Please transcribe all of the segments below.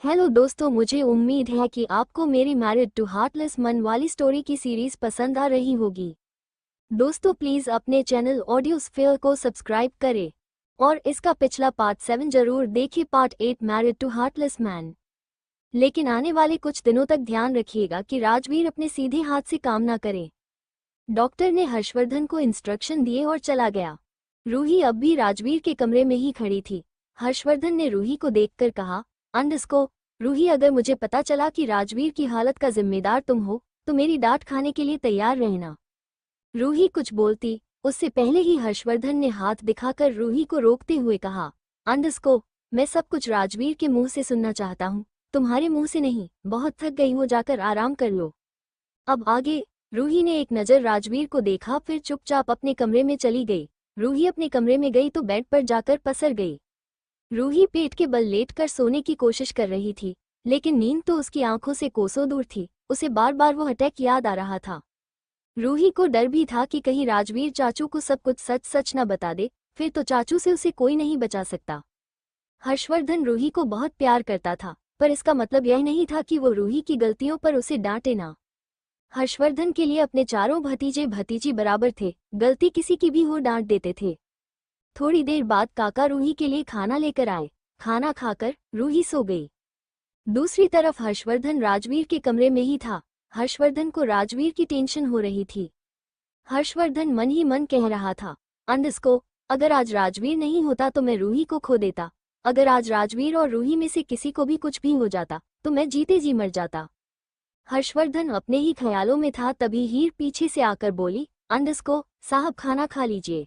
Hello दोस्तों, मुझे उम्मीद है कि आपको मेरी मैरिड टू हार्टलेस मन वाली स्टोरी की सीरीज पसंद आ रही होगी। दोस्तों प्लीज अपने चैनल ऑडियो स्फीयर को सब्सक्राइब करें और इसका पिछला पार्ट 7 जरूर देखिए, part 8 married to heartless man. लेकिन आने वाले कुछ दिनों तक ध्यान रखिएगा कि राजवीर अपने सीधे हाथ से काम ना करे। डॉक्टर ने हर्षवर्धन को इंस्ट्रक्शन दिए और चला गया। रूही अब भी राजवीर के कमरे में ही खड़ी थी। हर्षवर्धन ने रूही को देखकर कहा, अंडरस्को रूही, अगर मुझे पता चला कि राजवीर की हालत का जिम्मेदार तुम हो तो मेरी डांट खाने के लिए तैयार रहना। रूही कुछ बोलती उससे पहले ही हर्षवर्धन ने हाथ दिखाकर रूही को रोकते हुए कहा, अंडरस्को मैं सब कुछ राजवीर के मुंह से सुनना चाहता हूँ, तुम्हारे मुंह से नहीं। बहुत थक गई हो, जाकर आराम कर लो। अब आगे। रूही ने एक नज़र राजवीर को देखा, फिर चुपचाप अपने कमरे में चली गई। रूही अपने कमरे में गई तो बेड पर जाकर पसर गई। रूही पेट के बल लेटकर सोने की कोशिश कर रही थी, लेकिन नींद तो उसकी आंखों से कोसों दूर थी। उसे बार बार वो अटैक याद आ रहा था। रूही को डर भी था कि कहीं राजवीर चाचू को सब कुछ सच सच न बता दे, फिर तो चाचू से उसे कोई नहीं बचा सकता। हर्षवर्धन रूही को बहुत प्यार करता था, पर इसका मतलब यह नहीं था कि वो रूही की गलतियों पर उसे डांटे ना। हर्षवर्धन के लिए अपने चारों भतीजे भतीजी बराबर थे, गलती किसी की भी हो डांट देते थे। थोड़ी देर बाद काका रूही के लिए खाना लेकर आए। खाना खाकर रूही सो गई। दूसरी तरफ हर्षवर्धन राजवीर के कमरे में ही था। हर्षवर्धन को राजवीर की टेंशन हो रही थी। हर्षवर्धन मन ही मन कह रहा था, अंडरस्को अगर आज राजवीर नहीं होता तो मैं रूही को खो देता। अगर आज राजवीर और रूही में से किसी को भी कुछ भी हो जाता तो मैं जीते जी मर जाता। हर्षवर्धन अपने ही ख्यालों में था, तभी हीर पीछे से आकर बोली, अंडरस्को साहब खाना खा लीजिए।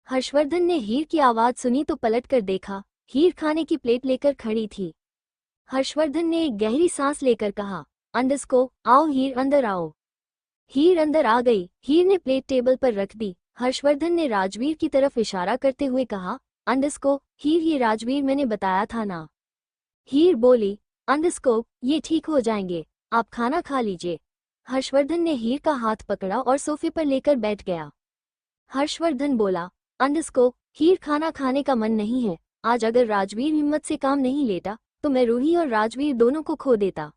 हर्षवर्धन ने हीर की आवाज सुनी तो पलटकर देखा। हीर खाने की प्लेट लेकर खड़ी थी। हर्षवर्धन ने एक गहरी सांस लेकर कहा, अंडरस्को आओ हीर, अंदर आओ। हीर अंदर आ गई। हीर ने प्लेट टेबल पर रख दी। हर्षवर्धन ने राजवीर की तरफ इशारा करते हुए कहा, अंडरस्को हीर, ये राजवीर मैंने बताया था ना। हीर बोली, अंडरस्को ये ठीक हो जाएंगे, आप खाना खा लीजिए। हर्षवर्धन ने हीर का हाथ पकड़ा और सोफे पर लेकर बैठ गया। हर्षवर्धन बोला, अंडरस्को हीर, खाना खाने का मन नहीं है। आज अगर राजवीर हिम्मत से काम नहीं लेता तो मैं रूही और राजवीर दोनों को खो देता।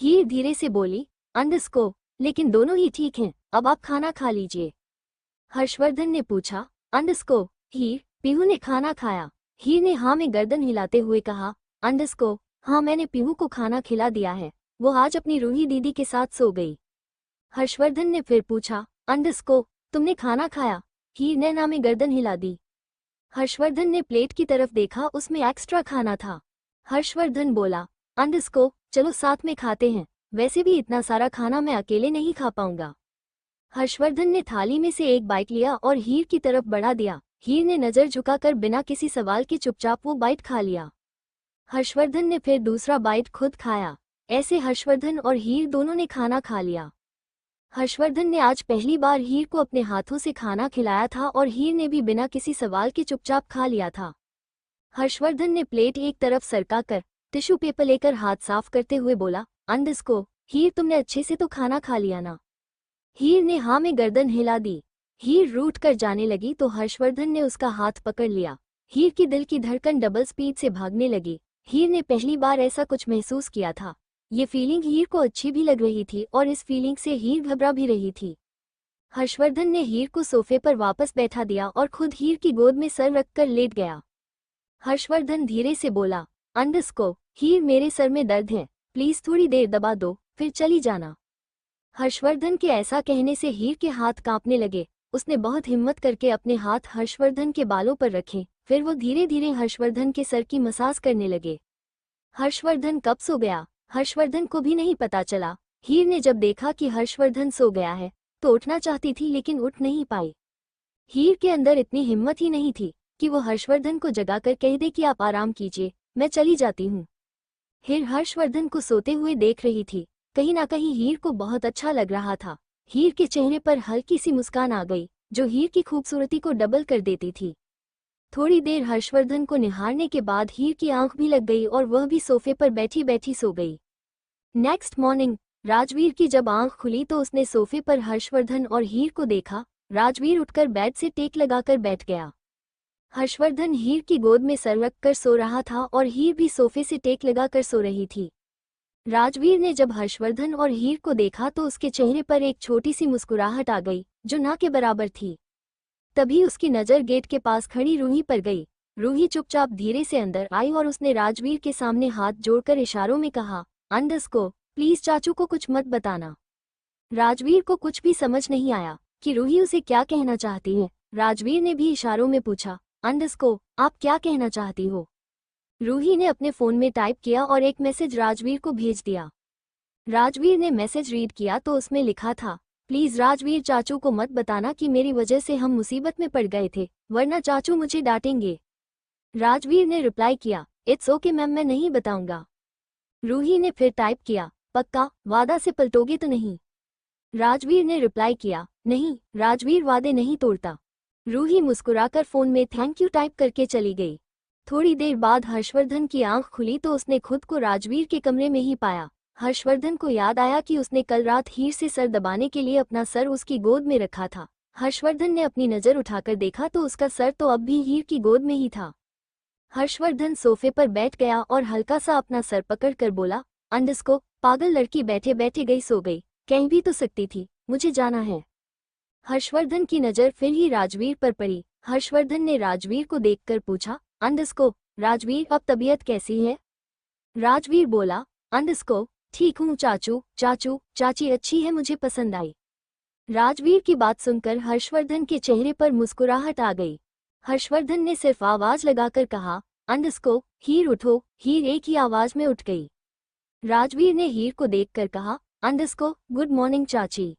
हीर धीरे से बोली, अंडरस्को लेकिन दोनों ही ठीक हैं, अब आप खाना खा लीजिए। हर्षवर्धन ने पूछा, अंडरस्को हीर, पीहू ने खाना खाया? हीर ने हाँ में गर्दन हिलाते हुए कहा, अंडरस्को हाँ, मैंने पीहू को खाना खिला दिया है, वो आज अपनी रूही दीदी के साथ सो गई। हर्षवर्धन ने फिर पूछा, अंडरस्को तुमने खाना खाया? हीर ने ना में गर्दन हिला दी। हर्षवर्धन ने प्लेट की तरफ देखा, उसमें एक्स्ट्रा खाना था। हर्षवर्धन बोला, अंडरस्को चलो साथ में खाते हैं, वैसे भी इतना सारा खाना मैं अकेले नहीं खा पाऊंगा। हर्षवर्धन ने थाली में से एक बाइट लिया और हीर की तरफ बढ़ा दिया। हीर ने नजर झुकाकर बिना किसी सवाल के चुपचाप वो बाइट खा लिया। हर्षवर्धन ने फिर दूसरा बाइट खुद खाया। ऐसे हर्षवर्धन और हीर दोनों ने खाना खा लिया। हर्षवर्धन ने आज पहली बार हीर को अपने हाथों से खाना खिलाया था और हीर ने भी बिना किसी सवाल के चुपचाप खा लिया था। हर्षवर्धन ने प्लेट एक तरफ सरकाकर टिश्यू पेपर लेकर हाथ साफ करते हुए बोला, अंडरस्को हीर, तुमने अच्छे से तो खाना खा लिया ना? हीर ने हाँ में गर्दन हिला दी। हीर रूठ कर जाने लगी तो हर्षवर्धन ने उसका हाथ पकड़ लिया। हीर की दिल की धड़कन डबल स्पीड से भागने लगी। हीर ने पहली बार ऐसा कुछ महसूस किया था। ये फीलिंग हीर को अच्छी भी लग रही थी और इस फीलिंग से हीर घबरा भी रही थी। हर्षवर्धन ने हीर को सोफे पर वापस बैठा दिया और खुद हीर की गोद में सर रखकर लेट गया। हर्षवर्धन धीरे से बोला, अंडरस्को हीर, मेरे सर में दर्द है, प्लीज थोड़ी देर दबा दो फिर चली जाना। हर्षवर्धन के ऐसा कहने से हीर के हाथ कांपने लगे। उसने बहुत हिम्मत करके अपने हाथ हर्षवर्धन के बालों पर रखे, फिर वो धीरे धीरे हर्षवर्धन के सर की मसाज करने लगे। हर्षवर्धन कब सो गया, हर्षवर्धन को भी नहीं पता चला। हीर ने जब देखा कि हर्षवर्धन सो गया है तो उठना चाहती थी, लेकिन उठ नहीं पाई। हीर के अंदर इतनी हिम्मत ही नहीं थी कि वो हर्षवर्धन को जगाकर कह दे कि आप आराम कीजिए, मैं चली जाती हूँ। हीर हर्षवर्धन को सोते हुए देख रही थी। कहीं ना कहीं हीर को बहुत अच्छा लग रहा था। हीर के चेहरे पर हल्की सी मुस्कान आ गई जो हीर की खूबसूरती को डबल कर देती थी। थोड़ी देर हर्षवर्धन को निहारने के बाद हीर की आंख भी लग गई और वह भी सोफे पर बैठी बैठी सो गई। नेक्स्ट मॉर्निंग राजवीर की जब आंख खुली तो उसने सोफे पर हर्षवर्धन और हीर को देखा। राजवीर उठकर बेड से टेक लगाकर बैठ गया। हर्षवर्धन हीर की गोद में सर रख कर सो रहा था और हीर भी सोफे से टेक लगा कर सो रही थी। राजवीर ने जब हर्षवर्धन और हीर को देखा तो उसके चेहरे पर एक छोटी सी मुस्कुराहट आ गई जो ना के बराबर थी। तभी उसकी नज़र गेट के पास खड़ी रूही पर गई। रूही चुपचाप धीरे से अंदर आई और उसने राजवीर के सामने हाथ जोड़कर इशारों में कहा, अंडरस्को प्लीज चाचू को कुछ मत बताना। राजवीर को कुछ भी समझ नहीं आया कि रूही उसे क्या कहना चाहती है। राजवीर ने भी इशारों में पूछा, अंडरस्को आप क्या कहना चाहती हो। रूही ने अपने फ़ोन में टाइप किया और एक मैसेज राजवीर को भेज दिया। राजवीर ने मैसेज रीड किया तो उसमें लिखा था, प्लीज़ राजवीर चाचू को मत बताना कि मेरी वजह से हम मुसीबत में पड़ गए थे, वरना चाचू मुझे डांटेंगे। राजवीर ने रिप्लाई किया, इट्स ओके मैम मैं नहीं बताऊंगा। रूही ने फिर टाइप किया, पक्का वादा से पलटोगे तो नहीं। राजवीर ने रिप्लाई किया, नहीं राजवीर वादे नहीं तोड़ता। रूही मुस्कुराकर फ़ोन में थैंक यू टाइप करके चली गई। थोड़ी देर बाद हर्षवर्धन की आंख खुली तो उसने खुद को राजवीर के कमरे में ही पाया। हर्षवर्धन को याद आया कि उसने कल रात हीर से सर दबाने के लिए अपना सर उसकी गोद में रखा था। हर्षवर्धन ने अपनी नज़र उठाकर देखा तो उसका सर तो अब भी हीर की गोद में ही था। हर्षवर्धन सोफे पर बैठ गया और हल्का सा अपना सर पकड़ कर बोला, अंडरस्को पागल लड़की बैठे बैठे गई सो गई, कह भी तो सकती थी मुझे जाना है। हर्षवर्धन की नज़र फिर ही राजवीर पर पड़ी। हर्षवर्धन ने राजवीर को देखकर पूछा, अंडरस्को राजवीर अब तबीयत कैसी है। राजवीर बोला, अंडरस्को ठीक हूँ चाचू चाचू चाची अच्छी है मुझे पसंद आई। राजवीर की बात सुनकर हर्षवर्धन के चेहरे पर मुस्कुराहट आ गई। हर्षवर्धन ने सिर्फ आवाज लगाकर कहा, अंडरस्को हीर उठो। हीर एक ही आवाज में उठ गई। राजवीर ने हीर को देखकर कहा, अंडरस्को गुड मॉर्निंग चाची।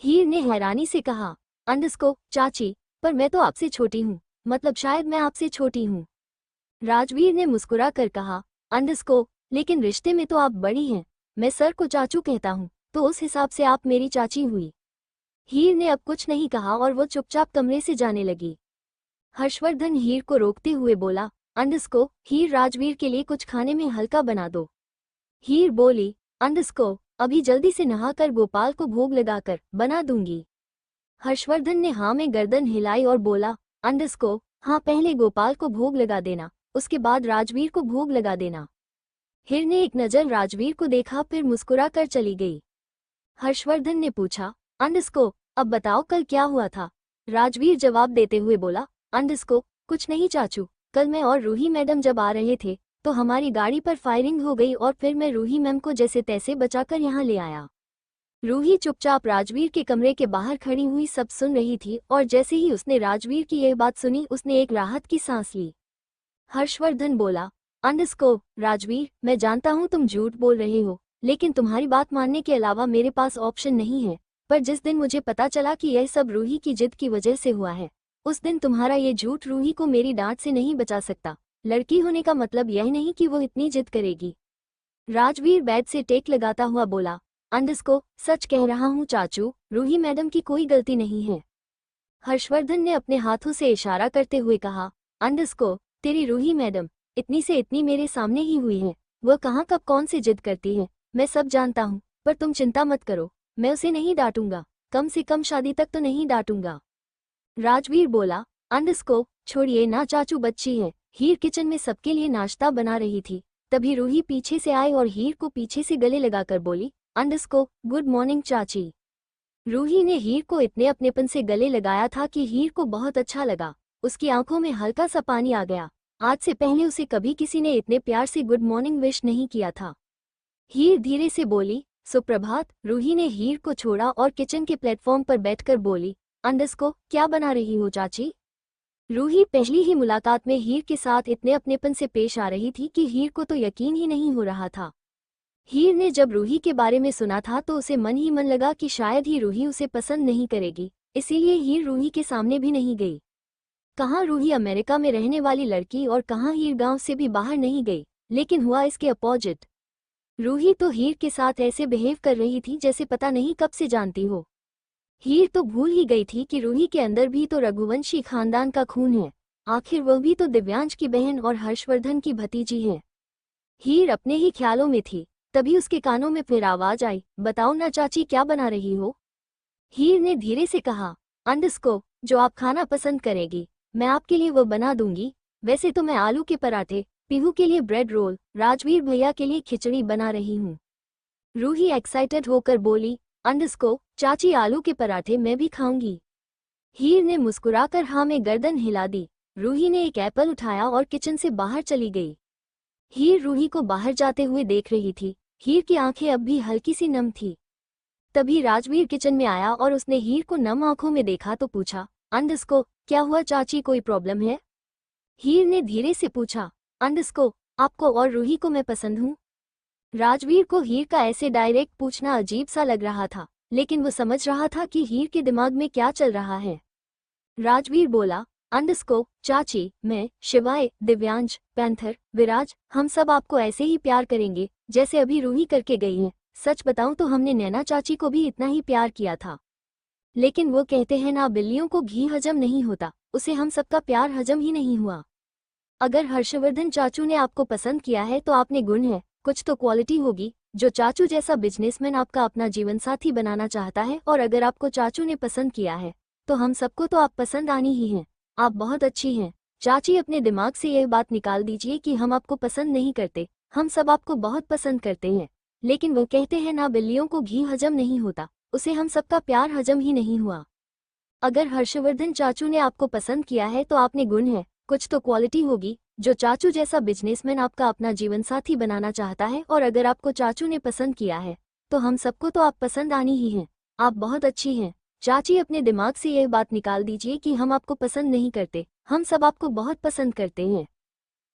हीर ने हैरानी से कहा, अंडरस्को चाची पर मैं तो आपसे छोटी हूँ, मतलब शायद मैं आपसे छोटी हूँ। राजवीर ने मुस्कुरा कर कहा, अंडरस्को लेकिन रिश्ते में तो आप बड़ी हैं, मैं सर को चाचू कहता हूँ तो उस हिसाब से आप मेरी चाची हुई। हीर ने अब कुछ नहीं कहा और वो चुपचाप कमरे से जाने लगी। हर्षवर्धन हीर को रोकते हुए बोला, अंडरस्को हीर राजवीर के लिए कुछ खाने में हल्का बना दो। हीर बोली, अंडरस्को अभी जल्दी से नहाकर गोपाल को भोग लगाकर बना दूंगी। हर्षवर्धन ने हाँ में गर्दन हिलाई और बोला, अंडरस्को हाँ पहले गोपाल को भोग लगा देना, उसके बाद राजवीर को भोग लगा देना। हीर ने एक नज़र राजवीर को देखा फिर मुस्कुरा कर चली गई। हर्षवर्धन ने पूछा, अंडरस्को अब बताओ कल क्या हुआ था। राजवीर जवाब देते हुए बोला, अंडरस्को कुछ नहीं चाचू, कल मैं और रूही मैडम जब आ रहे थे तो हमारी गाड़ी पर फायरिंग हो गई और फिर मैं रूही मैम को जैसे तैसे बचाकर यहाँ ले आया। रूही चुपचाप राजवीर के कमरे के बाहर खड़ी हुई सब सुन रही थी और जैसे ही उसने राजवीर की यह बात सुनी उसने एक राहत की सांस ली। हर्षवर्धन बोला, अंडरस्को राजवीर मैं जानता हूँ तुम झूठ बोल रहे हो, लेकिन तुम्हारी बात मानने के अलावा मेरे पास ऑप्शन नहीं है। पर जिस दिन मुझे पता चला कि यह सब रूही की जिद की वजह से हुआ है, उस दिन तुम्हारा ये झूठ रूही को मेरी डांट से नहीं बचा सकता। लड़की होने का मतलब यह नहीं कि वो इतनी जिद करेगी। राजवीर बेड से टेक लगाता हुआ बोला, अंडरस्को सच कह रहा हूँ चाचू, रूही मैडम की कोई गलती नहीं है। हर्षवर्धन ने अपने हाथों से इशारा करते हुए कहा, अंडरस्को तेरी रूही मैडम इतनी से इतनी मेरे सामने ही हुई है, वह कहाँ कब कौन से जिद करती है मैं सब जानता हूँ। पर तुम चिंता मत करो, मैं उसे नहीं डांटूंगा, कम से कम शादी तक तो नहीं डांटूंगा। राजवीर बोला, अंडरस्को छोड़िए ना चाचू बच्ची है। हीर किचन में सबके लिए नाश्ता बना रही थी, तभी रूही पीछे से आई और हीर को पीछे से गले लगाकर बोली, अंडरस्को गुड मॉर्निंग चाची। रूही ने हीर को इतने अपनेपन से गले लगाया था कि हीर को बहुत अच्छा लगा। उसकी आंखों में हल्का सा पानी आ गया। आज से पहले उसे कभी किसी ने इतने प्यार से गुड मॉर्निंग विश नहीं किया था। हीर धीरे से बोली, सुप्रभात। रूही ने हीर को छोड़ा और किचन के प्लेटफॉर्म पर बैठकर बोली, अंडरस्को क्या बना रही हो चाची। रूही पहली ही मुलाकात में हीर के साथ इतने अपनेपन से पेश आ रही थी कि हीर को तो यकीन ही नहीं हो रहा था। हीर ने जब रूही के बारे में सुना था तो उसे मन ही मन लगा कि शायद ही रूही उसे पसंद नहीं करेगी, इसीलिए हीर रूही के सामने भी नहीं गई। कहाँ रूही अमेरिका में रहने वाली लड़की और कहाँ हीर गांव से भी बाहर नहीं गई, लेकिन हुआ इसके अपोजिट। रूही तो हीर के साथ ऐसे बिहेव कर रही थी जैसे पता नहीं कब से जानती हो। हीर तो भूल ही गई थी कि रूही के अंदर भी तो रघुवंशी खानदान का खून है, आखिर वह भी तो दिव्यांश की बहन और हर्षवर्धन की भतीजी है। हीर अपने ही ख्यालों में थी, तभी उसके कानों में फिर आवाज आई, बताओ ना चाची क्या बना रही हो। हीर ने धीरे से कहा, अंडरस्को जो आप खाना पसंद करेगी। मैं आपके लिए वो बना दूंगी। वैसे तो मैं आलू के पराठे, पीहू के लिए ब्रेड रोल, राजवीर भैया के लिए खिचड़ी बना रही हूँ। रूही एक्साइटेड होकर बोली, अंडरस्को चाची आलू के पराठे मैं भी खाऊंगी। हीर ने मुस्कुराकर हाँ में गर्दन हिला दी। रूही ने एक एप्पल उठाया और किचन से बाहर चली गई। हीर रूही को बाहर जाते हुए देख रही थी। हीर की आंखें अब भी हल्की सी नम थी। तभी राजवीर किचन में आया और उसने हीर को नम आंखों में देखा तो पूछा, अंडरस्को क्या हुआ चाची, कोई प्रॉब्लम है? हीर ने धीरे से पूछा, अंडरस्को आपको और रूही को मैं पसंद हूँ। राजवीर को हीर का ऐसे डायरेक्ट पूछना अजीब सा लग रहा था, लेकिन वो समझ रहा था कि हीर के दिमाग में क्या चल रहा है। राजवीर बोला, अंडरस्को चाची, मैं, शिवाय, दिव्यांश, पैंथर, विराज, हम सब आपको ऐसे ही प्यार करेंगे जैसे अभी रूही करके गई है। सच बताऊं तो हमने नैना चाची को भी इतना ही प्यार किया था, लेकिन वो कहते हैं ना, बिल्लियों को घी हजम नहीं होता, उसे हम सबका प्यार हजम ही नहीं हुआ। अगर हर्षवर्धन चाचू ने आपको पसंद किया है तो आपने गुण है, कुछ तो क्वालिटी होगी जो चाचू जैसा बिजनेसमैन आपका अपना जीवन साथी बनाना चाहता है। और अगर आपको चाचू ने पसंद किया है तो हम सबको तो आप पसंद आनी ही हैं। आप बहुत अच्छी हैं चाची, अपने दिमाग से यह बात निकाल दीजिए कि हम आपको पसंद नहीं करते, हम सब आपको बहुत पसंद करते हैं। लेकिन वो कहते हैं ना, बिल्लियों को घी हजम नहीं होता, उसे हम सबका प्यार हजम ही नहीं हुआ। अगर हर्षवर्धन चाचू ने आपको पसंद किया है तो आपने गुण है, कुछ तो क्वालिटी होगी जो चाचू जैसा बिजनेसमैन आपका अपना जीवन साथी बनाना चाहता है। और अगर आपको चाचू ने पसंद किया है तो हम सबको तो आप पसंद आनी ही हैं। आप बहुत अच्छी हैं चाची, अपने दिमाग से यह बात निकाल दीजिए कि हम आपको पसंद नहीं करते, हम सब आपको बहुत पसंद करते हैं।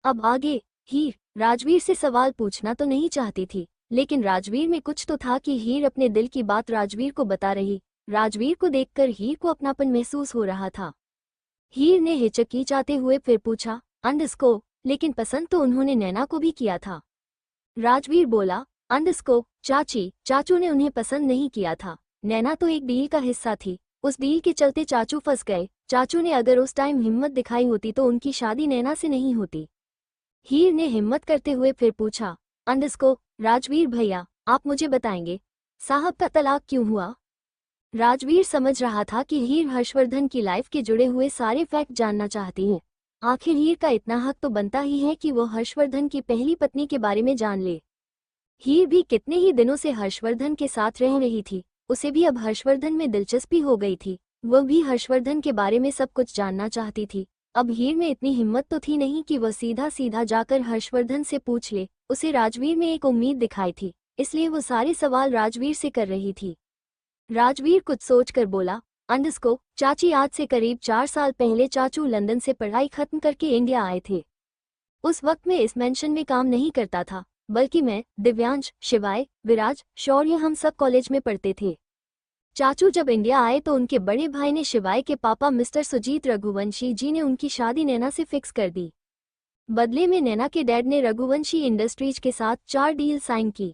अब आगे हीर राजवीर से सवाल पूछना तो नहीं चाहती थी, लेकिन राजवीर में कुछ तो था कि हीर अपने दिल की बात राजवीर को बता रही। राजवीर को देखकर हीर को अपनापन महसूस हो रहा था। हीर ने हिचकिचाते हुए फिर पूछा, अंडरस्को लेकिन पसंद तो उन्होंने नैना को भी किया था। राजवीर बोला, अंडरस्को चाची, चाचू ने उन्हें पसंद नहीं किया था, नैना तो एक डील का हिस्सा थी, उस डील के चलते चाचू फंस गए। चाचू ने अगर उस टाइम हिम्मत दिखाई होती तो उनकी शादी नैना से नहीं होती। हीर ने हिम्मत करते हुए फिर पूछा, अंडरस्को राजवीर भैया, आप मुझे बताएंगे साहब का तलाक क्यों हुआ? राजवीर समझ रहा था कि हीर हर्षवर्धन की लाइफ के जुड़े हुए सारे फैक्ट जानना चाहती है। आखिर हीर का इतना हक तो बनता ही है कि वो हर्षवर्धन की पहली पत्नी के बारे में जान ले। हीर भी कितने ही दिनों से हर्षवर्धन के साथ रह रही थी, उसे भी अब हर्षवर्धन में दिलचस्पी हो गई थी, वह भी हर्षवर्धन के बारे में सब कुछ जानना चाहती थी। अब हीर में इतनी हिम्मत तो थी नहीं कि वह सीधा सीधा जाकर हर्षवर्धन से पूछ ले, उसे राजवीर में एक उम्मीद दिखाई थी, इसलिए वो सारे सवाल राजवीर से कर रही थी। राजवीर कुछ सोचकर बोला, अंडरस्को चाची, आज से करीब 4 साल पहले चाचू लंदन से पढ़ाई खत्म करके इंडिया आए थे। उस वक्त मैं इस मेंशन में काम नहीं करता था, बल्कि मैं, दिव्यांश, शिवाय, विराज, शौर्य, हम सब कॉलेज में पढ़ते थे। चाचू जब इंडिया आए तो उनके बड़े भाई ने, शिवाय के पापा मिस्टर सुजीत रघुवंशी जी ने, उनकी शादी नैना से फिक्स कर दी। बदले में नैना के डैड ने रघुवंशी इंडस्ट्रीज के साथ 4 डील साइन की।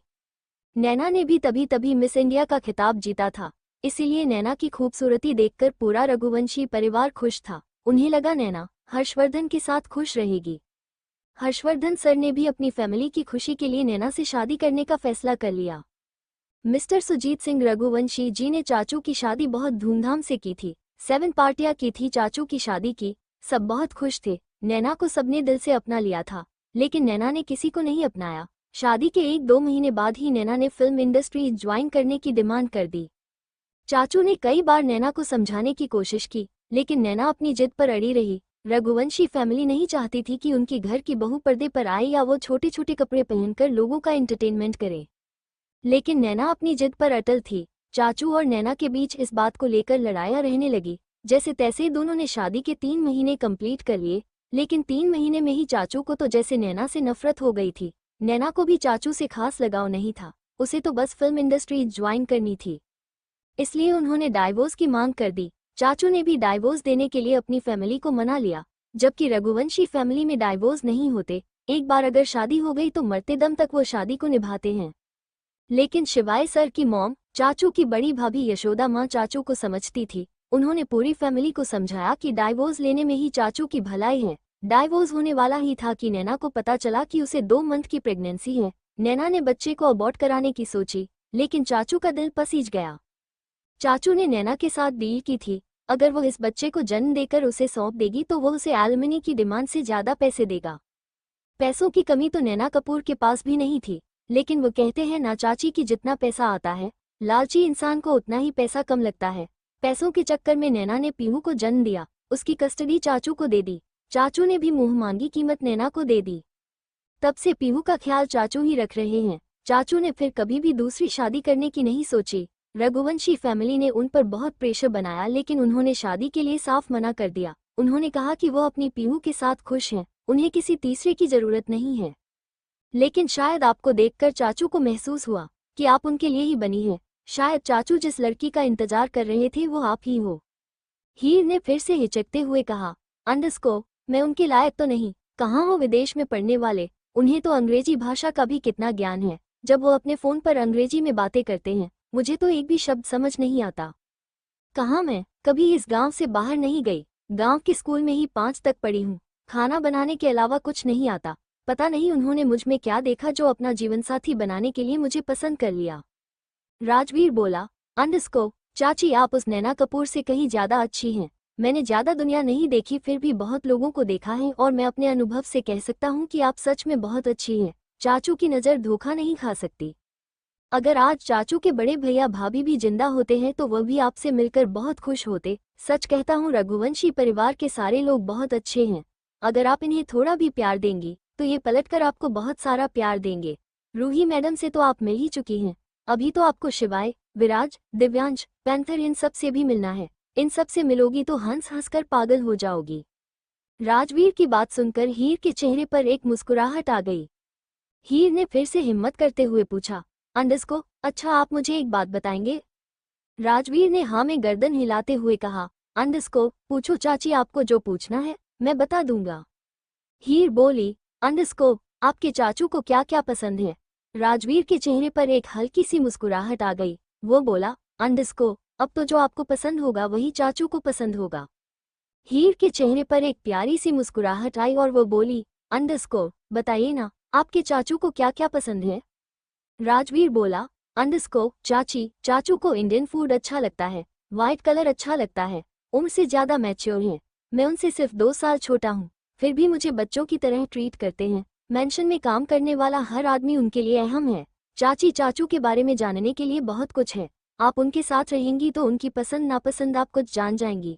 नैना ने भी तभी मिस इंडिया का खिताब जीता था, इसीलिए नैना की खूबसूरती देखकर पूरा रघुवंशी परिवार खुश था। उन्हें लगा नैना हर्षवर्धन के साथ खुश रहेगी। हर्षवर्धन सर ने भी अपनी फैमिली की खुशी के लिए नैना से शादी करने का फैसला कर लिया। मिस्टर सुजीत सिंह रघुवंशी जी ने चाचू की शादी बहुत धूमधाम से की थी, 7 पार्टियां की थी चाचू की शादी की, सब बहुत खुश थे। नैना को सबने दिल से अपना लिया था, लेकिन नैना ने किसी को नहीं अपनाया। शादी के 1-2 महीने बाद ही नैना ने फिल्म इंडस्ट्री ज्वाइन करने की डिमांड कर दी। चाचू ने कई बार नैना को समझाने की कोशिश की, लेकिन नैना अपनी जिद पर अड़ी रही। रघुवंशी फैमिली नहीं चाहती थी कि उनकी घर की बहू पर्दे पर आए या वो छोटे छोटे कपड़े पहनकर लोगों का एंटरटेनमेंट करे, लेकिन नैना अपनी जिद पर अटल थी। चाचू और नैना के बीच इस बात को लेकर लड़ाइयां रहने लगी। जैसे तैसे दोनों ने शादी के 3 महीने कंप्लीट कर लिए, लेकिन 3 महीने में ही चाचू को तो जैसे नैना से नफरत हो गई थी। नैना को भी चाचू से खास लगाव नहीं था, उसे तो बस फिल्म इंडस्ट्री ज्वाइन करनी थी, इसलिए उन्होंने डाइवोर्स की मांग कर दी। चाचू ने भी डाइवोर्स देने के लिए अपनी फैमिली को मना लिया, जबकि रघुवंशी फैमिली में डाइवोर्स नहीं होते, एक बार अगर शादी हो गई तो मरते दम तक वो शादी को निभाते हैं। लेकिन शिवाय सर की मॉम, चाचू की बड़ी भाभी यशोदा माँ चाचू को समझती थी। उन्होंने पूरी फैमिली को समझाया कि डाइवोर्स लेने में ही चाचू की भलाई है। डाइवोर्स होने वाला ही था कि नैना को पता चला कि उसे 2 मंथ की प्रेगनेंसी है। नैना ने बच्चे को अबॉर्ट कराने की सोची, लेकिन चाचू का दिल पसीज गया। चाचू ने नैना के साथ डील की थी, अगर वो इस बच्चे को जन्म देकर उसे सौंप देगी तो वो उसे एलिमनी की डिमांड से ज़्यादा पैसे देगा। पैसों की कमी तो नैना कपूर के पास भी नहीं थी, लेकिन वो कहते हैं ना चाची कि जितना पैसा आता है लालची इंसान को उतना ही पैसा कम लगता है। पैसों के चक्कर में नैना ने पीहू को जन्म दिया, उसकी कस्टडी चाचू को दे दी। चाचू ने भी मुंह मांगी कीमत नैना को दे दी। तब से पीहू का ख्याल चाचू ही रख रहे हैं। चाचू ने फिर कभी भी दूसरी शादी करने की नहीं सोची। रघुवंशी फैमिली ने उन पर बहुत प्रेशर बनाया, लेकिन उन्होंने शादी के लिए साफ मना कर दिया। उन्होंने कहा कि वो अपनी पीहू के साथ खुश हैं, उन्हें किसी तीसरे की जरूरत नहीं है। लेकिन शायद आपको देखकर चाचू को महसूस हुआ कि आप उनके लिए ही बनी हैं। शायद चाचू जिस लड़की का इंतजार कर रहे थे वो आप ही हो। हीर ने फिर से हिचकते हुए कहा, अंडरस्को, मैं उनके लायक तो नहीं। कहाँ वो विदेश में पढ़ने वाले, उन्हें तो अंग्रेजी भाषा का भी कितना ज्ञान है। जब वो अपने फ़ोन पर अंग्रेजी में बातें करते हैं मुझे तो एक भी शब्द समझ नहीं आता। कहाँ मैं कभी इस गांव से बाहर नहीं गई। गांव के स्कूल में ही 5 तक पढ़ी हूँ। खाना बनाने के अलावा कुछ नहीं आता। पता नहीं उन्होंने मुझ में क्या देखा जो अपना जीवनसाथी बनाने के लिए मुझे पसंद कर लिया। राजवीर बोला, अंडरस्को, चाची आप उस नैना कपूर से कहीं ज़्यादा अच्छी हैं। मैंने ज़्यादा दुनिया नहीं देखी, फिर भी बहुत लोगों को देखा है और मैं अपने अनुभव से कह सकता हूँ कि आप सच में बहुत अच्छी हैं। चाचू की नज़र धोखा नहीं खा सकती। अगर आज चाचू के बड़े भैया भाभी भी जिंदा होते हैं तो वह भी आपसे मिलकर बहुत खुश होते। सच कहता हूँ रघुवंशी परिवार के सारे लोग बहुत अच्छे हैं। अगर आप इन्हें थोड़ा भी प्यार देंगी तो ये पलटकर आपको बहुत सारा प्यार देंगे। रूही मैडम से तो आप मिल ही चुकी हैं, अभी तो आपको शिवाय, विराज, दिव्यांश, पैंथर इन सब से भी मिलना है। इन सब से मिलोगी तो हंस हंस कर पागल हो जाओगी। राजवीर की बात सुनकर हीर के चेहरे पर एक मुस्कुराहट आ गई। हीर ने फिर से हिम्मत करते हुए पूछा, अंडरस्को, अच्छा आप मुझे एक बात बताएंगे? राजवीर ने हाँ में गर्दन हिलाते हुए कहा, अंडरस्को, पूछो चाची, आपको जो पूछना है मैं बता दूंगा। हीर बोली, अंडरस्को, आपके चाचू को क्या क्या पसंद है? राजवीर के चेहरे पर एक हल्की सी मुस्कुराहट आ गई। वो बोला, अंडरस्को, अब तो जो आपको पसंद होगा वही चाचू को पसंद होगा। हीर के चेहरे पर एक प्यारी सी मुस्कुराहट आई और वो बोली, अंडरस्को, बताइए ना, आपके चाचू को क्या क्या पसंद है? राजवीर बोला, अंडरस्को, चाची, चाचू को इंडियन फूड अच्छा लगता है, वाइट कलर अच्छा लगता है, उम्र से ज़्यादा मैच्योर हैं। मैं उनसे सिर्फ 2 साल छोटा हूँ, फिर भी मुझे बच्चों की तरह ट्रीट करते हैं। मेंशन में काम करने वाला हर आदमी उनके लिए अहम है। चाची चाचू के बारे में जानने के लिए बहुत कुछ है। आप उनके साथ रहेंगी तो उनकी पसंद नापसंद आप कुछ जान जाएंगी।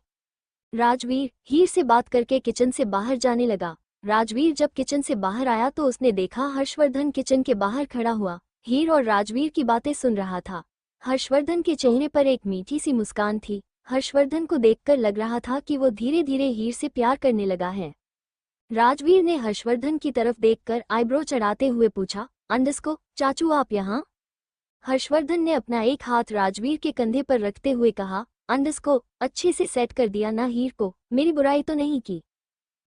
राजवीर हीर से बात करके किचन से बाहर जाने लगा। राजवीर जब किचन से बाहर आया तो उसने देखा हर्षवर्धन किचन के बाहर खड़ा हुआ हीर और राजवीर की बातें सुन रहा था। हर्षवर्धन के चेहरे पर एक मीठी सी मुस्कान थी। हर्षवर्धन को देखकर लग रहा था कि वो धीरे धीरे हीर से प्यार करने लगा है। राजवीर ने हर्षवर्धन की तरफ देखकर आईब्रो चढ़ाते हुए पूछा, अंडरस्को, चाचू आप यहाँ? हर्षवर्धन ने अपना एक हाथ राजवीर के कंधे पर रखते हुए कहा, अंडरस्को, अच्छे से सेट कर दिया ना हीर को, मेरी बुराई तो नहीं की?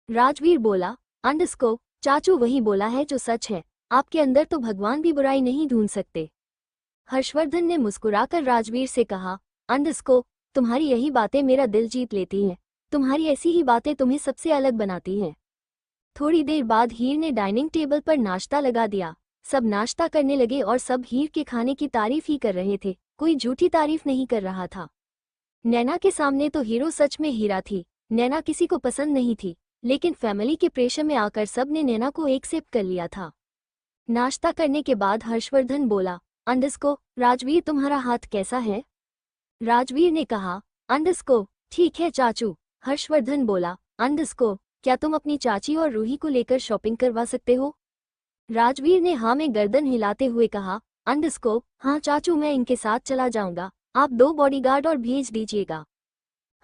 राजवीर बोला, अंडरस्को, चाचू वही बोला है जो सच है, आपके अंदर तो भगवान भी बुराई नहीं ढूंढ सकते। हर्षवर्धन ने मुस्कुराकर राजवीर से कहा, अंडरस्को, तुम्हारी यही बातें मेरा दिल जीत लेती हैं। तुम्हारी ऐसी ही बातें तुम्हें सबसे अलग बनाती हैं। थोड़ी देर बाद हीर ने डाइनिंग टेबल पर नाश्ता लगा दिया। सब नाश्ता करने लगे और सब हीर के खाने की तारीफ ही कर रहे थे, कोई झूठी तारीफ नहीं कर रहा था। नैना के सामने तो हीरो सच में हीरा थी। नैना किसी को पसंद नहीं थी, लेकिन फैमिली के प्रेशर में आकर सब ने नैना को एक्सेप्ट कर लिया था। नाश्ता करने के बाद हर्षवर्धन बोला, अंडरस्को, राजवीर तुम्हारा हाथ कैसा है? राजवीर ने कहा, अंडरस्को, ठीक है चाचू। हर्षवर्धन बोला, अंडरस्को, क्या तुम अपनी चाची और रूही को लेकर शॉपिंग करवा सकते हो? राजवीर ने हाँ में गर्दन हिलाते हुए कहा, अंडरस्को, हाँ चाचू, मैं इनके साथ चला जाऊंगा, आप 2 बॉडीगार्ड और भेज दीजिएगा।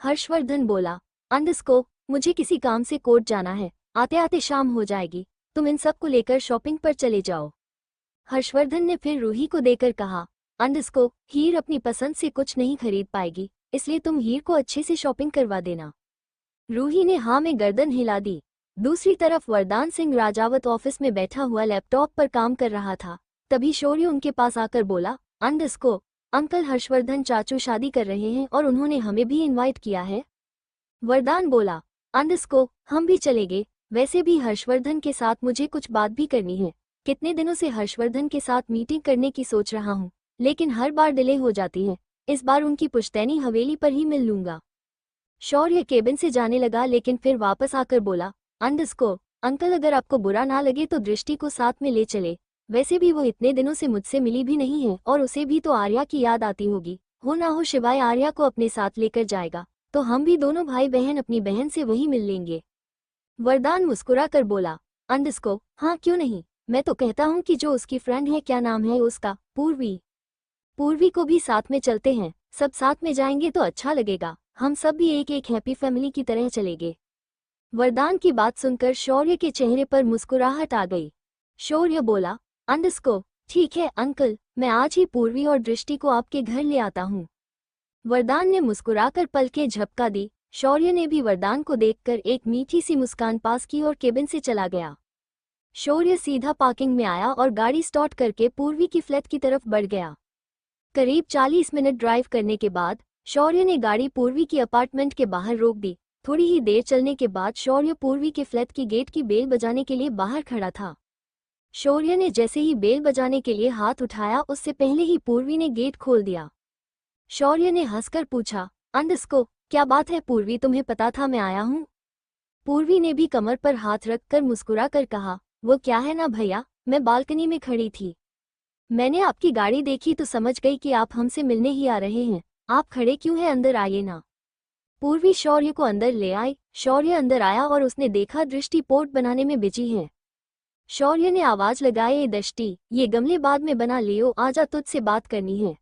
हर्षवर्धन बोला, अंडरस्को, मुझे किसी काम से कोर्ट जाना है, आते आते शाम हो जाएगी, तुम इन सब को लेकर शॉपिंग पर चले जाओ। हर्षवर्धन ने फिर रूही को देकर कहा, अंडरस्को, हीर अपनी पसंद से कुछ नहीं खरीद पाएगी, इसलिए तुम हीर को अच्छे से शॉपिंग करवा देना। रूही ने हाँ में गर्दन हिला दी। दूसरी तरफ वरदान सिंह राजावत ऑफिस में बैठा हुआ लैपटॉप पर काम कर रहा था। तभी शौर्य उनके पास आकर बोला, अंडरस्को, अंकल हर्षवर्धन चाचू शादी कर रहे हैं और उन्होंने हमें भी इनवाइट किया है। वरदान बोला, अंडरस्को, हम भी चलेंगे, वैसे भी हर्षवर्धन के साथ मुझे कुछ बात भी करनी है। कितने दिनों से हर्षवर्धन के साथ मीटिंग करने की सोच रहा हूँ, लेकिन हर बार डिले हो जाती है। इस बार उनकी पुश्तैनी हवेली पर ही मिल लूंगा। शौर्य केबिन से जाने लगा, लेकिन फिर वापस आकर बोला, अंकल अगर आपको बुरा ना लगे तो दृष्टि को साथ में ले चले। वैसे भी वो इतने दिनों से मुझसे मिली भी नहीं है और उसे भी तो आर्या की याद आती होगी। हो ना हो शिवाय आर्या को अपने साथ लेकर जाएगा तो हम भी दोनों भाई बहन अपनी बहन से वहीं मिल लेंगे। वरदान मुस्कुरा कर बोला, हाँ क्यों नहीं, मैं तो कहता हूँ कि जो उसकी फ्रेंड है, क्या नाम है उसका, पूर्वी को भी साथ में चलते हैं। सब साथ में जाएंगे तो अच्छा लगेगा, हम सब भी एक एक हैप्पी फैमिली की तरह चलेंगे। वरदान की बात सुनकर शौर्य के चेहरे पर मुस्कुराहट आ गई। शौर्य बोला, ठीक है अंकल, मैं आज ही पूर्वी और दृष्टि को आपके घर ले आता हूँ। वरदान ने मुस्कुराकर पलकें झपका दी। शौर्य ने भी वरदान को देखकर एक मीठी सी मुस्कान पास की और केबिन से चला गया। शौर्य सीधा पार्किंग में आया और गाड़ी स्टार्ट करके पूर्वी की फ्लैट की तरफ बढ़ गया। करीब 40 मिनट ड्राइव करने के बाद शौर्य ने गाड़ी पूर्वी की अपार्टमेंट के बाहर रोक दी। थोड़ी ही देर चलने के बाद शौर्य पूर्वी के फ्लैट की गेट की बेल बजाने के लिए बाहर खड़ा था। शौर्य ने जैसे ही बेल बजाने के लिए हाथ उठाया, उससे पहले ही पूर्वी ने गेट खोल दिया। शौर्य ने हंसकर पूछा, क्या बात है पूर्वी, तुम्हें पता था मैं आया हूँ? पूर्वी ने भी कमर पर हाथ रखकर मुस्कुरा कर कहा, वो क्या है ना भैया, मैं बालकनी में खड़ी थी, मैंने आपकी गाड़ी देखी तो समझ गई कि आप हमसे मिलने ही आ रहे हैं। आप खड़े क्यों हैं, अंदर आइए ना। पूर्वी शौर्य को अंदर ले आई। शौर्य अंदर आया और उसने देखा दृष्टि पोर्ट बनाने में बिजी है। शौर्य ने आवाज लगाई, दृष्टि, ये गमले बाद में बना लियो, आजा तुझसे बात करनी है।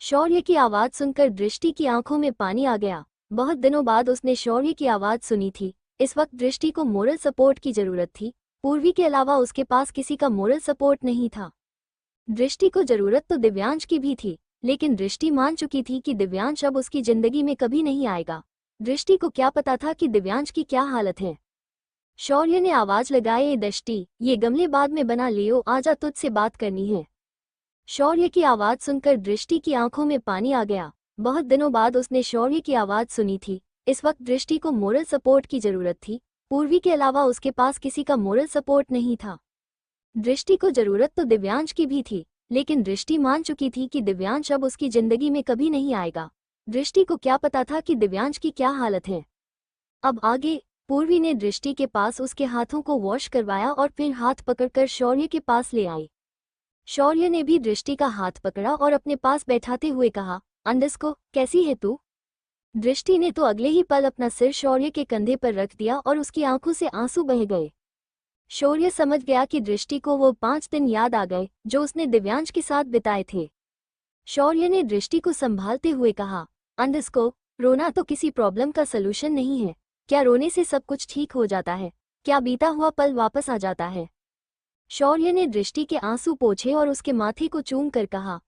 शौर्य की आवाज सुनकर दृष्टि की आंखों में पानी आ गया। बहुत दिनों बाद उसने शौर्य की आवाज सुनी थी। इस वक्त दृष्टि को मोरल सपोर्ट की जरूरत थी। पूर्वी के अलावा उसके पास किसी का मोरल सपोर्ट नहीं था। दृष्टि को जरूरत तो दिव्यांश की भी थी, लेकिन दृष्टि मान चुकी थी कि दिव्यांश अब उसकी जिंदगी में कभी नहीं आएगा। दृष्टि को क्या पता था कि दिव्यांश की क्या हालत है। शौर्य ने आवाज लगाई, दृष्टि, ये गमले बाद में बना लियो, आजा तुझसे बात करनी है। शौर्य की आवाज सुनकर दृष्टि की आंखों में पानी आ गया। बहुत दिनों बाद उसने शौर्य की आवाज सुनी थी। इस वक्त दृष्टि को मोरल सपोर्ट की जरूरत थी। पूर्वी के अलावा उसके पास किसी का मोरल सपोर्ट नहीं था। दृष्टि को जरूरत तो दिव्यांश की भी थी, लेकिन दृष्टि मान चुकी थी कि दिव्यांश अब उसकी जिंदगी में कभी नहीं आएगा। दृष्टि को क्या पता था कि दिव्यांश की क्या हालत है। अब आगे पूर्वी ने दृष्टि के पास उसके हाथों को वॉश करवाया और फिर हाथ पकड़कर शौर्य के पास ले आई। शौर्य ने भी दृष्टि का हाथ पकड़ा और अपने पास बैठाते हुए कहा, कैसी है तू? दृष्टि ने तो अगले ही पल अपना सिर शौर्य के कंधे पर रख दिया और उसकी आंखों से आंसू बह गए। शौर्य समझ गया कि दृष्टि को वो 5 दिन याद आ गए जो उसने दिव्यांश के साथ बिताए थे। शौर्य ने दृष्टि को संभालते हुए कहा, रोना तो किसी प्रॉब्लम का सलूशन नहीं है। क्या रोने से सब कुछ ठीक हो जाता है? क्या बीता हुआ पल वापस आ जाता है? शौर्य ने दृष्टि के आंसू पोंछे और उसके माथे को चूम कर कहा,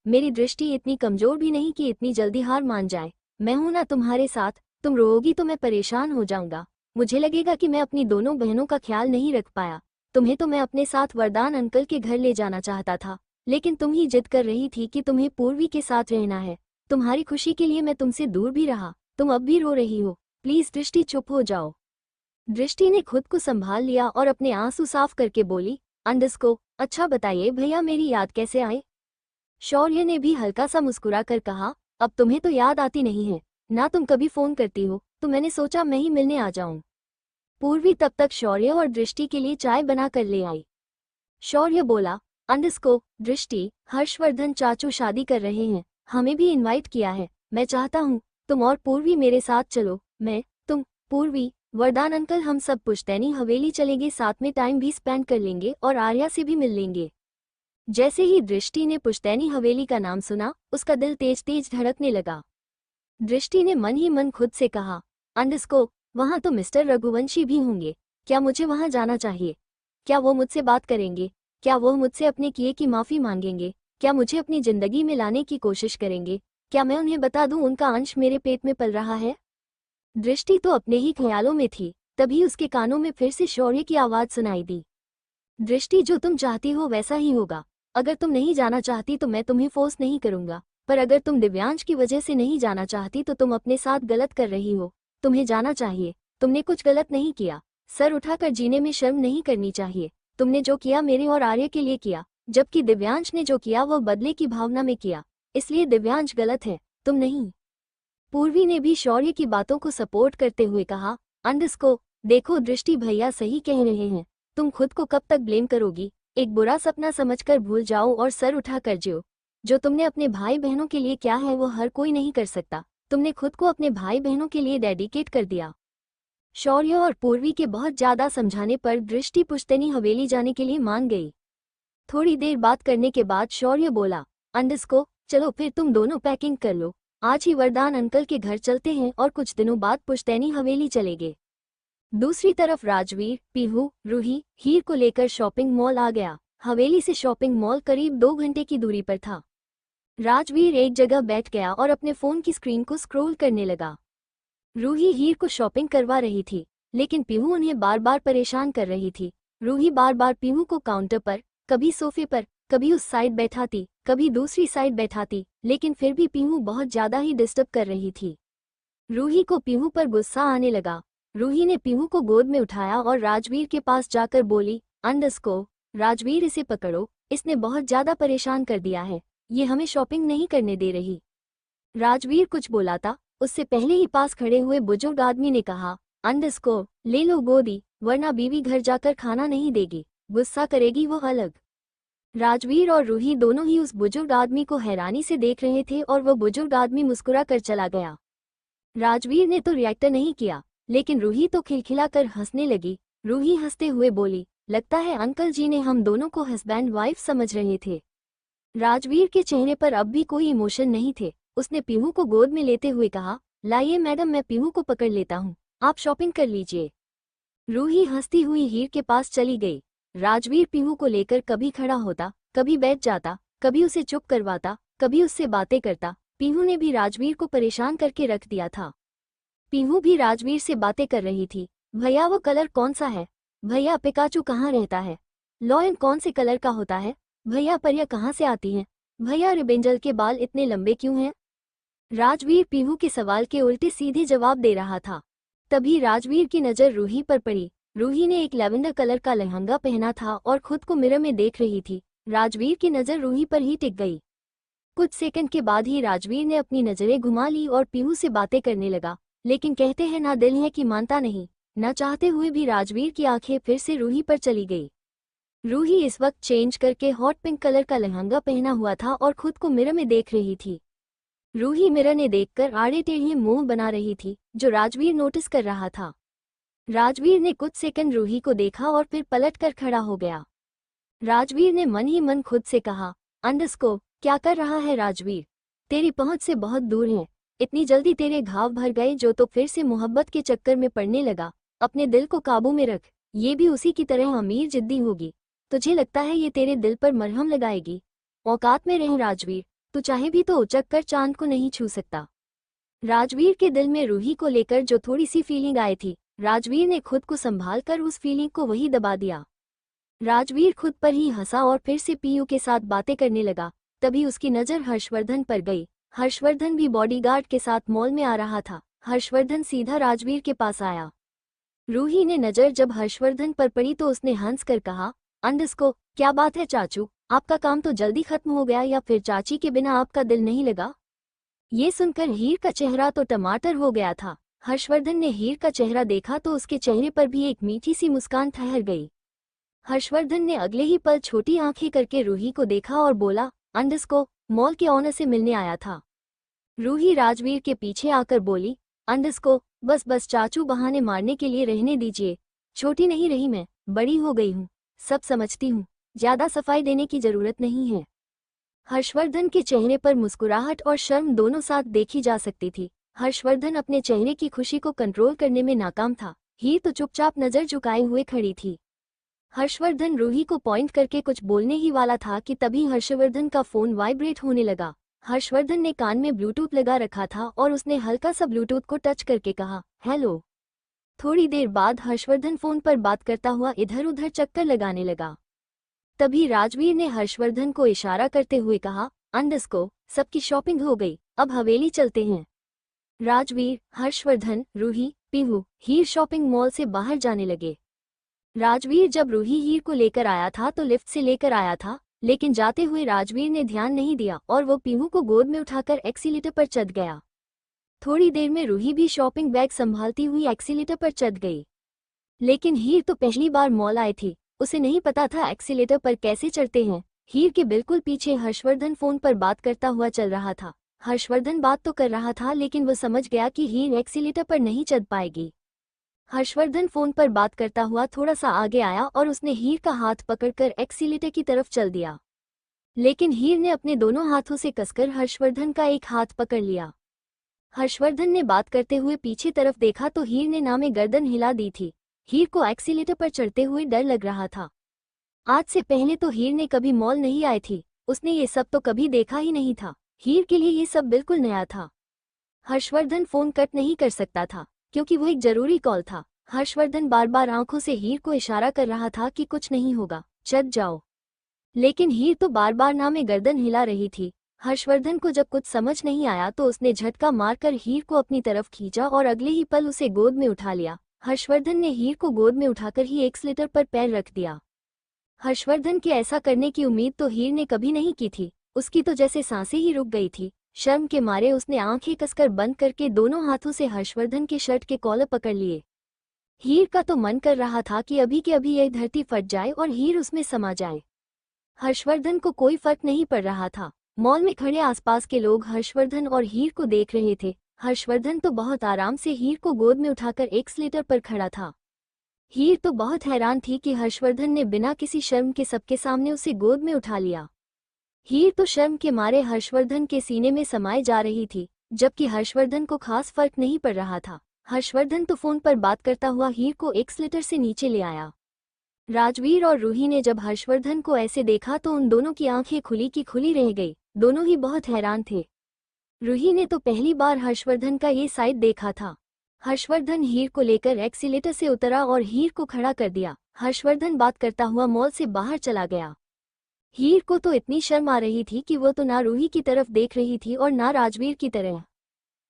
मेरी दृष्टि इतनी कमजोर भी नहीं कि इतनी जल्दी हार मान जाए। मैं हूं ना तुम्हारे साथ, तुम रोओगी तो मैं परेशान हो जाऊंगा। मुझे लगेगा कि मैं अपनी दोनों बहनों का ख्याल नहीं रख पाया। तुम्हें तो मैं अपने साथ वरदान अंकल के घर ले जाना चाहता था, लेकिन तुम ही जिद कर रही थी कि तुम्हें पूर्वी के साथ रहना है। तुम्हारी खुशी के लिए मैं तुमसे दूर भी रहा। तुम अब भी रो रही हो, प्लीज दृष्टि चुप हो जाओ। दृष्टि ने खुद को संभाल लिया और अपने आंसू साफ करके बोली, अच्छा बताइए भैया, मेरी याद कैसे आए? शौर्य ने भी हल्का सा मुस्कुरा कर कहा, अब तुम्हें तो याद आती नहीं है ना, तुम कभी फोन करती हो, तो मैंने सोचा मैं ही मिलने आ जाऊं। पूर्वी तब तक शौर्य और दृष्टि के लिए चाय बना कर ले आई। शौर्य बोला, दृष्टि, हर्षवर्धन चाचू शादी कर रहे हैं, हमें भी इनवाइट किया है। मैं चाहता हूँ तुम और पूर्वी मेरे साथ चलो। मैं, तुम, पूर्वी, वरदान अंकल, हम सब पुश्तैनी हवेली चलेंगे, साथ में टाइम भी स्पेंड कर लेंगे और आर्या से भी मिल लेंगे। जैसे ही दृष्टि ने पुश्तैनी हवेली का नाम सुना, उसका दिल तेज तेज धड़कने लगा। दृष्टि ने मन ही मन खुद से कहा, वहां तो मिस्टर रघुवंशी भी होंगे, क्या मुझे वहां जाना चाहिए? क्या वो मुझसे बात करेंगे? क्या वो मुझसे अपने किए की माफी मांगेंगे? क्या मुझे अपनी जिंदगी में लाने की कोशिश करेंगे? क्या मैं उन्हें बता दूं उनका अंश मेरे पेट में पल रहा है? दृष्टि तो अपने ही ख्यालों में थी, तभी उसके कानों में फिर से शौर्य की आवाज सुनाई दी, दृष्टि, जो तुम चाहती हो वैसा ही होगा। अगर तुम नहीं जाना चाहती तो मैं तुम्हें फोर्स नहीं करूंगा, पर अगर तुम दिव्यांश की वजह से नहीं जाना चाहती तो तुम अपने साथ गलत कर रही हो। तुम्हें जाना चाहिए, तुमने कुछ गलत नहीं किया। सर उठाकर जीने में शर्म नहीं करनी चाहिए। तुमने जो किया मेरे और आर्य के लिए किया, जबकि दिव्यांश ने जो किया वो बदले की भावना में किया, इसलिए दिव्यांश गलत है, तुम नहीं। पूर्वी ने भी शौर्य की बातों को सपोर्ट करते हुए कहा, अंडस्को, देखो दृष्टि भैया सही कह रहे हैं, तुम खुद को कब तक ब्लेम करोगी। एक बुरा सपना समझकर भूल जाओ और सर उठा कर जियो। जो तुमने अपने भाई बहनों के लिए क्या है वो हर कोई नहीं कर सकता। तुमने खुद को अपने भाई बहनों के लिए डेडिकेट कर दिया। शौर्य और पूर्वी के बहुत ज्यादा समझाने पर दृष्टि पुश्तैनी हवेली जाने के लिए मान गई। थोड़ी देर बात करने के बाद शौर्य बोला, अंडस्को, चलो फिर तुम दोनों पैकिंग कर लो, आज ही वरदान अंकल के घर चलते हैं और कुछ दिनों बाद पुश्तैनी हवेली चलेंगे। दूसरी तरफ राजवीर, पीहू, रूही, हीर को लेकर शॉपिंग मॉल आ गया। हवेली से शॉपिंग मॉल करीब 2 घंटे की दूरी पर था। राजवीर एक जगह बैठ गया और अपने फोन की स्क्रीन को स्क्रॉल करने लगा। रूही हीर को शॉपिंग करवा रही थी, लेकिन पीहू उन्हें बार बार परेशान कर रही थी। रूही बार बार पीहू को काउंटर पर, कभी सोफे पर, कभी उस साइड बैठाती, कभी दूसरी साइड बैठाती, लेकिन फिर भी पीहू बहुत ज्यादा ही डिस्टर्ब कर रही थी। रूही को पीहू पर गुस्सा आने लगा। रूही ने पीहू को गोद में उठाया और राजवीर के पास जाकर बोली, अंडस्को, राजवीर इसे पकड़ो, इसने बहुत ज्यादा परेशान कर दिया है, ये हमें शॉपिंग नहीं करने दे रही। राजवीर कुछ बोला था, उससे पहले ही पास खड़े हुए बुजुर्ग आदमी ने कहा, अंडस्को, ले लो गोदी, वरना बीवी घर जाकर खाना नहीं देगी, गुस्सा करेगी वो अलग। राजवीर और रूही दोनों ही उस बुजुर्ग आदमी को हैरानी से देख रहे थे और वह बुजुर्ग आदमी मुस्कुरा कर चला गया। राजवीर ने तो रिएक्ट नहीं किया, लेकिन रूही तो खिलखिलाकर हंसने लगी। रूही हंसते हुए बोली, लगता है अंकल जी ने हम दोनों को हस्बैंड वाइफ समझ रहे थे। राजवीर के चेहरे पर अब भी कोई इमोशन नहीं थे। उसने पीहू को गोद में लेते हुए कहा, लाइए मैडम, मैं पीहू को पकड़ लेता हूँ, आप शॉपिंग कर लीजिए। रूही हंसती हुई हीर के पास चली गई। राजवीर पीहू को लेकर कभी खड़ा होता, कभी बैठ जाता, कभी उसे चुप करवाता, कभी उससे बातें करता। पीहू ने भी राजवीर को परेशान करके रख दिया था। पीहू भी राजवीर से बातें कर रही थी। भैया वो कलर कौन सा है? भैया पिकाचू कहाँ रहता है? लॉयन कौन से कलर का होता है? भैया परिया कहाँ से आती हैं? भैया रिबेंजल के बाल इतने लंबे क्यों हैं? राजवीर पीहू के सवाल के उल्टे सीधे जवाब दे रहा था। तभी राजवीर की नज़र रूही पर पड़ी। रूही ने एक लैवेंडर कलर का लहंगा पहना था और खुद को मिरर में देख रही थी। राजवीर की नज़र रूही पर ही टिक गई। कुछ सेकंड के बाद ही राजवीर ने अपनी नज़रें घुमा ली और पीहू से बातें करने लगा, लेकिन कहते हैं ना दिल है कि मानता नहीं। न चाहते हुए भी राजवीर की आंखें फिर से रूही पर चली गई। रूही इस वक्त चेंज करके हॉट पिंक कलर का लहंगा पहना हुआ था और खुद को मिरर में देख रही थी। रूही मिरर ने देखकर आड़े टेढ़े मुंह बना रही थी, जो राजवीर नोटिस कर रहा था। राजवीर ने कुछ सेकंड रूही को देखा और फिर पलट कर खड़ा हो गया। राजवीर ने मन ही मन खुद से कहा, अंडस्को, क्या कर रहा है राजवीर? तेरी पहुंच से बहुत दूर है। इतनी जल्दी तेरे घाव भर गए जो तो फिर से मोहब्बत के चक्कर में पड़ने लगा। अपने दिल को काबू में रख, ये भी उसी की तरह अमीर जिद्दी होगी। तुझे लगता है ये तेरे दिल पर मरहम लगाएगी? औकात में रह राजवीर, तू चाहे भी तो उचक कर चांद को नहीं छू सकता। राजवीर के दिल में रूही को लेकर जो थोड़ी सी फीलिंग आई थी, राजवीर ने खुद को संभाल कर उस फीलिंग को वही दबा दिया। राजवीर खुद पर ही हंसा और फिर से पीयू के साथ बातें करने लगा। तभी उसकी नज़र हर्षवर्धन पर गई। हर्षवर्धन भी बॉडीगार्ड के साथ मॉल में आ रहा था। हर्षवर्धन सीधा राजवीर के पास आया। रूही ने नज़र जब हर्षवर्धन पर पड़ी तो उसने हंस कर कहा, अंडस्को, क्या बात है चाचू, आपका काम तो जल्दी खत्म हो गया या फिर चाची के बिना आपका दिल नहीं लगा? ये सुनकर हीर का चेहरा तो टमाटर हो गया था। हर्षवर्धन ने हीर का चेहरा देखा तो उसके चेहरे पर भी एक मीठी सी मुस्कान ठहर गई। हर्षवर्धन ने अगले ही पल छोटी आंखें करके रूही को देखा और बोला, अंडस्को, मॉल के ऑनर से मिलने आया था। रूही राजवीर के पीछे आकर बोली, अंडस्को, बस बस चाचू, बहाने मारने के लिए रहने दीजिए। छोटी नहीं रही मैं, बड़ी हो गई हूँ, सब समझती हूँ, ज्यादा सफाई देने की जरूरत नहीं है। हर्षवर्धन के चेहरे पर मुस्कुराहट और शर्म दोनों साथ देखी जा सकती थी। हर्षवर्धन अपने चेहरे की खुशी को कंट्रोल करने में नाकाम था। हीर तो चुपचाप नजर झुकाए हुए खड़ी थी। हर्षवर्धन रूही को पॉइंट करके कुछ बोलने ही वाला था कि तभी हर्षवर्धन का फोन वाइब्रेट होने लगा। हर्षवर्धन ने कान में ब्लूटूथ लगा रखा था और उसने हल्का सा ब्लूटूथ को टच करके कहा, हेलो। थोड़ी देर बाद हर्षवर्धन फोन पर बात करता हुआ इधर उधर चक्कर लगाने लगा। तभी राजवीर ने हर्षवर्धन को इशारा करते हुए कहा, अंडस्को, सबकी शॉपिंग हो गई, अब हवेली चलते हैं। राजवीर, हर्षवर्धन, रूही, पीहू, हीर शॉपिंग मॉल से बाहर जाने लगे। राजवीर जब रूही हीर को लेकर आया था तो लिफ्ट से लेकर आया था, लेकिन जाते हुए राजवीर ने ध्यान नहीं दिया और वो पीहू को गोद में उठाकर एक्सीलेटर पर चढ़ गया। थोड़ी देर में रूही भी शॉपिंग बैग संभालती हुई एक्सीलेटर पर चढ़ गई। लेकिन हीर तो पहली बार मॉल आई थी, उसे नहीं पता था एक्सीलेटर पर कैसे चढ़ते हैं। हीर के बिल्कुल पीछे हर्षवर्धन फोन पर बात करता हुआ चल रहा था। हर्षवर्धन बात तो कर रहा था लेकिन वो समझ गया कि हीर एक्सीलेटर पर नहीं चढ़ पाएगी। हर्षवर्धन फोन पर बात करता हुआ थोड़ा सा आगे आया और उसने हीर का हाथ पकड़कर एक्सीलेटर की तरफ चल दिया। लेकिन हीर ने अपने दोनों हाथों से कसकर हर्षवर्धन का एक हाथ पकड़ लिया। हर्षवर्धन ने बात करते हुए पीछे तरफ देखा तो हीर ने नामे गर्दन हिला दी थी। हीर को एक्सीलेटर पर चढ़ते हुए डर लग रहा था। आज से पहले तो हीर ने कभी मॉल नहीं आई थी, उसने ये सब तो कभी देखा ही नहीं था। हीर के लिए ये सब बिल्कुल नया था। हर्षवर्धन फोन कट नहीं कर सकता था क्योंकि वो एक जरूरी कॉल था। हर्षवर्धन बार बार आंखों से हीर को इशारा कर रहा था कि कुछ नहीं होगा, चढ़ जाओ। लेकिन हीर तो बार बार नामे गर्दन हिला रही थी। हर्षवर्धन को जब कुछ समझ नहीं आया तो उसने झटका मारकर हीर को अपनी तरफ खींचा और अगले ही पल उसे गोद में उठा लिया। हर्षवर्धन ने हीर को गोद में उठाकर ही एक्सीलेटर पर पैर रख दिया। हर्षवर्धन के ऐसा करने की उम्मीद तो हीर ने कभी नहीं की थी। उसकी तो जैसे सांसें ही रुक गई थी। शर्म के मारे उसने आंखें कसकर बंद करके दोनों हाथों से हर्षवर्धन के शर्ट के कॉलर पकड़ लिए। हीर का तो मन कर रहा था कि अभी के अभी यह धरती फट जाए और हीर उसमें समा जाए। हर्षवर्धन को कोई फर्क नहीं पड़ रहा था। मॉल में खड़े आसपास के लोग हर्षवर्धन और हीर को देख रहे थे। हर्षवर्धन तो बहुत आराम से हीर को गोद में उठाकर एक्सीलेटर पर खड़ा था। हीर तो बहुत हैरान थी कि हर्षवर्धन ने बिना किसी शर्म के सबके सामने उसे गोद में उठा लिया। हीर तो शर्म के मारे हर्षवर्धन के सीने में समाये जा रही थी, जबकि हर्षवर्धन को खास फर्क नहीं पड़ रहा था। हर्षवर्धन तो फोन पर बात करता हुआ हीर को एक्सीलेटर से नीचे ले आया। राजवीर और रूही ने जब हर्षवर्धन को ऐसे देखा तो उन दोनों की आंखें खुली की खुली रह गई। दोनों ही बहुत हैरान थे। रूही ने तो पहली बार हर्षवर्धन का ये साइड देखा था। हर्षवर्धन हीर को लेकर एक्सीलेटर से उतरा और हीर को खड़ा कर दिया। हर्षवर्धन बात करता हुआ मॉल से बाहर चला गया। हीर को तो इतनी शर्म आ रही थी कि वो तो ना रूही की तरफ देख रही थी और ना राजवीर की तरह।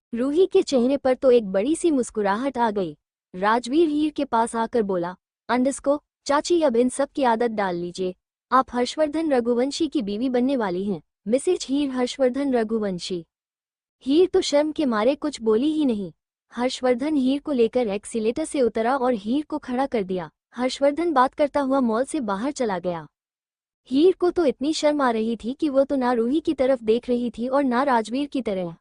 रूही के चेहरे पर तो एक बड़ी सी मुस्कुराहट आ गई। राजवीर हीर के पास आकर बोला, अंडस्को चाची, अब इन सब की आदत डाल लीजिए। आप हर्षवर्धन रघुवंशी की बीवी बनने वाली हैं, मिसेज हीर हर्षवर्धन रघुवंशी। हीर तो शर्म के मारे कुछ बोली ही नहीं। हर्षवर्धन हीर को लेकर एक्सीलेटर से उतरा और हीर को खड़ा कर दिया। हर्षवर्धन बात करता हुआ मॉल से बाहर चला गया। हीर को तो इतनी शर्म आ रही थी कि वो तो ना रूही की तरफ देख रही थी और ना राजवीर की तरह।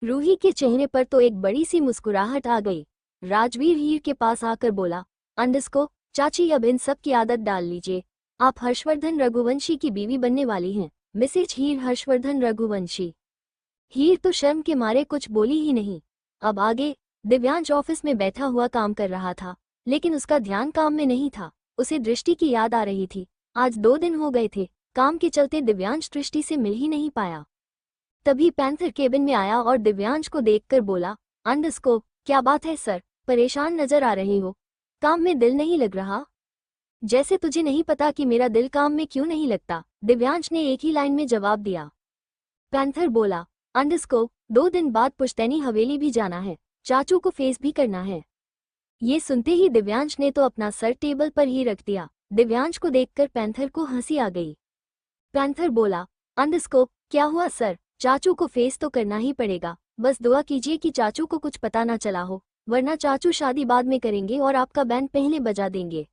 रूही के चेहरे पर तो एक बड़ी सी मुस्कुराहट आ गई। राजवीर हीर के पास आकर बोला, अंडस्को चाची, अब इन सब की आदत डाल लीजिए। आप हर्षवर्धन रघुवंशी की बीवी बनने वाली हैं, मिसेज हीर हर्षवर्धन रघुवंशी। हीर तो शर्म के मारे कुछ बोली ही नहीं। अब आगे दिव्यांश ऑफिस में बैठा हुआ काम कर रहा था, लेकिन उसका ध्यान काम में नहीं था। उसे दृष्टि की याद आ रही थी। आज 2 दिन हो गए थे, काम के चलते दिव्यांश दृष्टि से मिल ही नहीं पाया। तभी पैंथर केबिन में आया और दिव्यांश को देखकर बोला, अंडस्को क्या बात है सर, परेशान नजर आ रहे हो, काम में दिल नहीं लग रहा? जैसे तुझे नहीं पता कि मेरा दिल काम में क्यों नहीं लगता, दिव्यांश ने एक ही लाइन में जवाब दिया। पैंथर बोला, अंडस्को 2 दिन बाद पुश्तैनी हवेली भी जाना है, चाचू को फेस भी करना है। ये सुनते ही दिव्यांश ने तो अपना सर टेबल पर ही रख दिया। दिव्यांश को देखकर पैंथर को हंसी आ गई। पैंथर बोला, अंडस्को क्या हुआ सर, चाचू को फेस तो करना ही पड़ेगा, बस दुआ कीजिए कि चाचू को कुछ पता ना चला हो, वरना चाचू शादी बाद में करेंगे और आपका बैंड पहले बजा देंगे।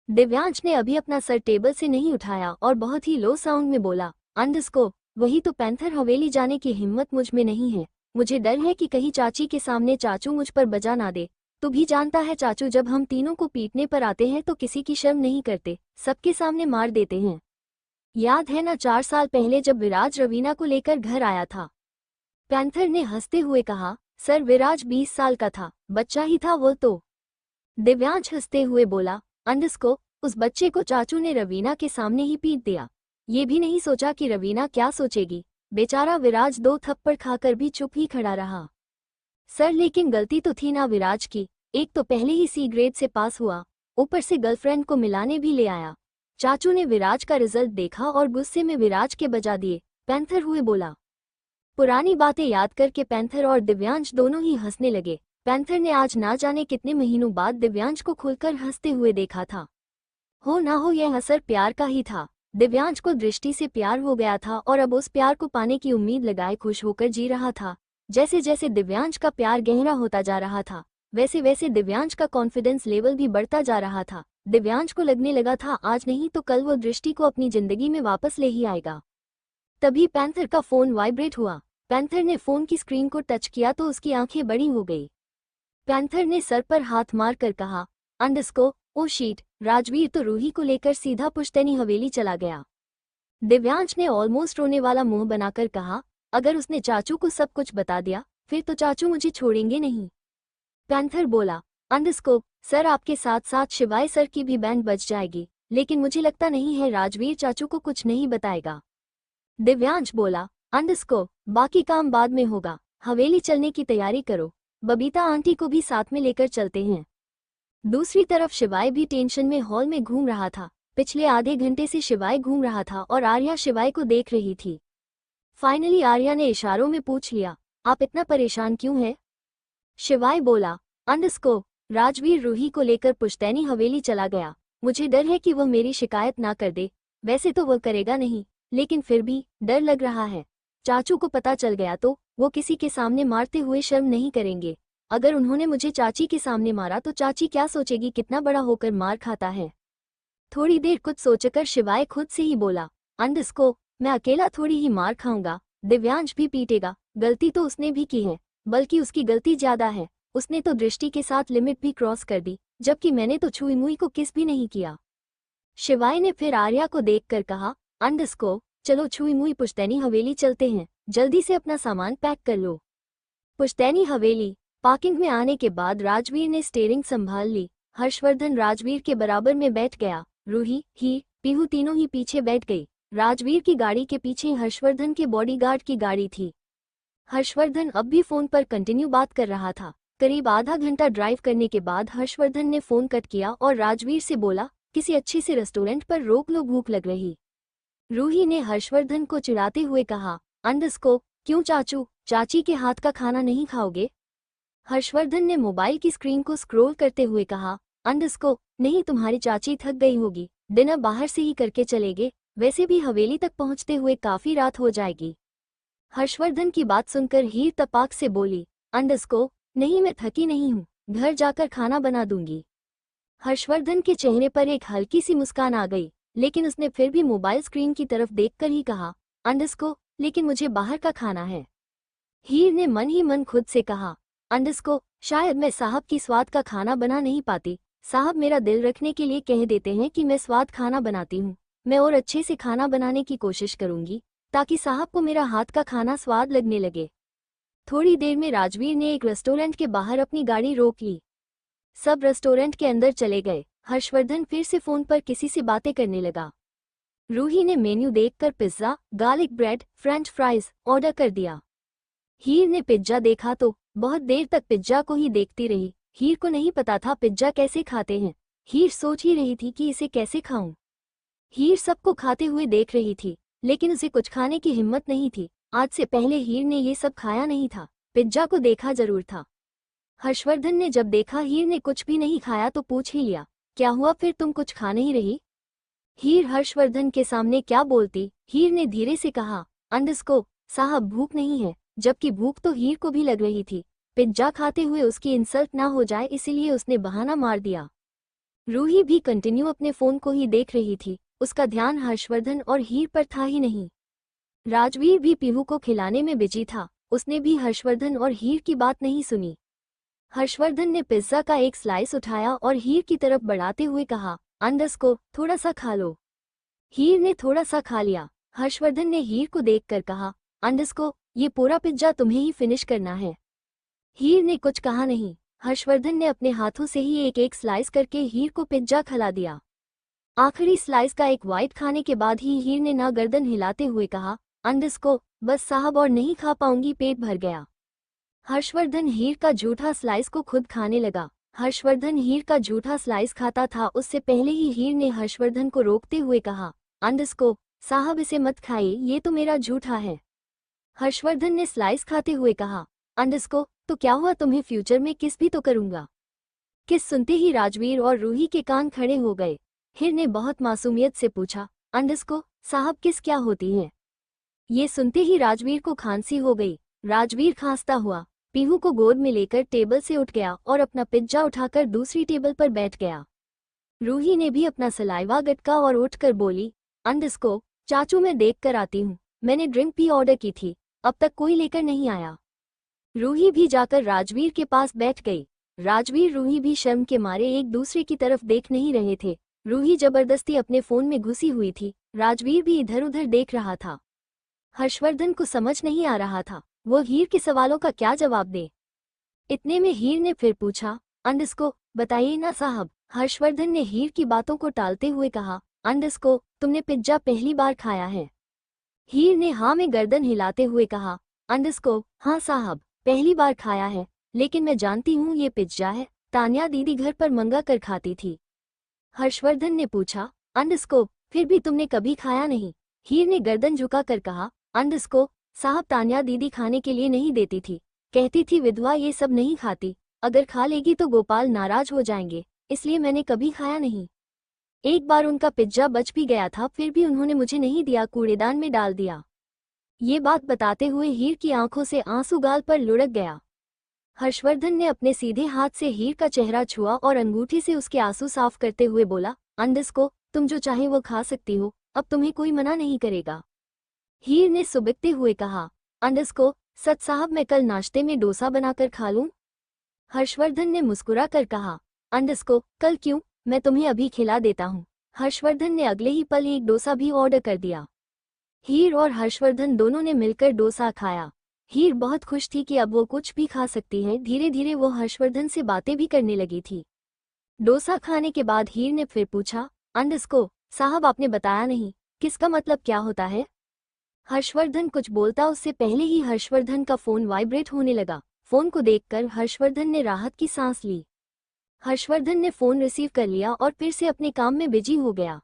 दिव्यांश ने अभी अपना सर टेबल से नहीं उठाया और बहुत ही लो साउंड में बोला, अंडस्को वही तो पैंथर हवेली जाने की हिम्मत मुझ में नहीं है। मुझे डर है कि कहीं चाची के सामने चाचू मुझ पर बजा ना दे। तू भी जानता है चाचू जब हम तीनों को पीटने पर आते हैं तो किसी की शर्म नहीं करते, सबके सामने मार देते हैं। याद है ना 4 साल पहले जब विराज रवीना को लेकर घर आया था? पैंथर ने हंसते हुए कहा, सर विराज 20 साल का था, बच्चा ही था वो तो। दिव्यांश हंसते हुए बोला, अंडस्को उस बच्चे को चाचू ने रवीना के सामने ही पीट दिया। ये भी नहीं सोचा कि रवीना क्या सोचेगी। बेचारा विराज 2 थप्पड़ खाकर भी चुप ही खड़ा रहा। सर लेकिन गलती तो थी ना विराज की, एक तो पहले ही सी ग्रेड से पास हुआ, ऊपर से गर्लफ्रेंड को मिलाने भी ले आया। चाचू ने विराज का रिजल्ट देखा और गुस्से में विराज के बजा दिए, पैंथर हुए बोला। पुरानी बातें याद करके पैंथर और दिव्यांश दोनों ही हंसने लगे। पैंथर ने आज ना जाने कितने महीनों बाद दिव्यांश को खुलकर हंसते हुए देखा था। हो ना हो यह असर प्यार का ही था। दिव्यांश को दृष्टि से प्यार हो गया था और अब उस प्यार को पाने की उम्मीद लगाए खुश होकर जी रहा था। जैसे जैसे दिव्यांश का प्यार गहरा होता जा रहा था, वैसे वैसे दिव्यांश का कॉन्फिडेंस लेवल भी बढ़ता जा रहा था। दिव्यांश को लगने लगा था आज नहीं तो कल वो दृष्टि को अपनी जिंदगी में वापस ले ही आएगा। तभी पैंथर का फोन वाइब्रेट हुआ। पैंथर ने फोन की स्क्रीन को टच किया तो उसकी आंखें बड़ी हो गई। पैंथर ने सर पर हाथ मार कर कहा, अंडस्को, ओ शीट। राजवीर तो रूही को लेकर सीधा पुश्तैनी हवेली चला गया। दिव्यांश ने ऑलमोस्ट रोने वाला मुंह बनाकर कहा, अगर उसने चाचू को सब कुछ बता दिया फिर तो चाचू मुझे छोड़ेंगे नहीं। पैंथर बोला, अंडस्को, सर आपके साथ साथ शिवाय सर की भी बैंड बज जाएगी, लेकिन मुझे लगता नहीं है राजवीर चाचू को कुछ नहीं बताएगा। दिव्यांश बोला, अंडस्को, बाकी काम बाद में होगा, हवेली चलने की तैयारी करो, बबीता आंटी को भी साथ में लेकर चलते हैं। दूसरी तरफ शिवाय भी टेंशन में हॉल में घूम रहा था। पिछले आधे घंटे से शिवाय घूम रहा था और आर्या शिवाय को देख रही थी। फाइनली आर्या ने इशारों में पूछ लिया, आप इतना परेशान क्यों हैं? शिवाय बोला, अंडस्को, राजवीर रूही को लेकर पुश्तैनी हवेली चला गया, मुझे डर है कि वह मेरी शिकायत ना कर दे। वैसे तो वह करेगा नहीं, लेकिन फिर भी डर लग रहा है। चाचू को पता चल गया तो वो किसी के सामने मारते हुए शर्म नहीं करेंगे। अगर उन्होंने मुझे चाची के सामने मारा तो चाची क्या सोचेगी, कितना बड़ा होकर मार खाता है। थोड़ी देर कुछ सोचकर शिवाय खुद से ही बोला, अंडस्को, मैं अकेला थोड़ी ही मार खाऊंगा, दिव्यांश भी पीटेगा, गलती तो उसने भी की है, बल्कि उसकी गलती ज्यादा है। उसने तो दृष्टि के साथ लिमिट भी क्रॉस कर दी, जबकि मैंने तो छुई मुई को किस भी नहीं किया। शिवाय ने फिर आर्या को देखकर कहा, अंडस्को, चलो छुई मुई पुश्तैनी हवेली चलते हैं, जल्दी से अपना सामान पैक कर लो। पुश्तैनी हवेली पार्किंग में आने के बाद राजवीर ने स्टीयरिंग संभाल ली। हर्षवर्धन राजवीर के बराबर में बैठ गया। रूही, ही, पीहू तीनों ही पीछे बैठ गई। राजवीर की गाड़ी के पीछे हर्षवर्धन के बॉडीगार्ड की गाड़ी थी। हर्षवर्धन अब भी फोन पर कंटिन्यू बात कर रहा था। करीब आधा घंटा ड्राइव करने के बाद हर्षवर्धन ने फोन कट किया और राजवीर से बोला, किसी अच्छे से रेस्टोरेंट पर रोक लो, भूख लग रही। रूही ने हर्षवर्धन को चिढ़ाते हुए कहा, अंडस्को, क्यों चाचू, चाची के हाथ का खाना नहीं खाओगे? हर्षवर्धन ने मोबाइल की स्क्रीन को स्क्रॉल करते हुए कहा, अंडस्को, नहीं, तुम्हारी चाची थक गई होगी, डिनर बाहर से ही करके चलेगे, वैसे भी हवेली तक पहुंचते हुए काफी रात हो जाएगी। हर्षवर्धन की बात सुनकर हीर तपाक से बोली, अंडस्को, नहीं, मैं थकी नहीं हूँ, घर जाकर खाना बना दूंगी। हर्षवर्धन के चेहरे पर एक हल्की सी मुस्कान आ गई, लेकिन उसने फिर भी मोबाइल स्क्रीन की तरफ देखकर ही कहा, अंडस्को, लेकिन मुझे बाहर का खाना है। हीर ने मन ही मन खुद से कहा, अंडस्को, शायद मैं साहब की स्वाद का खाना बना नहीं पाती। साहब मेरा दिल रखने के लिए कह देते हैं कि मैं स्वाद खाना बनाती हूँ। मैं और अच्छे से खाना बनाने की कोशिश करूंगी ताकि साहब को मेरा हाथ का खाना स्वाद लगने लगे। थोड़ी देर में राजवीर ने एक रेस्टोरेंट के बाहर अपनी गाड़ी रोक ली। सब रेस्टोरेंट के अंदर चले गए। हर्षवर्धन फिर से फोन पर किसी से बातें करने लगा। रूही ने मेन्यू देखकर pizza, garlic bread, French fries order कर दिया। हीर ने पिज्जा देखा तो बहुत देर तक पिज्जा को ही देखती रही। हीर को नहीं पता था पिज्जा कैसे खाते हैं। हीर सोच ही रही थी कि इसे कैसे खाऊं। हीर सबको खाते हुए देख रही थी, लेकिन उसे कुछ खाने की हिम्मत नहीं थी। आज से पहले हीर ने ये सब खाया नहीं था, पिज्जा को देखा जरूर था। हर्षवर्धन ने जब देखा हीर ने कुछ भी नहीं खाया तो पूछ ही लिया, क्या हुआ, फिर तुम कुछ खा नहीं रही? हीर हर्षवर्धन के सामने क्या बोलती। हीर ने धीरे से कहा, अंडस्को, साहब भूख नहीं है, जबकि भूख तो हीर को भी लग रही थी। पिज्जा खाते हुए उसकी इंसल्ट ना हो जाए इसीलिए उसने बहाना मार दिया। रूही भी कंटिन्यू अपने फोन को ही देख रही थी, उसका ध्यान हर्षवर्धन और हीर पर था ही नहीं। राजवीर भी पीहू को खिलाने में बिजी था, उसने भी हर्षवर्धन और हीर की बात नहीं सुनी। हर्षवर्धन ने पिज्जा का एक स्लाइस उठाया और हीर की तरफ बढ़ाते हुए कहा, अंडस्को, थोड़ा सा खा लो। हीर ने थोड़ा सा खा लिया। हर्षवर्धन ने हीर को देखकर कहा, अंडस्को, ये पूरा पिज्जा तुम्हें ही फिनिश करना है। हीर ने कुछ कहा नहीं। हर्षवर्धन ने अपने हाथों से ही एक एक स्लाइस करके हीर को पिज्जा खिला दिया। आखिरी स्लाइस का एक वाइट खाने के बाद ही हीर ने ना गर्दन हिलाते हुए कहा, अंडस्को, बस साहब और नहीं खा पाऊंगी, पेट भर गया। हर्षवर्धन हीर का झूठा स्लाइस को खुद खाने लगा। हर्षवर्धन हीर का झूठा स्लाइस खाता था, उससे पहले ही हीर ने हर्षवर्धन को रोकते हुए कहा, अंडस्को, साहब इसे मत खाइए, ये तो मेरा झूठा है। हर्षवर्धन ने स्लाइस खाते हुए कहा, अंडस्को, तो क्या हुआ, तुम्हें फ्यूचर में किस भी तो करूंगा। किस सुनते ही राजवीर और रूही के कान खड़े हो गए। हीर ने बहुत मासूमियत से पूछा, अंडस्को, साहब किस क्या होती हैं? ये सुनते ही राजवीर को खांसी हो गई। राजवीर खांसता हुआ पीहू को गोद में लेकर टेबल से उठ गया और अपना पिज्जा उठाकर दूसरी टेबल पर बैठ गया। रूही ने भी अपना सलाइवा गटका और उठकर बोली, अंडस्को, चाचू मैं देख कर आती हूँ, मैंने ड्रिंक भी ऑर्डर की थी, अब तक कोई लेकर नहीं आया। रूही भी जाकर राजवीर के पास बैठ गई। राजवीर रूही भी शर्म के मारे एक दूसरे की तरफ देख नहीं रहे थे। रूही जबरदस्ती अपने फोन में घुसी हुई थी, राजवीर भी इधर उधर देख रहा था। हर्षवर्धन को समझ नहीं आ रहा था वो हीर के सवालों का क्या जवाब दे। इतने में हीर ने फिर पूछा, अंडस्को, बताइए ना साहब। हर्षवर्धन ने हीर की बातों को टालते हुए कहा, अंडस्को, तुमने पिज्जा पहली बार खाया है? हीर ने हाँ में गर्दन हिलाते हुए कहा, अंडस्को, हाँ साहब, पहली बार खाया है, लेकिन मैं जानती हूँ ये पिज्जा है, तान्या दीदी घर पर मंगा कर खाती थी। हर्षवर्धन ने पूछा, अंडस्को, फिर भी तुमने कभी खाया नहीं? हीर ने गर्दन झुकाकर कहा, अंडस्को, साहब तान्या दीदी खाने के लिए नहीं देती थी, कहती थी विधवा ये सब नहीं खाती, अगर खा लेगी तो गोपाल नाराज हो जाएंगे, इसलिए मैंने कभी खाया नहीं। एक बार उनका पिज्जा बच भी गया था, फिर भी उन्होंने मुझे नहीं दिया, कूड़ेदान में डाल दिया। ये बात बताते हुए हीर की आंखों से आंसू गाल पर लुढ़क गया। हर्षवर्धन ने अपने सीधे हाथ से हीर का चेहरा छुआ और अंगूठी से उसके आंसू साफ करते हुए बोला, अंडस्को, तुम जो चाहे वो खा सकती हो, अब तुम्हें कोई मना नहीं करेगा। हीर ने सुबकते हुए कहा, अंडस्को, सच साहब मैं कल नाश्ते में डोसा बनाकर खा लूं? हर्षवर्धन ने मुस्कुरा कर कहा, अंडस्को, कल क्यों, मैं तुम्हें अभी खिला देता हूँ। हर्षवर्धन ने अगले ही पल एक डोसा भी ऑर्डर कर दिया। हीर और हर्षवर्धन दोनों ने मिलकर डोसा खाया। हीर बहुत खुश थी कि अब वो कुछ भी खा सकती है। धीरे धीरे वो हर्षवर्धन से बातें भी करने लगी थी। डोसा खाने के बाद हीर ने फिर पूछा, अंडस्को, साहब आपने बताया नहीं, किसका मतलब क्या होता है? हर्षवर्धन कुछ बोलता उससे पहले ही हर्षवर्धन का फोन वाइब्रेट होने लगा। फोन को देखकर हर्षवर्धन ने राहत की सांस ली। हर्षवर्धन ने फोन रिसीव कर लिया और फिर से अपने काम में बिजी हो गया।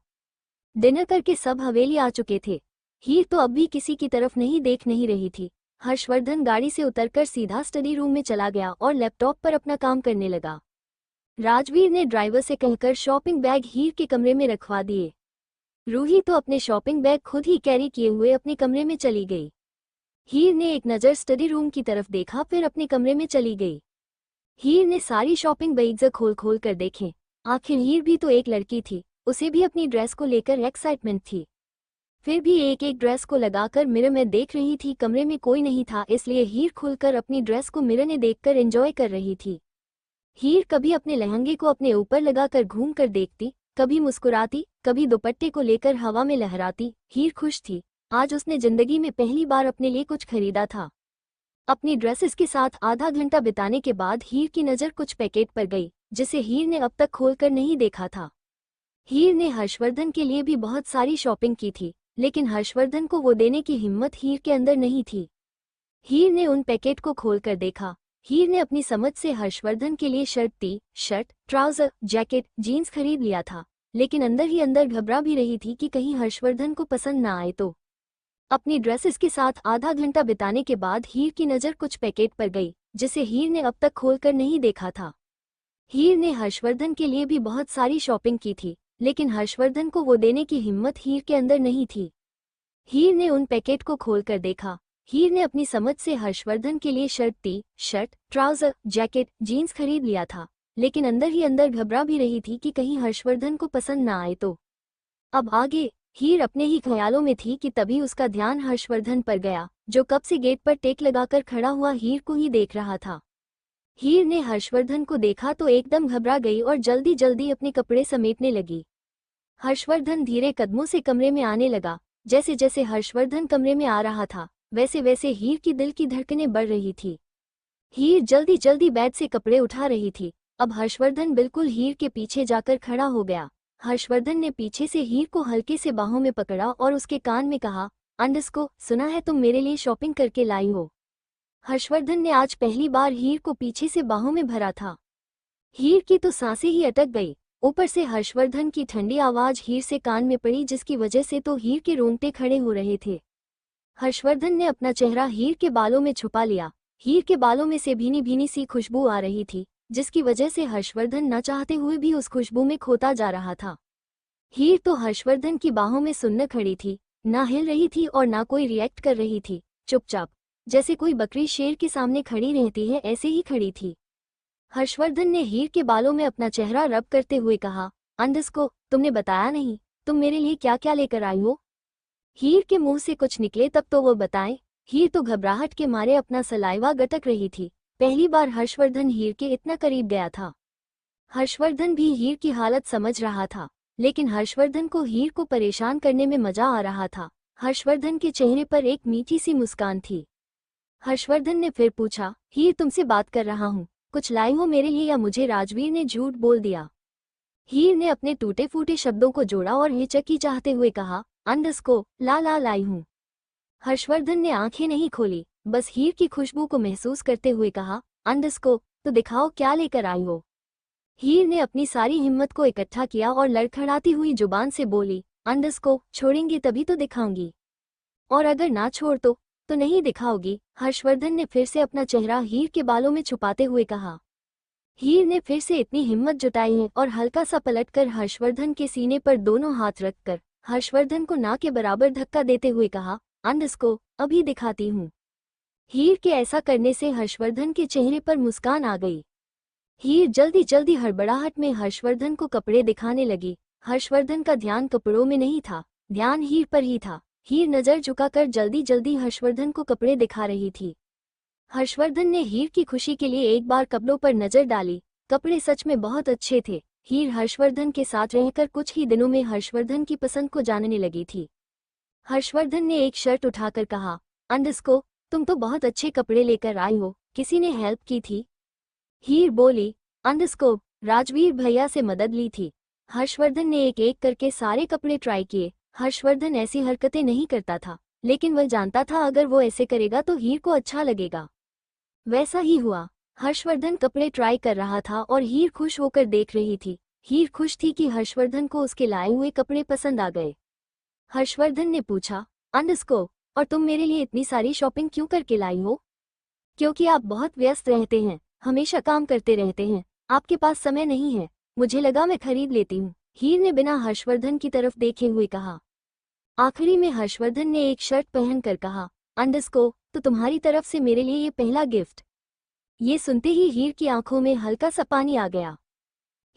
डिनर करके सब हवेली आ चुके थे। हीर तो अब भी किसी की तरफ देख नहीं रही थी। हर्षवर्धन गाड़ी से उतरकर सीधा स्टडी रूम में चला गया और लैपटॉप पर अपना काम करने लगा। राजवीर ने ड्राइवर से कहकर शॉपिंग बैग हीर के कमरे में रखवा दिए। रूही तो अपने शॉपिंग बैग खुद ही कैरी किए हुए अपने कमरे में चली गई। हीर ने एक नज़र स्टडी रूम की तरफ देखा, फिर अपने कमरे में चली गई। हीर ने सारी शॉपिंग बैग्स खोल खोल कर देखे। आखिर हीर भी तो एक लड़की थी, उसे भी अपनी ड्रेस को लेकर एक्साइटमेंट थी। फिर भी एक एक ड्रेस को लगाकर मिरर में देख रही थी। कमरे में कोई नहीं था, इसलिए हीर खुलकर अपनी ड्रेस को मिरर में देखकर एंजॉय कर रही थी। हीर कभी अपने लहंगे को अपने ऊपर लगाकर घूम कर देखती, कभी मुस्कुराती, कभी दुपट्टे को लेकर हवा में लहराती। हीर खुश थी, आज उसने जिंदगी में पहली बार अपने लिए कुछ खरीदा था। अपनी ड्रेसेस के साथ आधा घंटा बिताने के बाद हीर की नज़र कुछ पैकेट पर गई, जिसे हीर ने अब तक खोलकर नहीं देखा था। हीर ने हर्षवर्धन के लिए भी बहुत सारी शॉपिंग की थी, लेकिन हर्षवर्धन को वो देने की हिम्मत हीर के अंदर नहीं थी। हीर ने उन पैकेट को खोलकर देखा। हीर ने अपनी समझ से हर्षवर्धन के लिए T shirt, trouser, jacket, jeans खरीद लिया था, लेकिन अंदर ही अंदर घबरा भी रही थी कि कहीं हर्षवर्धन को पसंद ना आए तो। अपनी ड्रेसेस के साथ आधा घंटा बिताने के बाद हीर की नज़र कुछ पैकेट पर गई, जिसे हीर ने अब तक खोलकर नहीं देखा था। हीर ने हर्षवर्धन के लिए भी बहुत सारी शॉपिंग की थी, लेकिन हर्षवर्धन को वो देने की हिम्मत हीर के अंदर नहीं थी। हीर ने उन पैकेट को खोलकर देखा। हीर ने अपनी समझ से हर्षवर्धन के लिए T shirt, trouser, jacket, jeans खरीद लिया था, लेकिन अंदर ही अंदर घबरा भी रही थी कि कहीं हर्षवर्धन को पसंद ना आए तो। अब आगे हीर अपने ही ख्यालों में थी कि तभी उसका ध्यान हर्षवर्धन पर गया, जो कब से गेट पर टेक लगाकर खड़ा हुआ हीर को ही देख रहा था। हीर ने हर्षवर्धन को देखा तो एकदम घबरा गई और जल्दी जल्दी अपने कपड़े समेटने लगी। हर्षवर्धन धीरे कदमों से कमरे में आने लगा। जैसे जैसे हर्षवर्धन कमरे में आ रहा था, वैसे वैसे हीर की दिल की धड़कनें बढ़ रही थी। हीर जल्दी जल्दी बेड से कपड़े उठा रही थी। अब हर्षवर्धन बिल्कुल हीर के पीछे जाकर खड़ा हो गया। हर्षवर्धन ने पीछे से हीर को हल्के से बाहों में पकड़ा और उसके कान में कहा, अंडस्को, सुना है तुम मेरे लिए शॉपिंग करके लाई हो। हर्षवर्धन ने आज पहली बार हीर को पीछे से बाहों में भरा था। हीर की तो सांसें ही अटक गई। ऊपर से हर्षवर्धन की ठंडी आवाज हीर से कान में पड़ी, जिसकी वजह से तो हीर के रोंगटे खड़े हो रहे थे। हर्षवर्धन ने अपना चेहरा हीर के बालों में छुपा लिया। हीर के बालों में से भीनी भीनी सी खुशबू आ रही थी, जिसकी वजह से हर्षवर्धन न चाहते हुए भी उस खुशबू में खोता जा रहा था। हीर तो हर्षवर्धन की बाहों में सुन्न खड़ी थी, ना हिल रही थी और ना कोई रिएक्ट कर रही थी, चुपचाप। जैसे कोई बकरी शेर के सामने खड़ी रहती है ऐसे ही खड़ी थी। हर्षवर्धन ने हीर के बालों में अपना चेहरा रब करते हुए कहा, अंडस्को, तुमने बताया नहीं, तुम मेरे लिए क्या क्या लेकर आई हो? हीर के मुंह से कुछ निकले तब तो वो बताए। हीर तो घबराहट के मारे अपना सलाइवा गटक रही थी। पहली बार हर्षवर्धन हीर के इतना करीब गया था। हर्षवर्धन भी हीर की हालत समझ रहा था, लेकिन हर्षवर्धन को हीर को परेशान करने में मजा आ रहा था। हर्षवर्धन के चेहरे पर एक मीठी सी मुस्कान थी। हर्षवर्धन ने फिर पूछा, हीर तुमसे बात कर रहा हूँ, कुछ लाई हो मेरे लिए या मुझे राजवीर ने झूठ बोल दिया? हीर ने अपने टूटे फूटे शब्दों को जोड़ा और हिचकी चाहते हुए कहा, अंडस्को, ला लाई हूँ। हर्षवर्धन ने आंखें नहीं खोली, बस हीर की खुशबू को महसूस करते हुए कहा, अंडस्को, तो दिखाओ क्या लेकर आई हो। हीर ने अपनी सारी हिम्मत को इकट्ठा किया और लड़खड़ाती हुई जुबान से बोली, अंडस्को, छोड़ेंगे तभी तो दिखाऊंगी, और अगर ना छोड़ तो नहीं दिखाओगी। हर्षवर्धन ने फिर से अपना चेहरा हीर के बालों में छुपाते हुए कहा। हीर ने फिर से इतनी हिम्मत जुटाई है और हल्का सा पलटकर हर्षवर्धन के सीने पर दोनों हाथ रखकर हर्षवर्धन को ना के बराबर धक्का देते हुए कहा, अंडस्को, अभी दिखाती हूँ। हीर के ऐसा करने से हर्षवर्धन के चेहरे पर मुस्कान आ गई। हीर जल्दी जल्दी हड़बड़ाहट में हर्षवर्धन को कपड़े दिखाने लगी। हर्षवर्धन का ध्यान कपड़ों में नहीं था, ध्यान हीर पर ही था। हीर नजर झुकाकर जल्दी जल्दी हर्षवर्धन को कपड़े दिखा रही थी। हर्षवर्धन ने हीर की खुशी के लिए एक बार कपड़ों पर नजर डाली। कपड़े सच में बहुत अच्छे थे। हीर हर्षवर्धन के साथ रहकर कुछ ही दिनों में हर्षवर्धन की पसंद को जानने लगी थी। हर्षवर्धन ने एक शर्ट उठाकर कहा, अंडस्को, तुम तो बहुत अच्छे कपड़े लेकर आई हो, किसी ने हेल्प की थी? हीर बोली, अंडस्को, राजवीर भैया से मदद ली थी। हर्षवर्धन ने एक एक करके सारे कपड़े ट्राई किए। हर्षवर्धन ऐसी हरकतें नहीं करता था, लेकिन वह जानता था अगर वो ऐसे करेगा तो हीर को अच्छा लगेगा। वैसा ही हुआ। हर्षवर्धन कपड़े ट्राई कर रहा था और हीर खुश होकर देख रही थी। हीर खुश थी कि हर्षवर्धन को उसके लाए हुए कपड़े पसंद आ गए। हर्षवर्धन ने पूछा, अंडस्को, और तुम मेरे लिए इतनी सारी शॉपिंग क्यों करके लाई हो? क्योंकि आप बहुत व्यस्त रहते हैं, हमेशा काम करते रहते हैं, आपके पास समय नहीं है, मुझे लगा मैं खरीद लेती हूँ। हीर ने बिना हर्षवर्धन की तरफ देखे हुए कहा। आखिरी में हर्षवर्धन ने एक शर्ट पहनकर कहा, अंडस्को, तो तुम्हारी तरफ से मेरे लिए ये पहला गिफ्ट। ये सुनते ही हीर की आंखों में हल्का सा पानी आ गया।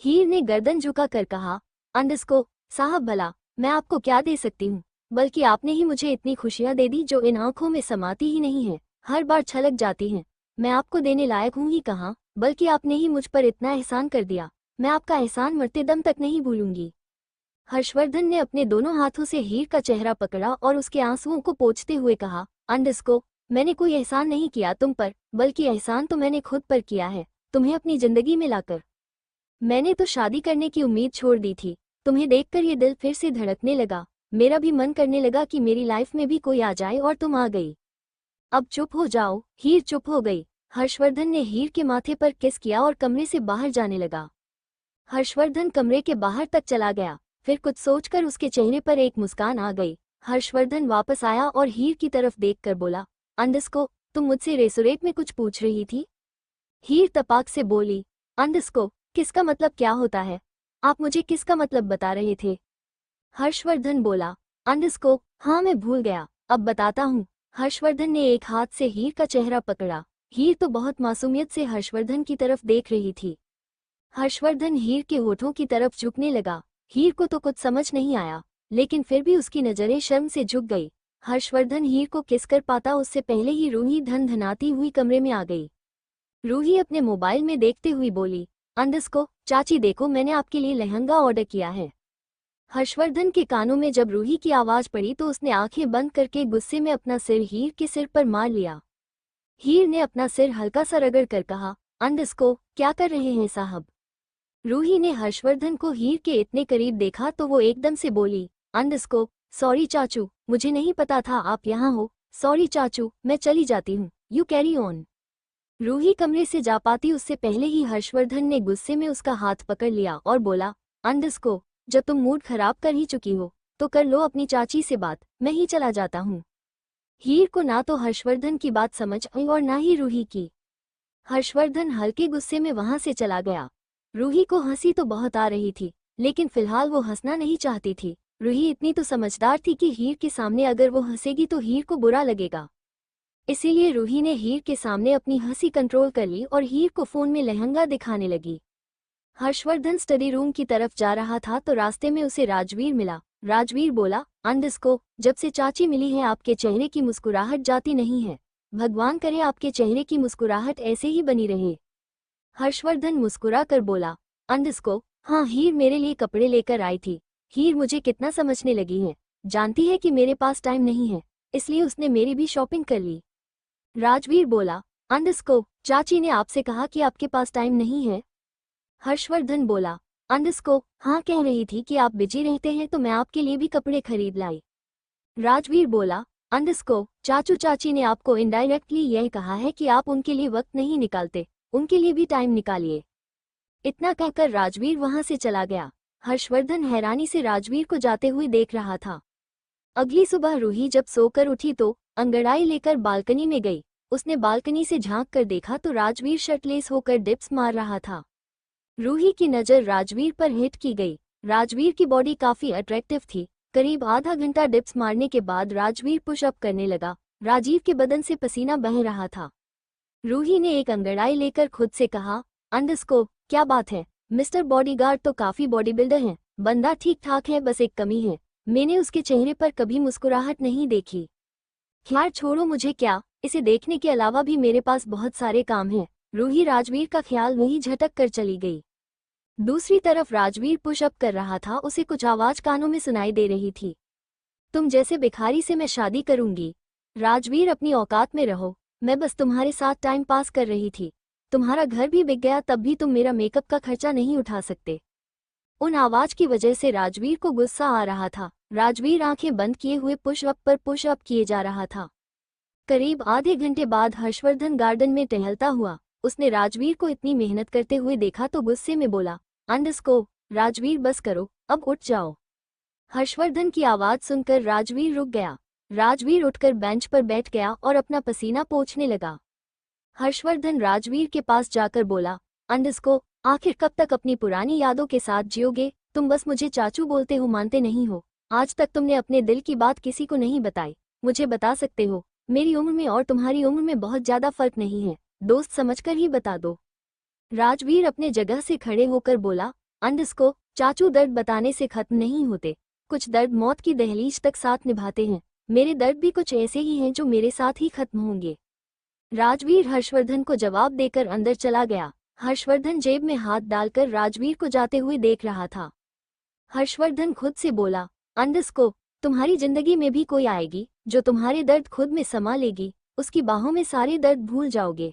हीर ने गर्दन झुका कर कहा, अंडस्को, साहब भला, मैं आपको क्या दे सकती हूँ, बल्कि आपने ही मुझे इतनी खुशियाँ दे दी जो इन आंखों में समाती ही नहीं है, हर बार छलक जाती हैं। मैं आपको देने लायक हूँ ही कहाँ, बल्कि आपने ही मुझ पर इतना एहसान कर दिया, मैं आपका एहसान मरते दम तक नहीं भूलूंगी। हर्षवर्धन ने अपने दोनों हाथों से हीर का चेहरा पकड़ा और उसके आंसुओं को पोंछते हुए कहा, अंडस्को, मैंने कोई एहसान नहीं किया तुम पर, बल्कि एहसान तो मैंने खुद पर किया है, तुम्हें अपनी जिंदगी में लाकर। मैंने तो शादी करने की उम्मीद छोड़ दी थी, तुम्हें देखकर ये दिल फिर से धड़कने लगा, मेरा भी मन करने लगा कि मेरी लाइफ में भी कोई आ जाए और तुम आ गई। अब चुप हो जाओ। हीर चुप हो गई। हर्षवर्धन ने हीर के माथे पर किस किया और कमरे से बाहर जाने लगा। हर्षवर्धन कमरे के बाहर तक चला गया, फिर कुछ सोचकर उसके चेहरे पर एक मुस्कान आ गई। हर्षवर्धन वापस आया और हीर की तरफ देखकर बोला, अंडस्को, तुम मुझसे रेसोरेट में कुछ पूछ रही थी? हीर तपाक से बोली, अंडस्को, किसका मतलब क्या होता है? आप मुझे किसका मतलब बता रहे थे? हर्षवर्धन बोला, अंडस्को, हाँ मैं भूल गया, अब बताता हूँ। हर्षवर्धन ने एक हाथ से हीर का चेहरा पकड़ा। हीर तो बहुत मासूमियत से हर्षवर्धन की तरफ देख रही थी। हर्षवर्धन हीर के होठों की तरफ झुकने लगा। हीर को तो कुछ समझ नहीं आया, लेकिन फिर भी उसकी नजरें शर्म से झुक गई। हर्षवर्धन हीर को किस कर पाता उससे पहले ही रूही धनधनाती हुई कमरे में आ गई। रूही अपने मोबाइल में देखते हुई बोली, अंडस्को, चाची देखो मैंने आपके लिए लहंगा ऑर्डर किया है। हर्षवर्धन के कानों में जब रूही की आवाज पड़ी तो उसने आंखें बंद करके गुस्से में अपना सिर हीर के सिर पर मार लिया। हीर ने अपना सिर हल्का सा रगड़ कर कहा, अंडस्को, क्या कर रहे हैं साहब? रूही ने हर्षवर्धन को हीर के इतने करीब देखा तो वो एकदम से बोली, अंडस्को, सॉरी चाचू, मुझे नहीं पता था आप यहाँ हो, सॉरी चाचू, मैं चली जाती हूँ, यू कैरी ऑन। रूही कमरे से जा पाती उससे पहले ही हर्षवर्धन ने गुस्से में उसका हाथ पकड़ लिया और बोला, अंडस्को, जब तुम मूड खराब कर ही चुकी हो तो कर लो अपनी चाची से बात, मैं ही चला जाता हूँ। हीर को ना तो हर्षवर्धन की बात समझ आई और ना ही रूही की। हर्षवर्धन हल्के गुस्से में वहां से चला गया। रूही को हंसी तो बहुत आ रही थी, लेकिन फिलहाल वो हंसना नहीं चाहती थी। रूही इतनी तो समझदार थी कि हीर के सामने अगर वो हंसेगी तो हीर को बुरा लगेगा। इसीलिए रूही ने हीर के सामने अपनी हंसी कंट्रोल कर ली और हीर को फोन में लहंगा दिखाने लगी। हर्षवर्धन स्टडी रूम की तरफ जा रहा था तो रास्ते में उसे राजवीर मिला। राजवीर बोला, अंडस्को, जब से चाची मिली है आपके चेहरे की मुस्कुराहट जाती नहीं है। भगवान करे आपके चेहरे की मुस्कुराहट ऐसे ही बनी रहे। हर्षवर्धन मुस्कुरा कर बोला, अंडस्को, हाँ हीर मेरे लिए कपड़े लेकर आई थी। हीर मुझे कितना समझने लगी है, जानती है कि मेरे पास टाइम नहीं है, इसलिए उसने मेरी भी शॉपिंग कर ली। राजवीर बोला, अंडस्को, चाची ने आपसे कहा कि आपके पास टाइम नहीं है। हर्षवर्धन बोला, अंडस्को, हाँ कह रही थी कि आप बिजी रहते हैं तो मैं आपके लिए भी कपड़े खरीद लाई। राजवीर बोला, अंडस्को, चाचू चाची ने आपको इनडायरेक्टली यह कहा है कि आप उनके लिए वक्त नहीं निकालते, उनके लिए भी टाइम निकालिए। इतना कहकर राजवीर वहां से चला गया। हर्षवर्धन हैरानी से राजवीर को जाते हुए देख रहा था। अगली सुबह रूही जब सोकर उठी तो अंगड़ाई लेकर बालकनी में गई। उसने बालकनी से झांक कर देखा तो राजवीर शर्टलेस होकर डिप्स मार रहा था। रूही की नज़र राजवीर पर हिट की गई। राजवीर की बॉडी काफी अट्रैक्टिव थी। करीब आधा घंटा डिप्स मारने के बाद राजवीर पुशअप करने लगा। राजीव के बदन से पसीना बह रहा था। रूही ने एक अंगड़ाई लेकर खुद से कहा, अंडस्को, क्या बात है, मिस्टर बॉडीगार्ड तो काफी बॉडी बिल्डर हैं, बंदा ठीक ठाक है, बस एक कमी है, मैंने उसके चेहरे पर कभी मुस्कुराहट नहीं देखी। खैर छोड़ो, मुझे क्या, इसे देखने के अलावा भी मेरे पास बहुत सारे काम हैं। रूही राजवीर का ख्याल वहीं झटक कर चली गई। दूसरी तरफ राजवीर पुशअप कर रहा था। उसे कुछ आवाज कानों में सुनाई दे रही थी, तुम जैसे भिखारी से मैं शादी करूंगी। राजवीर, अपनी औकात में रहो, मैं बस तुम्हारे साथ टाइम पास कर रही थी। तुम्हारा घर भी बिक गया तब भी तुम मेरा मेकअप का खर्चा नहीं उठा सकते। उन आवाज की वजह से राजवीर को गुस्सा आ रहा था। राजवीर आंखें बंद किए हुए पुशअप पर पुशअप किए जा रहा था। करीब आधे घंटे बाद हर्षवर्धन गार्डन में टहलता हुआ उसने राजवीर को इतनी मेहनत करते हुए देखा तो गुस्से में बोला, अंडस्को, राजवीर बस करो, अब उठ जाओ। हर्षवर्धन की आवाज सुनकर राजवीर रुक गया। राजवीर उठकर बेंच पर बैठ गया और अपना पसीना पोंछने लगा। हर्षवर्धन राजवीर के पास जाकर बोला, अंडस्को, आखिर कब तक अपनी पुरानी यादों के साथ जियोगे? तुम बस मुझे चाचू बोलते हो, मानते नहीं हो। आज तक तुमने अपने दिल की बात किसी को नहीं बताई, मुझे बता सकते हो। मेरी उम्र में और तुम्हारी उम्र में बहुत ज्यादा फर्क नहीं है, दोस्त समझकर ही बता दो। राजवीर अपने जगह से खड़े होकर बोला, अंडस्को, चाचू दर्द बताने से खत्म नहीं होते, कुछ दर्द मौत की दहलीज तक साथ निभाते हैं। मेरे दर्द भी कुछ ऐसे ही हैं जो मेरे साथ ही खत्म होंगे। राजवीर हर्षवर्धन को जवाब देकर अंदर चला गया। हर्षवर्धन जेब में हाथ डालकर राजवीर को जाते हुए देख रहा था। हर्षवर्धन खुद से बोला, अंडस्को, तुम्हारी जिंदगी में भी कोई आएगी जो तुम्हारे दर्द खुद में समा लेगी, उसकी बाहों में सारे दर्द भूल जाओगे।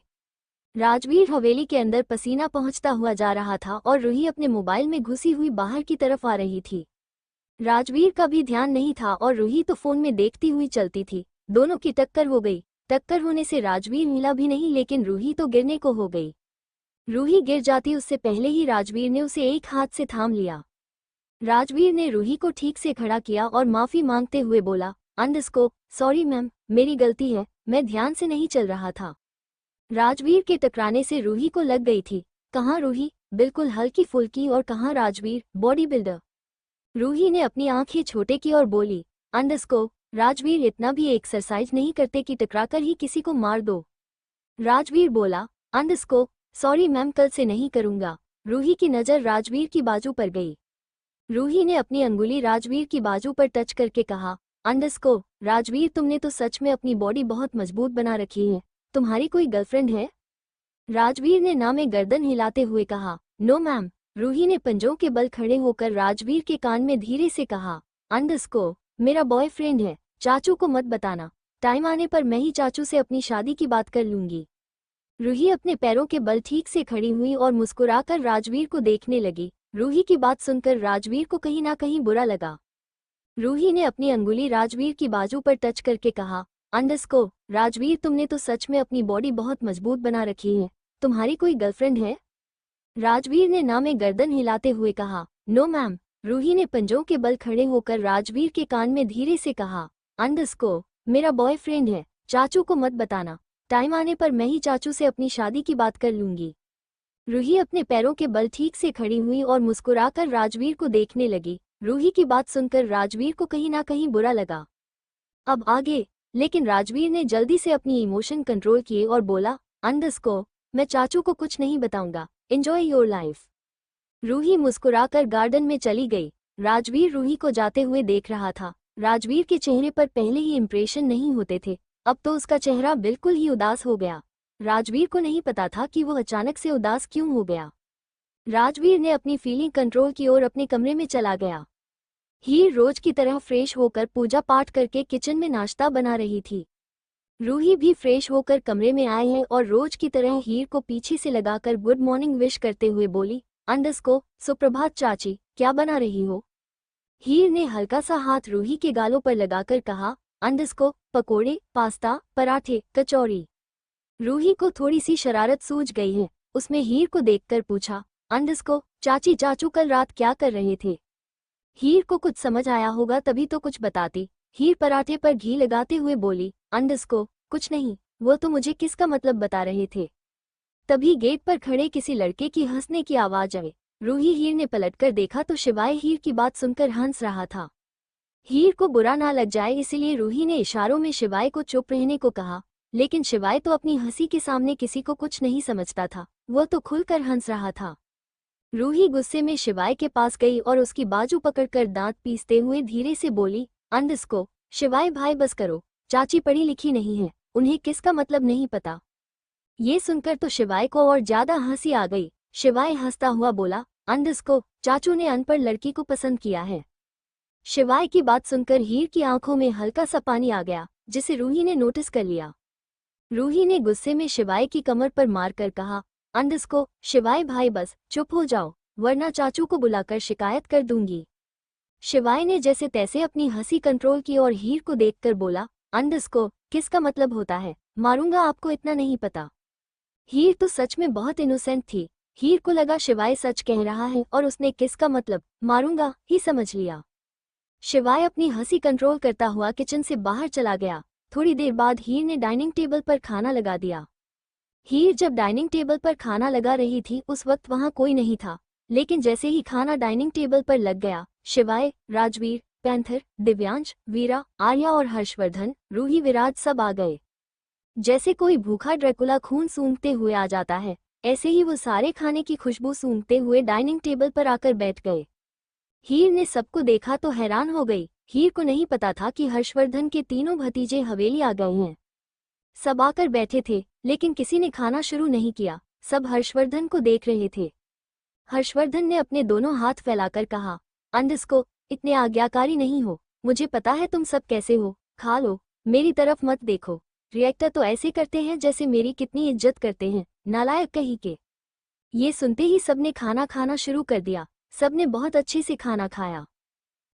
राजवीर हवेली के अंदर पसीना पहुंचता हुआ जा रहा था और रूही अपने मोबाइल में घुसी हुई बाहर की तरफ आ रही थी। राजवीर का भी ध्यान नहीं था और रूही तो फोन में देखती हुई चलती थी। दोनों की टक्कर हो गई। टक्कर होने से राजवीर मिला भी नहीं, लेकिन रूही तो गिरने को हो गई। रूही गिर जाती उससे पहले ही राजवीर ने उसे एक हाथ से थाम लिया। राजवीर ने रूही को ठीक से खड़ा किया और माफी मांगते हुए बोला, अंडस्को, सॉरी मैम, मेरी गलती है, मैं ध्यान से नहीं चल रहा था। राजवीर के टकराने से रूही को लग गई थी। कहाँ रूही, बिल्कुल हल्की फुल्की, और कहाँ राजवीर, बॉडी बिल्डर। रूही ने अपनी आंखें छोटे की और बोली, अंडस्को, राजवीर इतना भी एक्सरसाइज नहीं करते कि टकराकर ही किसी को मार दो। राजवीर बोला, अंडस्को, सॉरी मैम, कल से नहीं करूंगा। रूही की नज़र राजवीर की बाजू पर गई। रूही ने अपनी अंगुली राजवीर की बाजू पर टच करके कहा, अंडस्को, राजवीर, तुमने तो सच में अपनी बॉडी बहुत मजबूत बना रखी है। तुम्हारी कोई गर्लफ्रेंड है? राजवीर ने ना में गर्दन हिलाते हुए कहा, नो मैम। रूही ने पंजों के बल खड़े होकर राजवीर के कान में धीरे से कहा, अंडस्को, मेरा बॉयफ्रेंड है, चाचू को मत बताना। टाइम आने पर मैं ही चाचू से अपनी शादी की बात कर लूंगी। रूही अपने पैरों के बल ठीक से खड़ी हुई और मुस्कुराकर राजवीर को देखने लगी। रूही की बात सुनकर राजवीर को कहीं ना कहीं बुरा लगा। रूही ने अपनी अंगुली राजवीर की बाजू पर टच करके कहा, अंडस्को, राजवीर, तुमने तो सच में अपनी बॉडी बहुत मजबूत बना रखी है। तुम्हारी कोई गर्लफ्रेंड है? राजवीर ने ना में गर्दन हिलाते हुए कहा, नो मैम। रूही ने पंजों के बल खड़े होकर राजवीर के कान में धीरे से कहा, अंडस्को, मेरा बॉयफ्रेंड है, चाचू को मत बताना। टाइम आने पर मैं ही चाचू से अपनी शादी की बात कर लूंगी। रूही अपने पैरों के बल ठीक से खड़ी हुई और मुस्कुराकर राजवीर को देखने लगी। रूही की बात सुनकर राजवीर को कहीं ना कहीं बुरा लगा। अब आगे लेकिन राजवीर ने जल्दी से अपनी इमोशन कंट्रोल किए और बोला, अंडरस्को, मैं चाचू को कुछ नहीं बताऊंगा, एंजॉय योर लाइफ। रूही मुस्कुराकर गार्डन में चली गई। राजवीर रूही को जाते हुए देख रहा था। राजवीर के चेहरे पर पहले ही इंप्रेशन नहीं होते थे, अब तो उसका चेहरा बिल्कुल ही उदास हो गया। राजवीर को नहीं पता था कि वो अचानक से उदास क्यों हो गया। राजवीर ने अपनी फीलिंग कंट्रोल की और अपने कमरे में चला गया। हीर रोज की तरह फ्रेश होकर पूजा पाठ करके किचन में नाश्ता बना रही थी। रूही भी फ्रेश होकर कमरे में आए हैं और रोज की तरह हीर को पीछे से लगाकर गुड मॉर्निंग विश करते हुए बोली, अंडरस्को, सुप्रभात चाची, क्या बना रही हो? हीर ने हल्का सा हाथ रूही के गालों पर लगाकर कहा, अंडरस्को, पकोड़े, पास्ता, पराठे, कचौरी। रूही को थोड़ी सी शरारत सूझ गई है। उसमें हीर को देखकर पूछा, अंडरस्को, चाची चाचू कल रात क्या कर रहे थे? हीर को कुछ समझ आया होगा तभी तो कुछ बताती। हीर पराठे पर घी लगाते हुए बोली, अंडरस्को, कुछ नहीं, वो तो मुझे किसका मतलब बता रहे थे। तभी गेट पर खड़े किसी लड़के की हंसने की आवाज आई। रूही हीर ने पलटकर देखा तो शिवाय हीर की बात सुनकर हंस रहा था। हीर को बुरा ना लग जाए इसलिए रूही ने इशारों में शिवाय को चुप रहने को कहा, लेकिन शिवाय तो अपनी हंसी के सामने किसी को कुछ नहीं समझता था, वो तो खुलकर हंस रहा था। रूही गुस्से में शिवाय के पास गई और उसकी बाजू पकड़कर दांत पीसते हुए धीरे से बोली, अंडरस्को, शिवाय भाई बस करो, चाची पढ़ी लिखी नहीं है, उन्हें किसका मतलब नहीं पता। ये सुनकर तो शिवाय को और ज्यादा हंसी आ गई। शिवाय हंसता हुआ बोला, अंडरस्को, चाचू ने अनपढ़ लड़की को पसंद किया है। शिवाय की बात सुनकर हीर की आंखों में हल्का सा पानी आ गया, जिसे रूही ने नोटिस कर लिया। रूही ने गुस्से में शिवाय की कमर पर मारकर कहा, अंडरस्को, शिवाय भाई बस चुप हो जाओ, वरना चाचू को बुलाकर शिकायत कर दूंगी। शिवाय ने जैसे तैसे अपनी हंसी कंट्रोल की और हीर को देखकर बोला, अंडरस्को, किसका मतलब होता है, मारूंगा आपको इतना नहीं पता। हीर तो सच में बहुत इनोसेंट थी। हीर को लगा शिवाय सच कह रहा है और उसने किसका मतलब मारूंगा ही समझ लिया। शिवाय अपनी हंसी कंट्रोल करता हुआ किचन से बाहर चला गया। थोड़ी देर बाद हीर ने डाइनिंग टेबल पर खाना लगा दिया। हीर जब डाइनिंग टेबल पर खाना लगा रही थी उस वक्त वहां कोई नहीं था, लेकिन जैसे ही खाना डाइनिंग टेबल पर लग गया, शिवाय, राजवीर, पैंथर, दिव्यांश, वीरा, आर्या और हर्षवर्धन, रूही, विराज सब आ गए। जैसे कोई भूखा ड्रैकुला खून सूंघते हुए आ जाता है, ऐसे ही वो सारे खाने की खुशबू सूंघते हुए डाइनिंग टेबल पर आकर बैठ गए। हीर ने सबको देखा तो हैरान हो गई। हीर को नहीं पता था कि हर्षवर्धन के तीनों भतीजे हवेली आ गए हैं। सब आकर बैठे थे, लेकिन किसी ने खाना शुरू नहीं किया। सब हर्षवर्धन को देख रहे थे। हर्षवर्धन ने अपने दोनों हाथ फैलाकर कहा, अंडरस्को, इतने आज्ञाकारी नहीं हो, मुझे पता है तुम सब कैसे हो, खा लो, मेरी तरफ मत देखो। रिएक्टर तो ऐसे करते हैं जैसे मेरी कितनी इज्जत करते हैं, नालायक कहीं के। ये सुनते ही सबने खाना खाना शुरू कर दिया। सबने बहुत अच्छे से खाना खाया।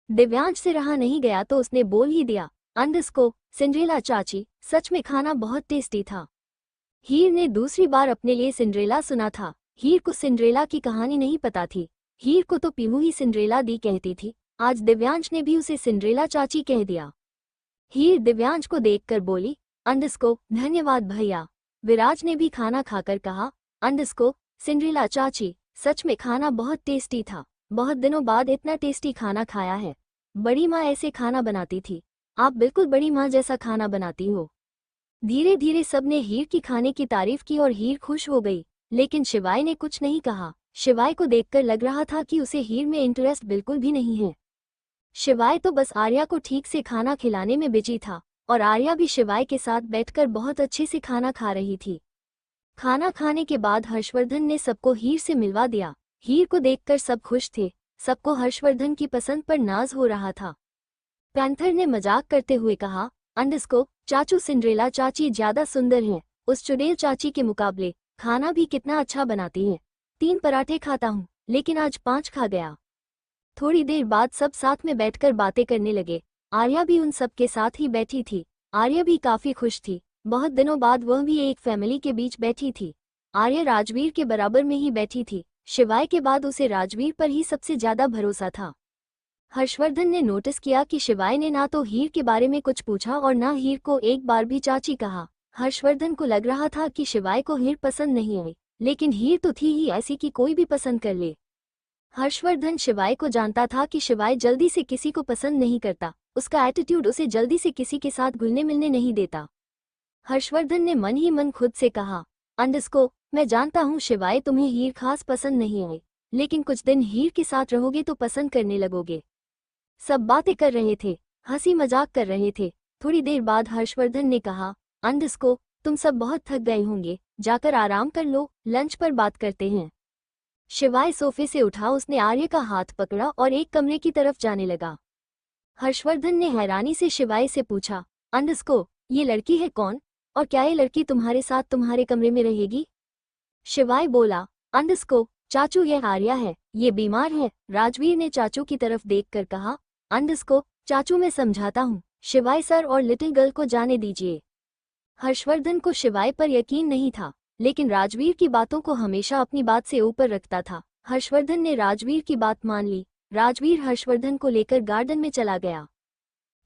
दिव्यांश से रहा नहीं गया तो उसने बोल ही दिया, अंडरस्को, सिंड्रेला चाची, सच में खाना बहुत टेस्टी था। हीर ने दूसरी बार अपने लिए सिंड्रेला सुना था। हीर को सिंड्रेला की कहानी नहीं पता थी। हीर को तो पीहू ही सिंड्रेला दी कहती थी। आज दिव्यांश ने भी उसे सिंड्रेला चाची कह दिया। हीर दिव्यांश को देखकर बोली, अंडरस्को, धन्यवाद भैया। विराज ने भी खाना खाकर कहा, अंडरस्को, सिंड्रेला चाची, सच में खाना बहुत टेस्टी था। बहुत दिनों बाद इतना टेस्टी खाना खाया है। बड़ी माँ ऐसे खाना बनाती थी। आप बिल्कुल बड़ी माँ जैसा खाना बनाती हो। धीरे धीरे सबने हीर की खाने की तारीफ की और हीर खुश हो गई, लेकिन शिवाय ने कुछ नहीं कहा। शिवाय को देखकर लग रहा था कि उसे हीर में इंटरेस्ट बिल्कुल भी नहीं है। शिवाय तो बस आर्या को ठीक से खाना खिलाने में बिजी था और आर्या भी शिवाय के साथ बैठकर बहुत अच्छे से खाना खा रही थी। खाना खाने के बाद हर्षवर्धन ने सबको हीर से मिलवा दिया। हीर को देखकर सब खुश थे। सबको हर्षवर्धन की पसंद पर नाज हो रहा था। पैंथर ने मजाक करते हुए कहा, अंडरस्को, चाचू सिंड्रेला चाची ज्यादा सुंदर हैं, उस चुड़ैल चाची के मुकाबले। खाना भी कितना अच्छा बनाती हैं। 3 पराठे खाता हूँ, लेकिन आज 5 खा गया। थोड़ी देर बाद सब साथ में बैठकर बातें करने लगे। आर्या भी उन सब के साथ ही बैठी थी। आर्या भी काफी खुश थी। बहुत दिनों बाद वह भी एक फैमिली के बीच बैठी थी। आर्या राजवीर के बराबर में ही बैठी थी। शिवाय के बाद उसे राजवीर पर ही सबसे ज्यादा भरोसा था। हर्षवर्धन ने नोटिस किया कि शिवाय ने ना तो हीर के बारे में कुछ पूछा और ना हीर को एक बार भी चाची कहा। हर्षवर्धन को लग रहा था कि शिवाय को हीर पसंद नहीं आई, लेकिन हीर तो थी ही ऐसी कि कोई भी पसंद कर ले। हर्षवर्धन शिवाय को जानता था कि शिवाय जल्दी से किसी को पसंद नहीं करता, उसका एटीट्यूड उसे जल्दी से किसी के साथ घुलने मिलने नहीं देता। हर्षवर्धन ने मन ही मन खुद से कहा, अंडस्को, मैं जानता हूँ शिवाय तुम्हें हीर खास पसंद नहीं आई, लेकिन कुछ दिन हीर के साथ रहोगे तो पसंद करने लगोगे। सब बातें कर रहे थे, हंसी मजाक कर रहे थे। थोड़ी देर बाद हर्षवर्धन ने कहा, अंडस्को, तुम सब बहुत थक गए होंगे, जाकर आराम कर लो, लंच पर बात करते हैं। शिवाय सोफे से उठा, उसने आर्य का हाथ पकड़ा और एक कमरे की तरफ जाने लगा। हर्षवर्धन ने हैरानी से शिवाय से पूछा, अंडस्को, ये लड़की है कौन, और क्या ये लड़की तुम्हारे साथ तुम्हारे कमरे में रहेगी? शिवाय बोला, अंडस्को, चाचू यह आर्या है, ये बीमार है। राजवीर ने चाचू की तरफ देखकर कहा, अंडस्को, चाचू मैं समझाता हूँ, शिवाय सर और लिटिल गर्ल को जाने दीजिए। हर्षवर्धन को शिवाय पर यकीन नहीं था, लेकिन राजवीर की बातों को हमेशा अपनी बात से ऊपर रखता था। हर्षवर्धन ने राजवीर की बात मान ली। राजवीर हर्षवर्धन को लेकर गार्डन में चला गया।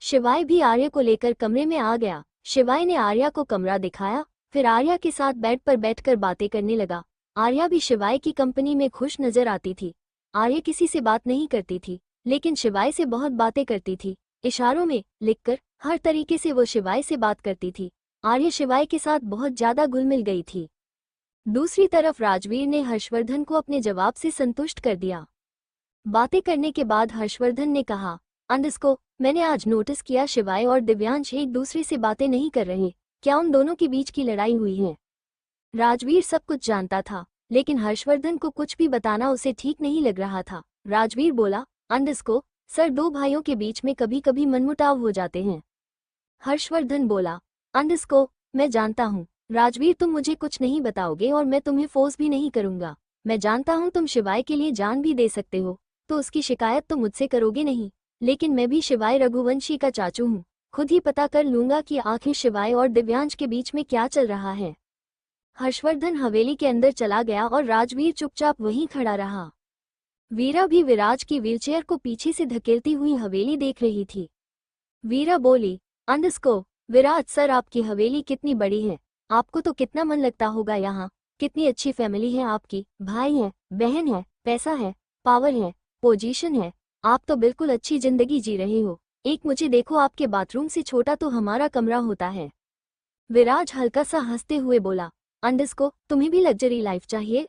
शिवाय भी आर्या को लेकर कमरे में आ गया। शिवाय ने आर्या को कमरा दिखाया, फिर आर्या के साथ बेड पर बैठकर बातें करने लगा। आर्या भी शिवाय की कंपनी में खुश नजर आती थी। आर्या किसी से बात नहीं करती थी, लेकिन शिवाय से बहुत बातें करती थी। इशारों में, लिखकर, हर तरीके से वो शिवाय से बात करती थी। आर्या शिवाय के साथ बहुत ज्यादा घुल मिल गई थी। दूसरी तरफ राजवीर ने हर्षवर्धन को अपने जवाब से संतुष्ट कर दिया। बातें करने के बाद हर्षवर्धन ने कहा, अंडस्को, मैंने आज नोटिस किया शिवाय और दिव्यांश एक दूसरे से बातें नहीं कर रहे। क्या उन दोनों के बीच की लड़ाई हुई है? राजवीर सब कुछ जानता था, लेकिन हर्षवर्धन को कुछ भी बताना उसे ठीक नहीं लग रहा था। राजवीर बोला, अंडस्को, सर, दो भाइयों के बीच में कभी कभी मनमुटाव हो जाते हैं। हर्षवर्धन बोला, अंडस्को, मैं जानता हूँ। राजवीर, तुम मुझे कुछ नहीं बताओगे और मैं तुम्हें फोर्स भी नहीं करूंगा। मैं जानता हूँ तुम शिवाय के लिए जान भी दे सकते हो, तो उसकी शिकायत तो मुझसे करोगे नहीं, लेकिन मैं भी शिवाय रघुवंशी का चाचू हूँ। खुद ही पता कर लूंगा कि आखिर शिवाय और दिव्यांश के बीच में क्या चल रहा है। हर्षवर्धन हवेली के अंदर चला गया और राजवीर चुपचाप वहीं खड़ा रहा। वीरा भी विराज की व्हीलचेयर को पीछे से धकेलती हुई हवेली देख रही थी। वीरा बोली, अंडस्को, विराज सर, आपकी हवेली कितनी बड़ी है, आपको तो कितना मन लगता होगा यहाँ। कितनी अच्छी फैमिली है आपकी, भाई है, बहन है, पैसा है, पावर है, पोजीशन है, आप तो बिल्कुल अच्छी जिंदगी जी रहे हो। एक मुझे देखो, आपके बाथरूम से छोटा तो हमारा कमरा होता है। विराज हल्का सा हंसते हुए बोला, अंडस्को, तुम्हें भी लग्जरी लाइफ चाहिए?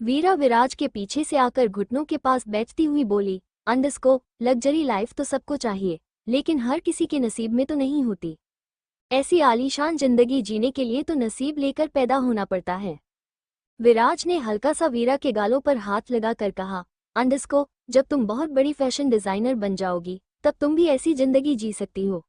वीरा विराज के पीछे से आकर घुटनों के पास बैठती हुई बोली, अंडस्को, लग्जरी लाइफ तो सबको चाहिए, लेकिन हर किसी के नसीब में तो नहीं होती। ऐसी आलीशान जिंदगी जीने के लिए तो नसीब लेकर पैदा होना पड़ता है। विराज ने हल्का सा वीरा के गालों पर हाथ लगाकर कहा, अंडस्को, जब तुम बहुत बड़ी फैशन डिजाइनर बन जाओगी, तब तुम भी ऐसी जिंदगी जी सकती हो।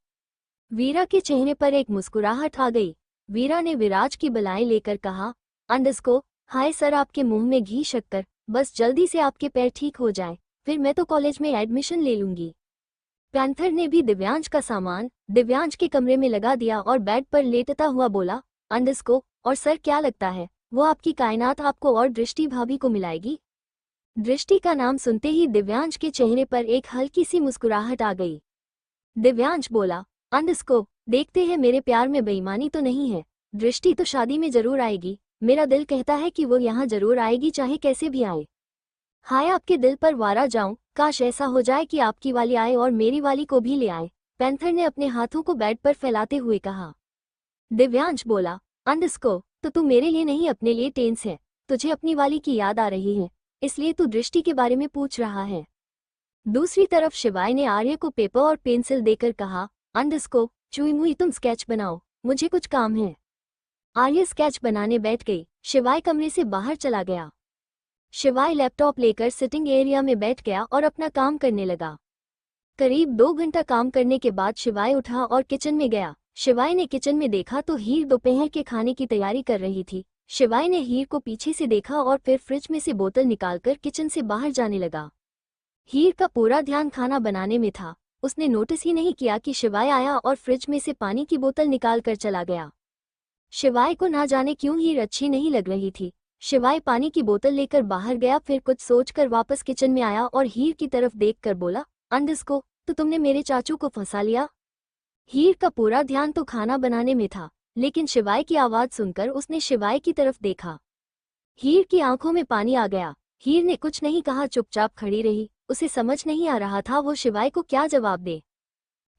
वीरा के चेहरे पर एक मुस्कुराहट आ गई। वीरा ने विराज की बलाएं लेकर कहा, अंडस्को, हाय सर, आपके मुंह में घी शक्कर, बस जल्दी से आपके पैर ठीक हो जाएं, फिर मैं तो कॉलेज में एडमिशन ले लूंगी। पैंथर ने भी दिव्यांश का सामान दिव्यांश के कमरे में लगा दिया और बेड पर लेटता हुआ बोला, अंडस्को, और सर, क्या लगता है वो आपकी कायनात आपको और दृष्टि भाभी को मिलाएगी? दृष्टि का नाम सुनते ही दिव्यांश के चेहरे पर एक हल्की सी मुस्कुराहट आ गई। दिव्यांश बोला, अंडस्को, देखते हैं मेरे प्यार में बेईमानी तो नहीं है। दृष्टि तो शादी में जरूर आएगी, मेरा दिल कहता है कि वो यहाँ जरूर आएगी, चाहे कैसे भी आए। हाय, आपके दिल पर वारा जाऊं, काश ऐसा हो जाए कि आपकी वाली आए और मेरी वाली को भी ले आए। पैंथर ने अपने हाथों को बेड पर फैलाते हुए कहा। दिव्यांश बोला, अंडस्को, तो तू मेरे लिए नहीं अपने लिए टेंस है, तुझे अपनी वाली की याद आ रही है, इसलिए तू दृष्टि के बारे में पूछ रहा है। दूसरी तरफ शिवाय ने आर्य को पेपर और पेंसिल देकर कहा, अंडस्को, चुई मुई तुम स्केच बनाओ, मुझे कुछ काम है। आर्य स्केच बनाने बैठ गई। शिवाय कमरे से बाहर चला गया। शिवाय लैपटॉप लेकर सिटिंग एरिया में बैठ गया और अपना काम करने लगा। करीब 2 घंटा काम करने के बाद शिवाय उठा और किचन में गया। शिवाय ने किचन में देखा तो हीर दोपहर के खाने की तैयारी कर रही थी। शिवाय ने हीर को पीछे से देखा और फिर फ्रिज में से बोतल निकालकर किचन से बाहर जाने लगा। हीर का पूरा ध्यान खाना बनाने में था। उसने नोटिस ही नहीं किया कि शिवाय आया और फ्रिज में से पानी की बोतल निकाल कर चला गया। शिवाय को ना जाने क्यों हीर अच्छी नहीं लग रही थी। शिवाय पानी की बोतल लेकर बाहर गया, फिर कुछ सोचकर वापस किचन में आया और हीर की तरफ देखकर बोला, अंडस्को, तो तुमने मेरे चाचू को फंसा लिया। हीर का पूरा ध्यान तो खाना बनाने में था, लेकिन शिवाय की आवाज सुनकर उसने शिवाय की तरफ देखा। हीर की आंखों में पानी आ गया। हीर ने कुछ नहीं कहा, चुपचाप खड़ी रही। उसे समझ नहीं आ रहा था वो शिवाय को क्या जवाब दे।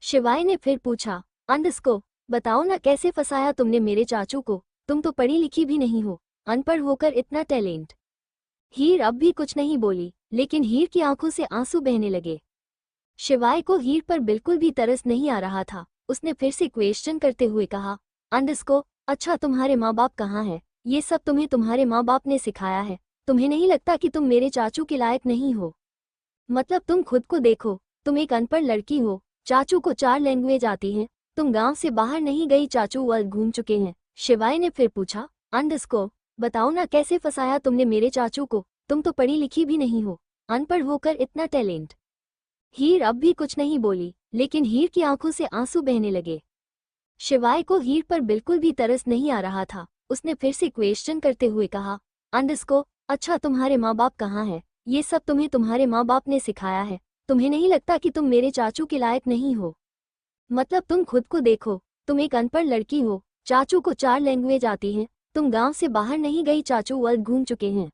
शिवाय ने फिर पूछा, अंडस्को, बताओ ना कैसे फंसाया तुमने मेरे चाचू को, तुम तो पढ़ी लिखी भी नहीं हो, अनपढ़ होकर इतना टैलेंट। हीर अब भी कुछ नहीं बोली, लेकिन हीर की आंखों से आंसू बहने लगे। शिवाय को हीर पर बिल्कुल भी तरस नहीं आ रहा था। उसने फिर से क्वेश्चन करते हुए कहा, अंडस्को, अच्छा तुम्हारे माँ बाप कहाँ हैं? ये सब तुम्हें तुम्हारे माँ बाप ने सिखाया है? तुम्हें नहीं लगता कि तुम मेरे चाचू के लायक नहीं हो? मतलब तुम खुद को देखो, तुम एक अनपढ़ लड़की हो, चाचू को 4 लैंग्वेज आती हैं, तुम गांव से बाहर नहीं गई, चाचू वर्ल्ड घूम चुके हैं। शिवाय ने फिर पूछा, अंडस्को, बताओ ना कैसे फंसाया तुमने मेरे चाचू को, तुम तो पढ़ी लिखी भी नहीं हो, अनपढ़ होकर इतना टैलेंट। हीर अब भी कुछ नहीं बोली, लेकिन हीर की आंखों से आंसू बहने लगे। शिवाय को हीर पर बिल्कुल भी तरस नहीं आ रहा था। उसने फिर से क्वेश्चन करते हुए कहा, अंडस्को, अच्छा तुम्हारे माँ बाप कहाँ हैं? ये सब तुम्हें तुम्हारे माँ बाप ने सिखाया है? तुम्हें नहीं लगता कि तुम मेरे चाचू के लायक नहीं हो? मतलब तुम खुद को देखो, तुम एक अनपढ़ लड़की हो, चाचू को 4 लैंग्वेज आती हैं, तुम गांव से बाहर नहीं गई, चाचू वर्ल्ड घूम चुके हैं।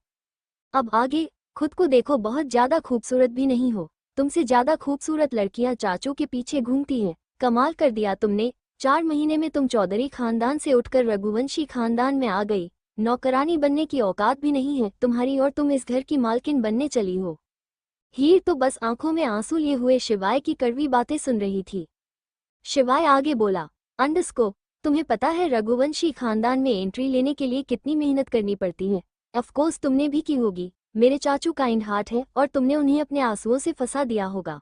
अब आगे खुद को देखो, बहुत ज्यादा खूबसूरत भी नहीं हो, तुमसे ज्यादा खूबसूरत लड़कियां चाचू के पीछे घूमती हैं। कमाल कर दिया तुमने, 4 महीने में तुम चौधरी खानदान से उठकर रघुवंशी खानदान में आ गई। नौकरानी बनने की औकात भी नहीं है तुम्हारी और तुम इस घर की मालकिन बनने चली हो। हीर तो बस आंखों में आंसू लिए हुए शिवाय की कड़वी बातें सुन रही थी। शिवाय आगे बोला, अंडस्को, तुम्हें पता है रघुवंशी खानदान में एंट्री लेने के लिए कितनी मेहनत करनी पड़ती है? ऑफकोर्स तुमने भी की होगी। मेरे चाचू काइंड हार्ट है और तुमने उन्हें अपने आंसुओं से फंसा दिया होगा।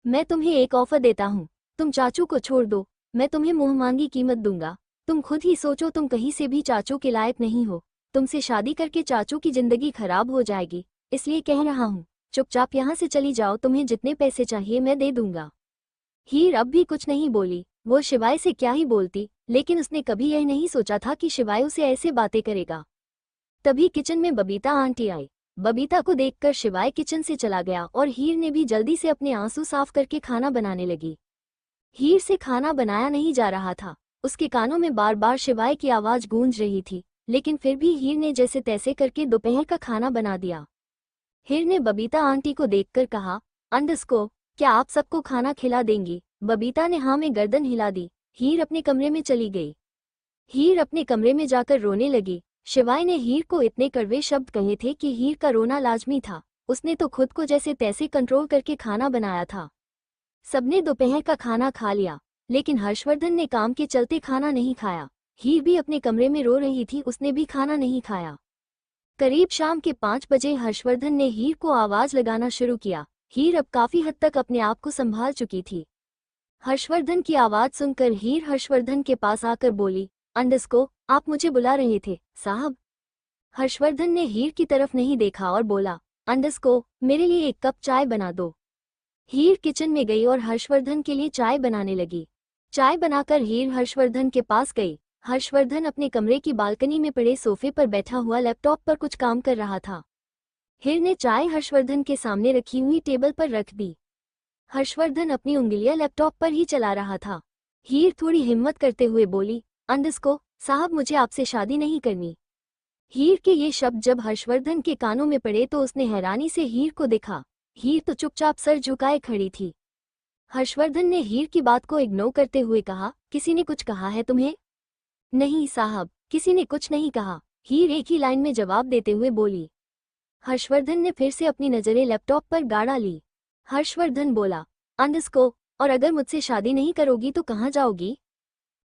मैं तुम्हें एक ऑफर देता हूँ, तुम चाचू को छोड़ दो, मैं तुम्हें मुंहमांगी कीमत दूंगा। तुम खुद ही सोचो, तुम कहीं से भी चाचू के लायक नहीं हो, तुमसे शादी करके चाचू की जिंदगी खराब हो जाएगी, इसलिए कह रहा हूँ, चुपचाप यहाँ से चली जाओ, तुम्हें जितने पैसे चाहिए मैं दे दूंगा। हीर अब भी कुछ नहीं बोली। वो शिवाय से क्या ही बोलती, लेकिन उसने कभी यह नहीं सोचा था कि शिवाय उसे ऐसे बातें करेगा। तभी किचन में बबीता आंटी आई। बबीता को देखकर शिवाय किचन से चला गया और हीर ने भी जल्दी से अपने आंसू साफ करके खाना बनाने लगी। हीर से खाना बनाया नहीं जा रहा था, उसके कानों में बार बार शिवाय की आवाज गूंज रही थी, लेकिन फिर भी हीर ने जैसे तैसे करके दोपहर का खाना बना दिया। हीर ने बबीता आंटी को देखकर कहा, अंडस्को, क्या आप सबको खाना खिला देंगी? बबीता ने हाँ में गर्दन हिला दी। हीर अपने कमरे में चली गई। हीर अपने कमरे में जाकर रोने लगी। शिवाय ने हीर को इतने कड़वे शब्द कहे थे कि हीर का रोना लाजमी था। उसने तो खुद को जैसे तैसे कंट्रोल करके खाना बनाया था। सबने दोपहर का खाना खा लिया, लेकिन हर्षवर्धन ने काम के चलते खाना नहीं खाया। हीर भी अपने कमरे में रो रही थी, उसने भी खाना नहीं खाया। करीब शाम के 5 बजे हर्षवर्धन ने हीर को आवाज लगाना शुरू किया। हीर अब काफी हद तक अपने आप को संभाल चुकी थी। हर्षवर्धन की आवाज सुनकर हीर हर्षवर्धन के पास आकर बोली, अंडस्को, आप मुझे बुला रहे थे साहब? हर्षवर्धन ने हीर की तरफ नहीं देखा और बोला, अंडस्को, मेरे लिए 1 कप चाय बना दो। हीर किचन में गई और हर्षवर्धन के लिए चाय बनाने लगी। चाय बनाकर हीर हर्षवर्धन के पास गई। हर्षवर्धन अपने कमरे की बालकनी में पड़े सोफे पर बैठा हुआ लैपटॉप पर कुछ काम कर रहा था। हीर ने चाय हर्षवर्धन के सामने रखी हुई टेबल पर रख दी। हर्षवर्धन अपनी उंगलियां लैपटॉप पर ही चला रहा था। हीर थोड़ी हिम्मत करते हुए बोली, अंडस्को, साहब मुझे आपसे शादी नहीं करनी। हीर के ये शब्द जब हर्षवर्धन के कानों में पड़े तो उसने हैरानी से हीर को देखा। हीर तो चुपचाप सर झुकाए खड़ी थी। हर्षवर्धन ने हीर की बात को इग्नोर करते हुए कहा, किसी ने कुछ कहा है तुम्हें? नहीं साहब, किसी ने कुछ नहीं कहा, हीर एक ही लाइन में जवाब देते हुए बोली। हर्षवर्धन ने फिर से अपनी नजरें लैपटॉप पर गाड़ा ली। हर्षवर्धन बोला, अंडस्को, और अगर मुझसे शादी नहीं करोगी तो कहाँ जाओगी?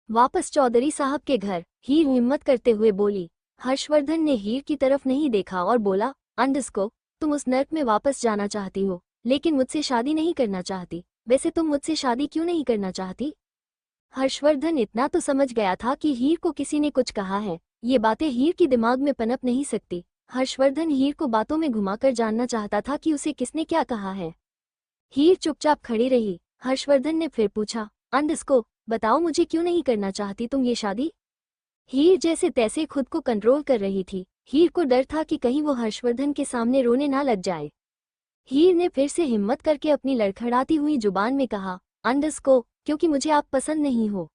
वापस चौधरी साहब के घर, हीर हिम्मत करते हुए बोली। हर्षवर्धन ने हीर की तरफ नहीं देखा और बोला, अंडस्को, तुम उस नर्क में वापस जाना चाहती हो, लेकिन मुझसे शादी नहीं करना चाहती। वैसे तुम मुझसे शादी क्यों नहीं करना चाहती? हर्षवर्धन इतना तो समझ गया था कि हीर को किसी ने कुछ कहा है। ये बातें हीर की दिमाग में पनप नहीं सकती। हर्षवर्धन हीर को बातों में घुमाकर जानना चाहता था कि उसे किसने क्या कहा है। हीर चुपचाप खड़ी रही। हर्षवर्धन ने फिर पूछा, अंडस्को, बताओ मुझे क्यों नहीं करना चाहती तुम ये शादी? हीर जैसे तैसे खुद को कंट्रोल कर रही थी। हीर को डर था कि कहीं वो हर्षवर्धन के सामने रोने ना लग जाए। हीर ने फिर से हिम्मत करके अपनी लड़खड़ाती हुई जुबान में कहा, अंडस्को, क्योंकि मुझे आप पसंद नहीं हो।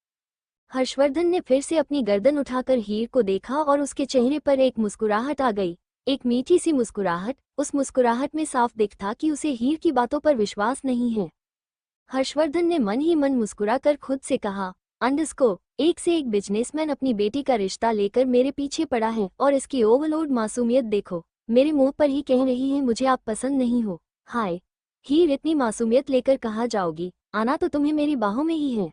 हर्षवर्धन ने फिर से अपनी गर्दन उठाकर हीर को देखा और उसके चेहरे पर एक मुस्कुराहट आ गई, एक मीठी सी मुस्कुराहट। उस मुस्कुराहट में साफ दिख था कि उसे हीर की बातों पर विश्वास नहीं है। हर्षवर्धन ने मन ही मन मुस्कुराकर खुद से कहा, अंडरस्को, एक से एक बिजनेसमैन अपनी बेटी का रिश्ता लेकर मेरे पीछे पड़ा है और इसकी ओवरलोड मासूमियत देखो, मेरे मुंह पर ही कह रही है मुझे आप पसंद नहीं हो। हाय हीर, इतनी मासूमियत लेकर कहाँ जाओगी, आना तो तुम्हें मेरी बाहों में ही है।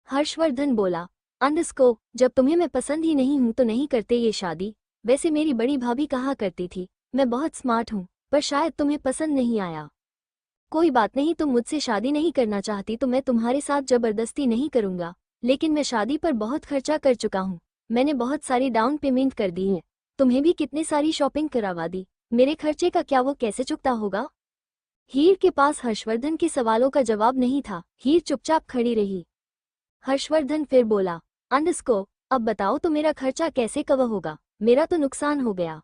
हर्षवर्धन बोला, अंडरस्को, जब तुम्हें मैं पसंद ही नहीं हूं तो नहीं करते ये शादी। वैसे मेरी बड़ी भाभी कहा करती थी मैं बहुत स्मार्ट हूं, पर शायद तुम्हें पसंद नहीं आया। कोई बात नहीं, तुम मुझसे शादी नहीं करना चाहती तो मैं तुम्हारे साथ जबरदस्ती नहीं करूंगा, लेकिन मैं शादी पर बहुत खर्चा कर चुका हूँ। मैंने बहुत सारी डाउन पेमेंट कर दी है, तुम्हें भी कितनी सारी शॉपिंग करवा दी, मेरे खर्चे का क्या वो कैसे चुकता होगा। हीर के पास हर्षवर्धन के सवालों का जवाब नहीं था। हीर चुपचाप खड़ी रही। हर्षवर्धन फिर बोला, अंडरस्को, अब बताओ तो मेरा खर्चा कैसे कवर होगा, मेरा तो नुकसान हो गया।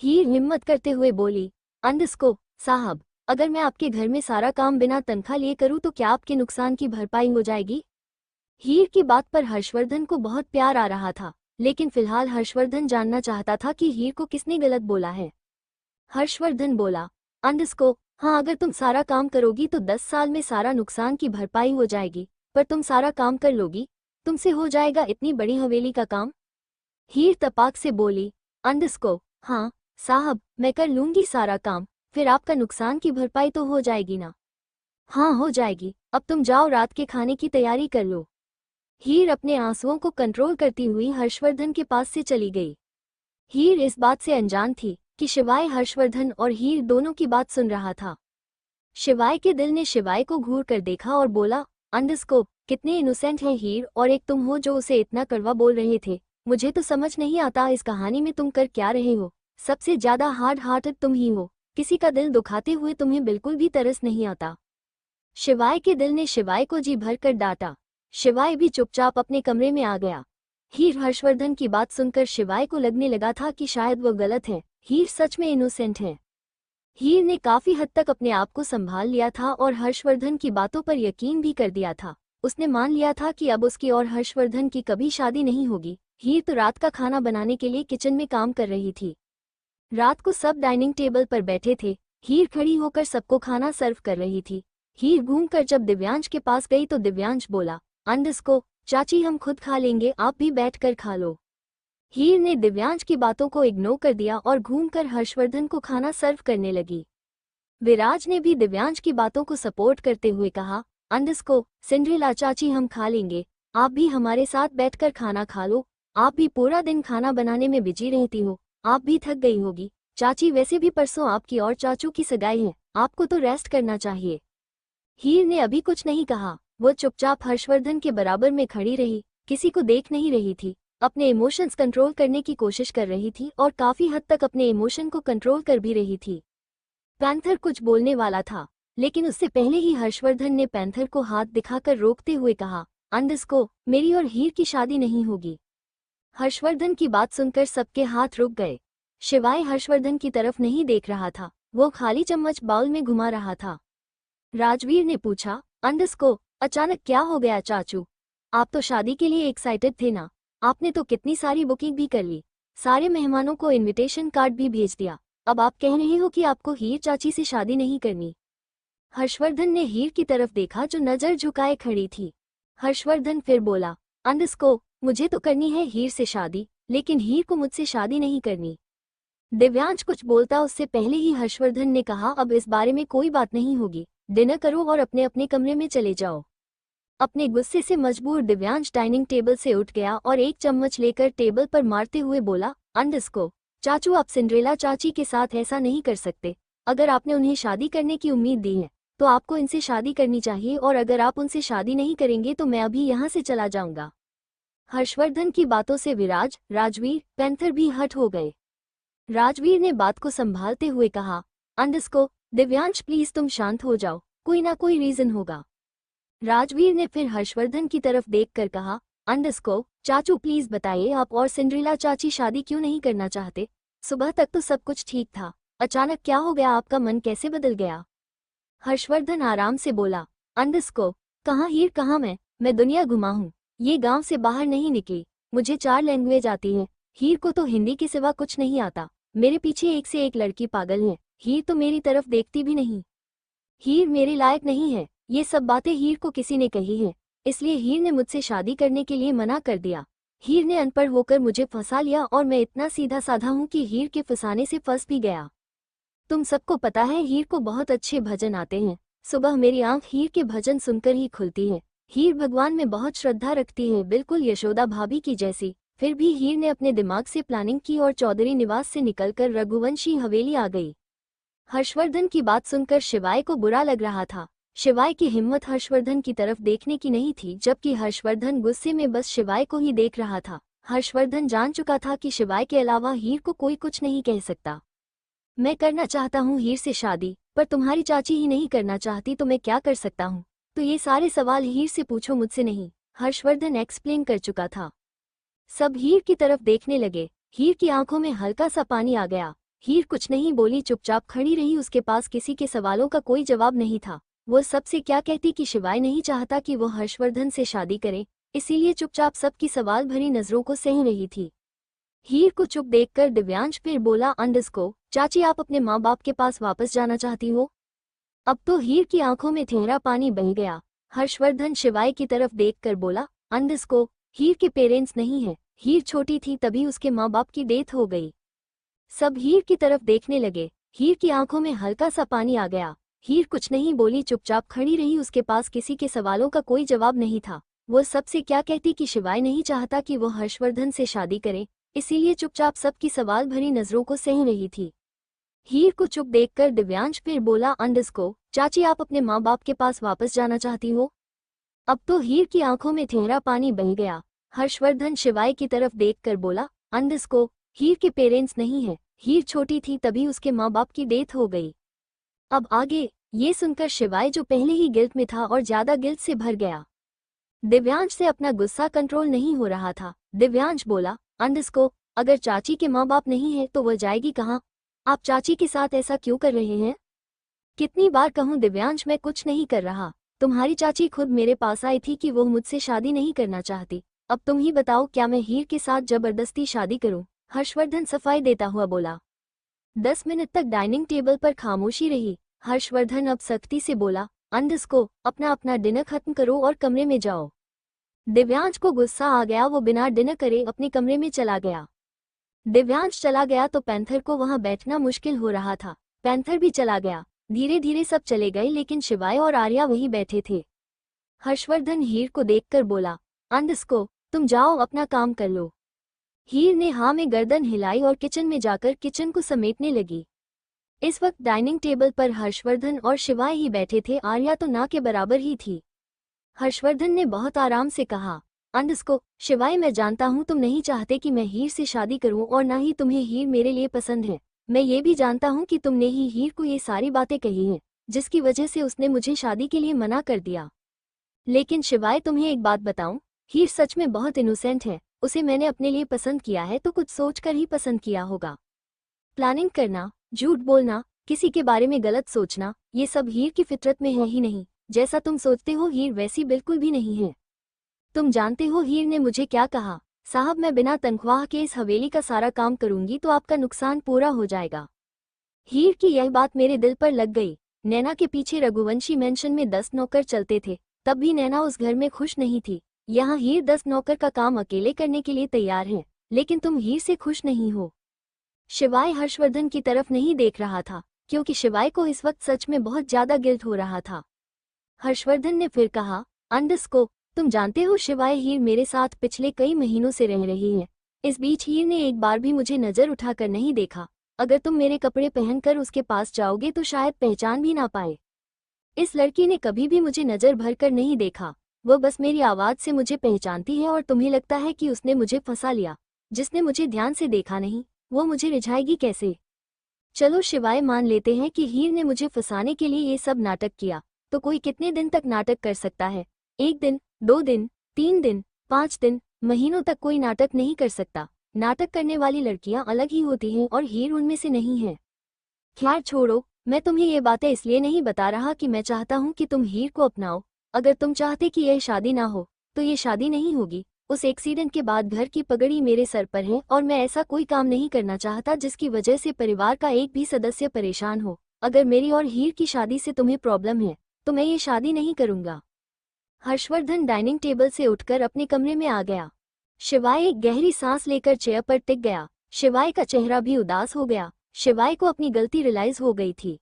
हीर हिम्मत करते हुए बोली, अंडरस्को साहब, अगर मैं आपके घर में सारा काम बिना तनख्वाह लिए करूं तो क्या आपके नुकसान की भरपाई हो जाएगी। हीर की बात पर हर्षवर्धन को बहुत प्यार आ रहा था, लेकिन फिलहाल हर्षवर्धन जानना चाहता था कि हीर को किसने गलत बोला है। हर्षवर्धन बोला, अंडरस्को, हाँ, अगर तुम सारा काम करोगी तो 10 साल में सारा नुकसान की भरपाई हो जाएगी, पर तुम सारा काम कर लोगी, तुमसे हो जाएगा इतनी बड़ी हवेली का काम। हीर तपाक से बोली, अंडरस्को, हाँ साहब, मैं कर लूंगी सारा काम, फिर आपका नुकसान की भरपाई तो हो जाएगी ना। हाँ हो जाएगी, अब तुम जाओ रात के खाने की तैयारी कर लो। हीर अपने आंसुओं को कंट्रोल करती हुई हर्षवर्धन के पास से चली गई। हीर इस बात से अनजान थी कि शिवाय हर्षवर्धन और हीर दोनों की बात सुन रहा था। शिवाय के दिल ने शिवाय को घूर कर देखा और बोला, अंडरस्को, कितने इनोसेंट है हीर, और एक तुम हो जो उसे इतना कड़वा बोल रहे थे। मुझे तो समझ नहीं आता इस कहानी में तुम कर क्या रहे हो। सबसे ज्यादा हार्ड हार्टेड तुम ही हो, किसी का दिल दुखाते हुए तुम्हें बिल्कुल भी तरस नहीं आता। शिवाय के दिल ने शिवाय को जी भर कर डांटा। शिवाय भी चुपचाप अपने कमरे में आ गया। हीर हर्षवर्धन की बात सुनकर शिवाय को लगने लगा था कि शायद वो गलत है, हीर सच में इनोसेंट है। हीर ने काफी हद तक अपने आप को संभाल लिया था और हर्षवर्धन की बातों पर यकीन भी कर दिया था। उसने मान लिया था कि अब उसकी और हर्षवर्धन की कभी शादी नहीं होगी। हीर तो रात का खाना बनाने के लिए किचन में काम कर रही थी। रात को सब डाइनिंग टेबल पर बैठे थे। हीर खड़ी होकर सबको खाना सर्व कर रही थी। हीर घूमकर जब दिव्यांश के पास गई तो दिव्यांश बोला, अंडरस्को, चाची हम खुद खा लेंगे, आप भी बैठकर खा लो। हीर ने दिव्यांश की बातों को इग्नोर कर दिया और घूमकर हर्षवर्धन को खाना सर्व करने लगी। विराज ने भी दिव्यांश की बातों को सपोर्ट करते हुए कहा, अंडरस्को, सिंड्रेला चाची हम खा लेंगे, आप भी हमारे साथ बैठकर खाना खा लो। आप भी पूरा दिन खाना बनाने में बिजी रहती हो, आप भी थक गई होगी। चाची वैसे भी परसों आपकी और चाचू की सगाई है, आपको तो रेस्ट करना चाहिए। हीर ने अभी कुछ नहीं कहा। वो चुपचाप हर्षवर्धन के बराबर में खड़ी रही, किसी को देख नहीं रही थी, अपने इमोशंस कंट्रोल करने की कोशिश कर रही थी और काफी हद तक अपने इमोशन को कंट्रोल कर भी रही थी। पैंथर कुछ बोलने वाला था, लेकिन उससे पहले ही हर्षवर्धन ने पैंथर को हाथ दिखाकर रोकते हुए कहा, अंडरस्को, मेरी और हीर की शादी नहीं होगी। हर्षवर्धन की बात सुनकर सबके हाथ रुक गए। शिवाय हर्षवर्धन की तरफ नहीं देख रहा था, वो खाली चम्मच बाउल में घुमा रहा था। राजवीर ने पूछा, अंडरस्को, अचानक क्या हो गया चाचू? आप तो शादी के लिए एक्साइटेड थे ना? आपने तो कितनी सारी बुकिंग भी कर ली, सारे मेहमानों को इनविटेशन कार्ड भी भेज दिया, अब आप कह रहे हो कि आपको हीर चाची से शादी नहीं करनी। हर्षवर्धन ने हीर की तरफ देखा जो नजर झुकाए खड़ी थी। हर्षवर्धन फिर बोला, अंडरस्को, मुझे तो करनी है हीर से शादी, लेकिन हीर को मुझसे शादी नहीं करनी। दिव्यांश कुछ बोलता उससे पहले ही हर्षवर्धन ने कहा, अब इस बारे में कोई बात नहीं होगी, डिनर करो और अपने अपने कमरे में चले जाओ। अपने गुस्से से मजबूर दिव्यांश डाइनिंग टेबल से उठ गया और एक चम्मच लेकर टेबल पर मारते हुए बोला, अंडरस्को, चाचू आप सिंड्रेला चाची के साथ ऐसा नहीं कर सकते। अगर आपने उन्हें शादी करने की उम्मीद दी है तो आपको इनसे शादी करनी चाहिए, और अगर आप उनसे शादी नहीं करेंगे तो मैं अभी यहाँ से चला जाऊंगा। हर्षवर्धन की बातों से विराज, राजवीर, पैंथर भी हट हो गए। राजवीर ने बात को संभालते हुए कहा, अंडरस्को, दिव्यांश प्लीज तुम शांत हो जाओ, कोई ना कोई रीजन होगा। राजवीर ने फिर हर्षवर्धन की तरफ देखकर कहा, अंडरस्को, चाचू प्लीज बताइए, आप और सिंड्रेला चाची शादी क्यों नहीं करना चाहते? सुबह तक तो सब कुछ ठीक था, अचानक क्या हो गया, आपका मन कैसे बदल गया? हर्षवर्धन आराम से बोला, अंडरस्को, कहाँ हीर कहाँ मैं दुनिया घुमा हूँ, ये गांव से बाहर नहीं निकली, मुझे 4 लैंग्वेज आती है, हीर को तो हिंदी के सिवा कुछ नहीं आता, मेरे पीछे एक से एक लड़की पागल है, हीर तो मेरी तरफ देखती भी नहीं, हीर मेरे लायक नहीं है, ये सब बातें हीर को किसी ने कही हैं, इसलिए हीर ने मुझसे शादी करने के लिए मना कर दिया। हीर ने अनपढ़ होकर मुझे फंसा लिया और मैं इतना सीधा साधा हूँ कि हीर के फंसाने से फंस भी गया। तुम सबको पता है हीर को बहुत अच्छे भजन आते हैं। सुबह मेरी आंख हीर के भजन सुनकर ही खुलती है। हीर भगवान में बहुत श्रद्धा रखती है, बिल्कुल यशोदा भाभी की जैसी। फिर भी हीर ने अपने दिमाग से प्लानिंग की और चौधरी निवास से निकलकर रघुवंशी हवेली आ गई। हर्षवर्धन की बात सुनकर शिवाय को बुरा लग रहा था। शिवाय की हिम्मत हर्षवर्धन की तरफ देखने की नहीं थी, जबकि हर्षवर्धन गुस्से में बस शिवाय को ही देख रहा था। हर्षवर्धन जान चुका था कि शिवाय के अलावा हीर को कोई कुछ नहीं कह सकता। मैं करना चाहता हूँ हीर से शादी, पर तुम्हारी चाची ही नहीं करना चाहती तो मैं क्या कर सकता हूँ? तो ये सारे सवाल हीर से पूछो, मुझसे नहीं। हर्षवर्धन एक्सप्लेन कर चुका था। सब हीर की तरफ देखने लगे। हीर की आंखों में हल्का सा पानी आ गया। हीर कुछ नहीं बोली, चुपचाप खड़ी रही। उसके पास किसी के सवालों का कोई जवाब नहीं था। वो सबसे क्या कहती कि शिवाय नहीं चाहता कि वो हर्षवर्धन से शादी करे, इसीलिए चुपचाप सबकी सवाल भरी नजरों को सह रही थी। हीर को चुप देखकर दिव्यांश फिर बोला, अंडस्को चाची, आप अपने माँ बाप के पास वापस जाना चाहती हो? अब तो हीर की आंखों में ठहरा पानी बह गया। हर्षवर्धन शिवाय की तरफ देखकर बोला, अंडस्को हीर के पेरेंट्स नहीं है। हीर छोटी थी तभी उसके माँ बाप की डेथ हो गई। सब हीर की तरफ देखने लगे। हीर की आंखों में हल्का सा पानी आ गया। हीर कुछ नहीं बोली, चुपचाप खड़ी रही। उसके पास किसी के सवालों का कोई जवाब नहीं था। वो सबसे क्या कहती कि शिवाय नहीं चाहता कि वो हर्षवर्धन से शादी करे, इसीलिए चुपचाप सबकी सवाल भरी नजरों को सह रही थी। हीर को चुप देखकर दिव्यांश फिर बोला, अंडस्को चाची, आप अपने माँ बाप के पास वापस जाना चाहती हो? अब तो हीर की आंखों में ठहरा पानी बह गया। हर्षवर्धन शिवाय की तरफ देखकर बोला, अंडस्को हीर के पेरेंट्स नहीं है। हीर छोटी थी तभी उसके माँ बाप की डेथ हो गई। अब आगे ये सुनकर शिवाय, जो पहले ही गिल्ट में था और ज्यादा गिल्ट से भर गया। दिव्यांश से अपना गुस्सा कंट्रोल नहीं हो रहा था। दिव्यांश बोला, अंडस्को अगर चाची के माँ बाप नहीं है तो वह जाएगी कहाँ? आप चाची के साथ ऐसा क्यों कर रहे हैं? कितनी बार कहूँ दिव्यांश, मैं कुछ नहीं कर रहा। तुम्हारी चाची खुद मेरे पास आई थी कि वो मुझसे शादी नहीं करना चाहती। अब तुम ही बताओ, क्या मैं हीर के साथ जबरदस्ती शादी करूं? हर्षवर्धन सफाई देता हुआ बोला। 10 मिनट तक डाइनिंग टेबल पर खामोशी रही। हर्षवर्धन अब सख्ती से बोला, अंडस्को अपना अपना डिनर खत्म करो और कमरे में जाओ। दिव्यांश को गुस्सा आ गया। वो बिना डिनर करे अपने कमरे में चला गया। दिव्यांश चला गया तो पैंथर को वहां बैठना मुश्किल हो रहा था। पैंथर भी चला गया। धीरे धीरे सब चले गए, लेकिन शिवाय और आर्या वहीं बैठे थे। हर्षवर्धन हीर को देखकर बोला, अंडस्को तुम जाओ अपना काम कर लो। हीर ने हाँ में गर्दन हिलाई और किचन में जाकर किचन को समेटने लगी। इस वक्त डाइनिंग टेबल पर हर्षवर्धन और शिवाय ही बैठे थे। आर्या तो ना के बराबर ही थी। हर्षवर्धन ने बहुत आराम से कहा, अंडस्को शिवाय, मैं जानता हूँ तुम नहीं चाहते कि मैं हीर से शादी करूँ और ना ही तुम्हें हीर मेरे लिए पसंद है। मैं ये भी जानता हूँ कि तुमने ही हीर को ये सारी बातें कही हैं, जिसकी वजह से उसने मुझे शादी के लिए मना कर दिया। लेकिन शिवाय, तुम्हें एक बात बताऊं, हीर सच में बहुत इनोसेंट है। उसे मैंने अपने लिए पसंद किया है तो कुछ सोचकर ही पसंद किया होगा। प्लानिंग करना, झूठ बोलना, किसी के बारे में गलत सोचना, ये सब हीर की फितरत में है ही नहीं। जैसा तुम सोचते हो हीर वैसी बिल्कुल भी नहीं है। तुम जानते हो हीर ने मुझे क्या कहा? साहब, मैं बिना तनख्वाह के इस हवेली का सारा काम करूंगी तो आपका नुकसान पूरा हो जाएगा। हीर की यह बात मेरे दिल पर लग गई। नैना के पीछे रघुवंशी मेंशन में 10 नौकर चलते थे, तब भी नैना उस घर में खुश नहीं थी। यहाँ हीर 10 नौकर का काम अकेले करने के लिए तैयार है, लेकिन तुम हीर से खुश नहीं हो। शिवाय हर्षवर्धन की तरफ नहीं देख रहा था, क्योंकि शिवाय को इस वक्त सच में बहुत ज्यादा गिल्ट हो रहा था। हर्षवर्धन ने फिर कहा, अंडस्को तुम जानते हो शिवाय, हीर मेरे साथ पिछले कई महीनों से रह रही है। इस बीच हीर ने एक बार भी मुझे नजर उठाकर नहीं देखा। अगर तुम मेरे कपड़े पहनकर उसके पास जाओगे तो शायद पहचान भी ना पाए। इस लड़की ने कभी भी मुझे नजर भरकर नहीं देखा। वह बस मेरी आवाज से मुझे पहचानती है और तुम्हें लगता है कि उसने मुझे फंसा लिया। जिसने मुझे ध्यान से देखा नहीं, वो मुझे रिझाएगी कैसे? चलो शिवाय, मान लेते हैं कि हीर ने मुझे फंसाने के लिए ये सब नाटक किया, तो कोई कितने दिन तक नाटक कर सकता है? 1 दिन, 2 दिन, 3 दिन, 5 दिन, महीनों तक कोई नाटक नहीं कर सकता। नाटक करने वाली लड़कियां अलग ही होती हैं और हीर उनमें से नहीं है। खैर छोड़ो, मैं तुम्हें ये बातें इसलिए नहीं बता रहा कि मैं चाहता हूँ कि तुम हीर को अपनाओ। अगर तुम चाहते कि यह शादी ना हो तो ये शादी नहीं होगी। उस एक्सीडेंट के बाद घर की पगड़ी मेरे सर पर है और मैं ऐसा कोई काम नहीं करना चाहता जिसकी वजह से परिवार का एक भी सदस्य परेशान हो। अगर मेरी और हीर की शादी से तुम्हें प्रॉब्लम है तो मैं ये शादी नहीं करूंगा। हर्षवर्धन डाइनिंग टेबल से उठकर अपने कमरे में आ गया। शिवाय एक गहरी सांस लेकर चेयर पर टिक गया। शिवाय का चेहरा भी उदास हो गया। शिवाय को अपनी गलती रियलाइज हो गई थी।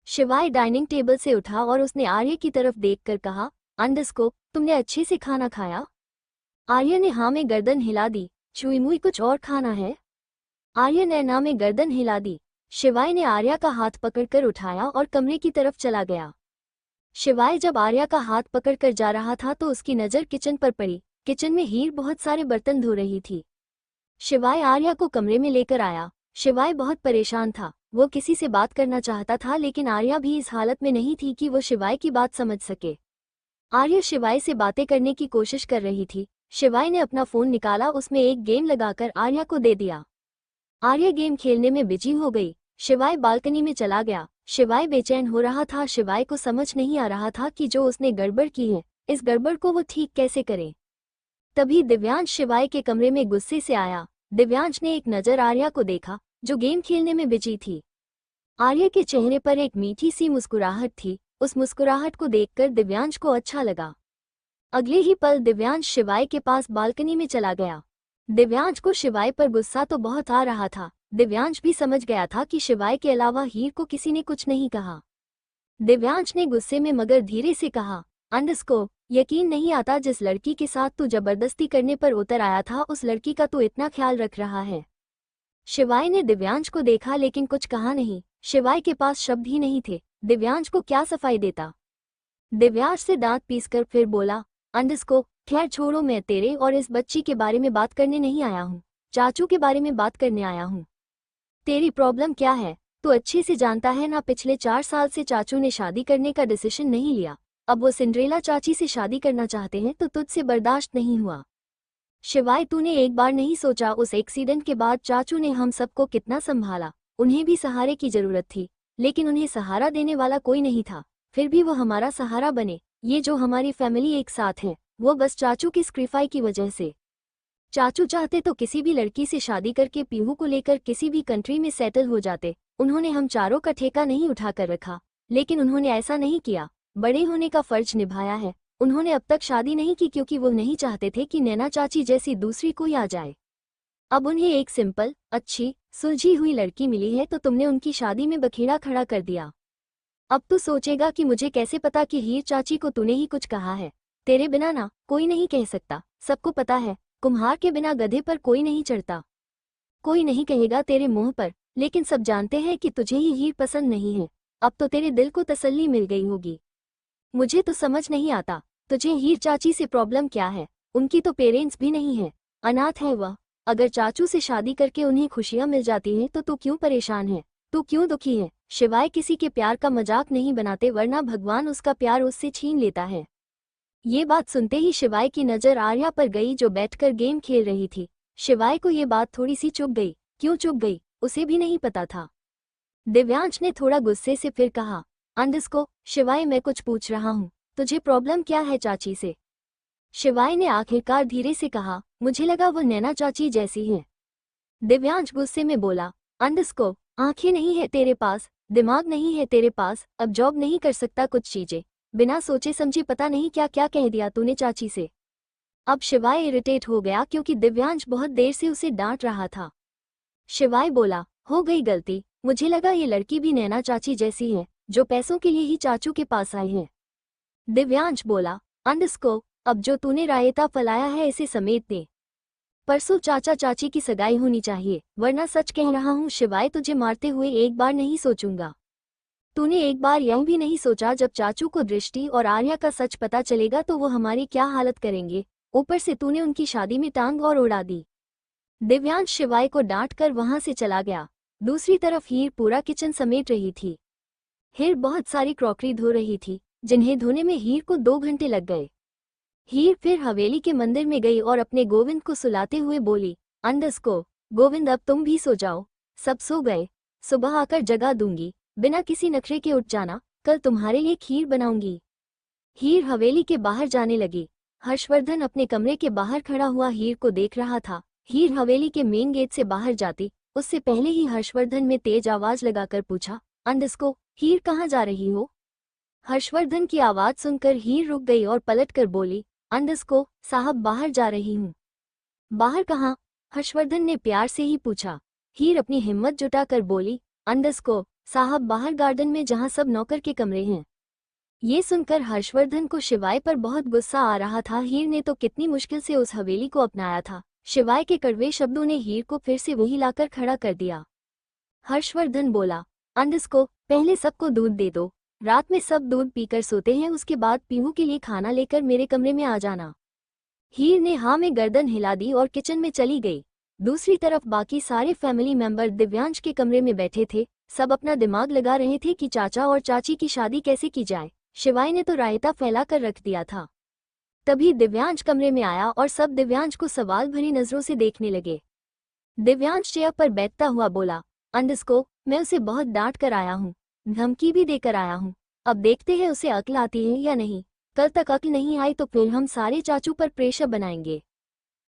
शिवाय डाइनिंग टेबल से उठा और उसने आर्य की तरफ देखकर कहा, अंडस्को, तुमने अच्छे से खाना खाया? आर्य ने हाँ में गर्दन हिला दी। चुई मुई कुछ और खाना है? आर्य ने ना में गर्दन हिला दी। शिवाय ने आर्या का हाथ पकड़कर उठाया और कमरे की तरफ चला गया। शिवाय जब आर्या का हाथ पकड़कर जा रहा था तो उसकी नज़र किचन पर पड़ी। किचन में हीर बहुत सारे बर्तन धो रही थी। शिवाय आर्या को कमरे में लेकर आया। शिवाय बहुत परेशान था। वो किसी से बात करना चाहता था, लेकिन आर्या भी इस हालत में नहीं थी कि वो शिवाय की बात समझ सके। आर्या शिवाय से बातें करने की कोशिश कर रही थी। शिवाय ने अपना फोन निकाला, उसमें एक गेम लगाकर आर्या को दे दिया। आर्या गेम खेलने में बिजी हो गई। शिवाय बालकनी में चला गया। शिवाय बेचैन हो रहा था। शिवाय को समझ नहीं आ रहा था कि जो उसने गड़बड़ की है, इस गड़बड़ को वो ठीक कैसे करे। तभी दिव्यांश शिवाय के कमरे में गुस्से से आया। दिव्यांश ने एक नज़र आर्या को देखा, जो गेम खेलने में बिजी थी। आर्या के चेहरे पर एक मीठी सी मुस्कुराहट थी। उस मुस्कुराहट को देखकर दिव्यांश को अच्छा लगा। अगले ही पल दिव्यांश शिवाय के पास बालकनी में चला गया। दिव्यांश को शिवाय पर गुस्सा तो बहुत आ रहा था। दिव्यांश भी समझ गया था कि शिवाय के अलावा हीर को किसी ने कुछ नहीं कहा। दिव्यांश ने गुस्से में मगर धीरे से कहा, अंडस्को, यकीन नहीं आता जिस लड़की के साथ तू जबरदस्ती करने पर उतर आया था, उस लड़की का तू इतना ख्याल रख रहा है। शिवाय ने दिव्यांश को देखा लेकिन कुछ कहा नहीं। शिवाय के पास शब्द ही नहीं थे। दिव्यांश को क्या सफाई देता। दिव्यांश से दांत पीसकर फिर बोला, अंडस्को, खैर छोड़ो, मैं तेरे और इस बच्ची के बारे में बात करने नहीं आया हूँ। चाचू के बारे में बात करने आया हूँ। तेरी प्रॉब्लम क्या है? तू अच्छे से जानता है ना, पिछले 4 साल से चाचू ने शादी करने का डिसीजन नहीं लिया। अब वो सिंड्रेला चाची से शादी करना चाहते हैं तो तुझसे बर्दाश्त नहीं हुआ। शिवाय, तूने एक बार नहीं सोचा उस एक्सीडेंट के बाद चाचू ने हम सबको कितना संभाला। उन्हें भी सहारे की जरूरत थी, लेकिन उन्हें सहारा देने वाला कोई नहीं था। फिर भी वो हमारा सहारा बने। ये जो हमारी फैमिली एक साथ है, वो बस चाचू की सैक्रिफाई की वजह से। चाचू चाहते तो किसी भी लड़की से शादी करके पीहू को लेकर किसी भी कंट्री में सेटल हो जाते। उन्होंने हम चारों का ठेका नहीं उठाकर रखा, लेकिन उन्होंने ऐसा नहीं किया। बड़े होने का फर्ज निभाया है। उन्होंने अब तक शादी नहीं की क्योंकि वो नहीं चाहते थे कि नैना चाची जैसी दूसरी कोई आ जाए। अब उन्हें एक सिंपल, अच्छी, सुलझी हुई लड़की मिली है तो तुमने उनकी शादी में बखेड़ा खड़ा कर दिया। अब तू सोचेगा कि मुझे कैसे पता कि हीर चाची को तूने ही कुछ कहा है। तेरे बिना ना कोई नहीं कह सकता। सबको पता है, कुम्हार के बिना गधे पर कोई नहीं चढ़ता। कोई नहीं कहेगा तेरे मुंह पर, लेकिन सब जानते हैं कि तुझे ही हीर पसंद नहीं है। अब तो तेरे दिल को तसल्ली मिल गई होगी। मुझे तो समझ नहीं आता, तुझे हीर चाची से प्रॉब्लम क्या है? उनकी तो पेरेंट्स भी नहीं है, अनाथ है वह। अगर चाचू से शादी करके उन्हें खुशियां मिल जाती हैं तो तू क्यों परेशान है? तू क्यों दुखी है? शिवाय किसी के प्यार का मजाक नहीं बनाते, वरना भगवान उसका प्यार उससे छीन लेता है। ये बात सुनते ही शिवाय की नज़र आर्या पर गई, जो बैठकर गेम खेल रही थी। शिवाय को ये बात थोड़ी सी चुभ गई। क्यों चुभ गई, उसे भी नहीं पता था। दिव्यांश ने थोड़ा गुस्से से फिर कहा, अंडस्को, शिवाय, मैं कुछ पूछ रहा हूँ, तुझे प्रॉब्लम क्या है चाची से? शिवाय ने आखिरकार धीरे से कहा, मुझे लगा वो नैना चाची जैसी है। दिव्यांश गुस्से में बोला, अंडस्को, आंखें नहीं है तेरे पास, दिमाग नहीं है तेरे पास, अब जॉब नहीं कर सकता कुछ चीजें। बिना सोचे समझे पता नहीं क्या क्या कह दिया तूने चाची से। अब शिवाय इरिटेट हो गया क्योंकि दिव्यांश बहुत देर से उसे डांट रहा था। शिवाय बोला, हो गई गलती, मुझे लगा ये लड़की भी नैना चाची जैसी है, जो पैसों के लिए ही चाचू के पास आई है। दिव्यांश बोला, अंडस्को, अब जो तूने रायता फैलाया है इसे समेट दे। परसों चाचा चाची की सगाई होनी चाहिए, वरना सच कह रहा हूँ शिवाय, तुझे मारते हुए एक बार नहीं सोचूंगा। तूने एक बार यह भी नहीं सोचा जब चाचू को दृष्टि और आर्या का सच पता चलेगा तो वो हमारी क्या हालत करेंगे। ऊपर से तूने उनकी शादी में टांग और उड़ा दी। दिव्यांश शिवाय को डांट कर वहां से चला गया। दूसरी तरफ हीर पूरा किचन समेट रही थी। हीर बहुत सारी क्रॉकरी धो रही थी, जिन्हें धोने में हीर को 2 घंटे लग गए। हीर फिर हवेली के मंदिर में गई और अपने गोविंद को सुलाते हुए बोली, अंडस्को, गोविंद, अब तुम भी सो जाओ। सब सो गए, सुबह आकर जगा दूंगी, बिना किसी नखरे के उठ जाना, कल तुम्हारे लिए खीर बनाऊंगी। हीर हवेली के बाहर जाने लगी। हर्षवर्धन अपने कमरे के बाहर खड़ा हुआ हीर को देख रहा था। हीर हवेली के मेन गेट से बाहर जाती उससे पहले ही हर्षवर्धन में तेज आवाज लगाकर पूछा, अंडस्को, हीर कहाँ जा रही हो? हर्षवर्धन की आवाज सुनकर हीर रुक गई और पलटकर बोली, अंडस्को साहब बाहर जा रही हूँ। बाहर कहाँ? हर्षवर्धन ने प्यार से ही पूछा। हीर अपनी हिम्मत जुटाकर बोली, अंडस्को साहब बाहर गार्डन में जहाँ सब नौकर के कमरे हैं। ये सुनकर हर्षवर्धन को शिवाय पर बहुत गुस्सा आ रहा था। हीर ने तो कितनी मुश्किल से उस हवेली को अपनाया था। शिवाय के कड़वे शब्दों ने हीर को फिर से वही लाकर खड़ा कर दिया। हर्षवर्धन बोला, अंडस्को पहले सबको दूध दे दो। रात में सब दूध पीकर सोते हैं, उसके बाद पीहू के लिए खाना लेकर मेरे कमरे में आ जाना। हीर ने हाँ में गर्दन हिला दी और किचन में चली गई। दूसरी तरफ बाकी सारे फैमिली मेंबर दिव्यांश के कमरे में बैठे थे। सब अपना दिमाग लगा रहे थे कि चाचा और चाची की शादी कैसे की जाए। शिवाय ने तो रायता फैलाकर रख दिया था। तभी दिव्यांश कमरे में आया और सब दिव्यांश को सवाल भरी नजरों से देखने लगे। दिव्यांश चेयर पर बैठता हुआ बोला, अंडस्को मैं उसे बहुत डांट कर आया हूँ, धमकी भी देकर आया हूँ। अब देखते हैं उसे अक्ल आती है या नहीं। कल तक अक्ल नहीं आई तो फिर हम सारे चाचू पर प्रेशर बनाएंगे।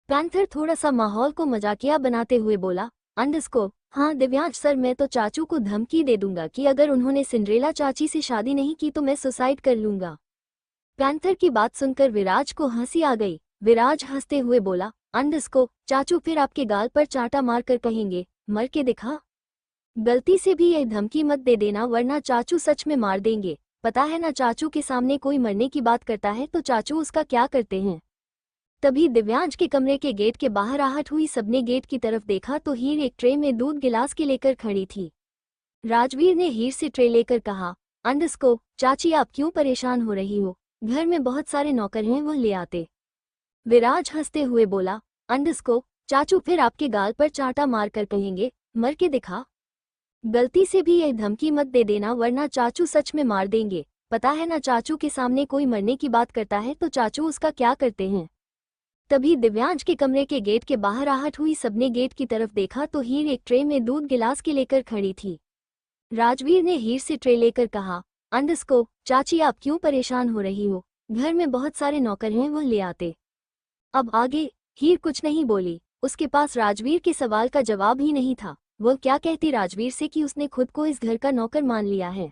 पैंथर थोड़ा सा माहौल को मजाकिया बनाते हुए बोला, अंडस्को हाँ दिव्यांश सर, मैं तो चाचू को धमकी दे दूंगा कि अगर उन्होंने सिंड्रेला चाची से शादी नहीं की तो मैं सुसाइड कर लूंगा। पैंथर की बात सुनकर विराज को हंसी आ गई। विराज हंसते हुए बोला, अंडस्को चाचू फिर आपके गाल पर चाटा मारकर कहेंगे, मर के दिखा। गलती से भी यह धमकी मत दे देना वरना चाचू सच में मार देंगे। पता है ना, चाचू के सामने कोई मरने की बात करता है तो चाचू उसका क्या करते हैं। तभी दिव्यांश के कमरे के गेट के बाहर आहट हुई। सबने गेट की तरफ देखा तो हीर एक ट्रे में दूध गिलास के लेकर खड़ी थी। राजवीर ने हीर से ट्रे लेकर कहा, अंडस्को चाची आप क्यों परेशान हो रही हो, घर में बहुत सारे नौकर हैं, वो ले आते। विराज हंसते हुए बोला, अंडस्को चाचू फिर आपके गाल पर चाटा मारकर कहेंगे, मर के दिखा। गलती से भी यह धमकी मत दे देना वरना चाचू सच में मार देंगे। पता है ना, चाचू के सामने कोई मरने की बात करता है तो चाचू उसका क्या करते हैं। तभी दिव्यांश के कमरे के गेट के बाहर आहट हुई। सबने गेट की तरफ देखा तो हीर एक ट्रे में दूध गिलास के लेकर खड़ी थी। राजवीर ने हीर से ट्रे लेकर कहा, अंडस्को चाची आप क्यों परेशान हो रही हो, घर में बहुत सारे नौकर हैं, वो ले आते। अब आगे हीर कुछ नहीं बोली। उसके पास राजवीर के सवाल का जवाब ही नहीं था। वो क्या कहती राजवीर से कि उसने खुद को इस घर का नौकर मान लिया है।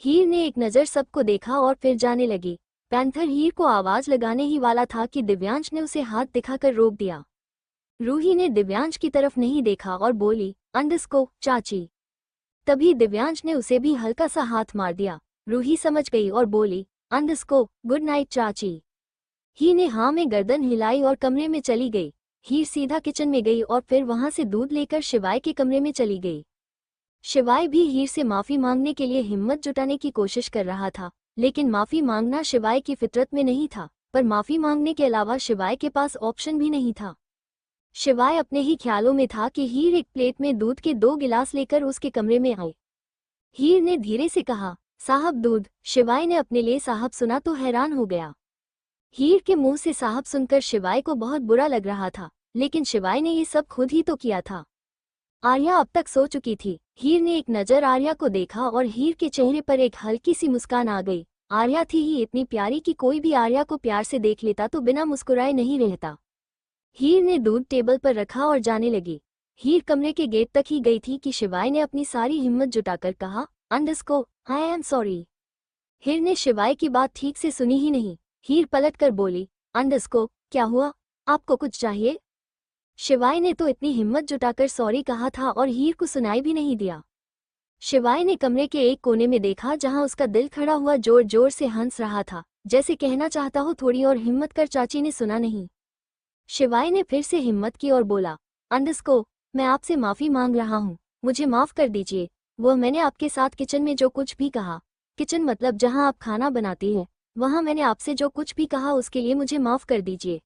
हीर ने एक नज़र सबको देखा और फिर जाने लगी। पैंथर हीर को आवाज लगाने ही वाला था कि दिव्यांश ने उसे हाथ दिखाकर रोक दिया। रूही ने दिव्यांश की तरफ नहीं देखा और बोली, अंडस्को चाची। तभी दिव्यांश ने उसे भी हल्का सा हाथ मार दिया। रूही समझ गई और बोली, अंडस्को गुड नाइट चाची। हीर ने हाँ में गर्दन हिलाई और कमरे में चली गई। हीर सीधा किचन में गई और फिर वहां से दूध लेकर शिवाय के कमरे में चली गई। शिवाय भी हीर से माफी मांगने के लिए हिम्मत जुटाने की कोशिश कर रहा था, लेकिन माफी मांगना शिवाय की फितरत में नहीं था। पर माफी मांगने के अलावा शिवाय के पास ऑप्शन भी नहीं था। शिवाय अपने ही ख्यालों में था कि हीर एक प्लेट में दूध के 2 गिलास लेकर उसके कमरे में आई। हीर ने धीरे से कहा, साहब दूध। शिवाय ने अपने लिए साहब सुना तो हैरान हो गया। हीर के मुंह से साहब सुनकर शिवाय को बहुत बुरा लग रहा था, लेकिन शिवाय ने ये सब खुद ही तो किया था। आर्या अब तक सो चुकी थी। हीर ने एक नज़र आर्या को देखा और हीर के चेहरे पर एक हल्की सी मुस्कान आ गई। आर्या थी ही इतनी प्यारी कि कोई भी आर्या को प्यार से देख लेता तो बिना मुस्कुराए नहीं रहता। हीर ने दूध टेबल पर रखा और जाने लगी। हीर कमरे के गेट तक ही गई थी कि शिवाय ने अपनी सारी हिम्मत जुटाकर कहा, अंडस्को आई एम सॉरी। हीर ने शिवाय की बात ठीक से सुनी ही नहीं। हीर पलटकर बोली, अंडस्को क्या हुआ, आपको कुछ चाहिए। शिवाय ने तो इतनी हिम्मत जुटाकर सॉरी कहा था और हीर को सुनाई भी नहीं दिया। शिवाय ने कमरे के एक कोने में देखा जहां उसका दिल खड़ा हुआ जोर जोर से हंस रहा था, जैसे कहना चाहता हो थोड़ी और हिम्मत कर, चाची ने सुना नहीं। शिवाय ने फिर से हिम्मत की और बोला, अंडस्को मैं आपसे माफी मांग रहा हूँ, मुझे माफ कर दीजिए। वो मैंने आपके साथ किचन में जो कुछ भी कहा, किचन मतलब जहाँ आप खाना बनाती हैं, वहाँ मैंने आपसे जो कुछ भी कहा उसके लिए मुझे माफ कर दीजिए।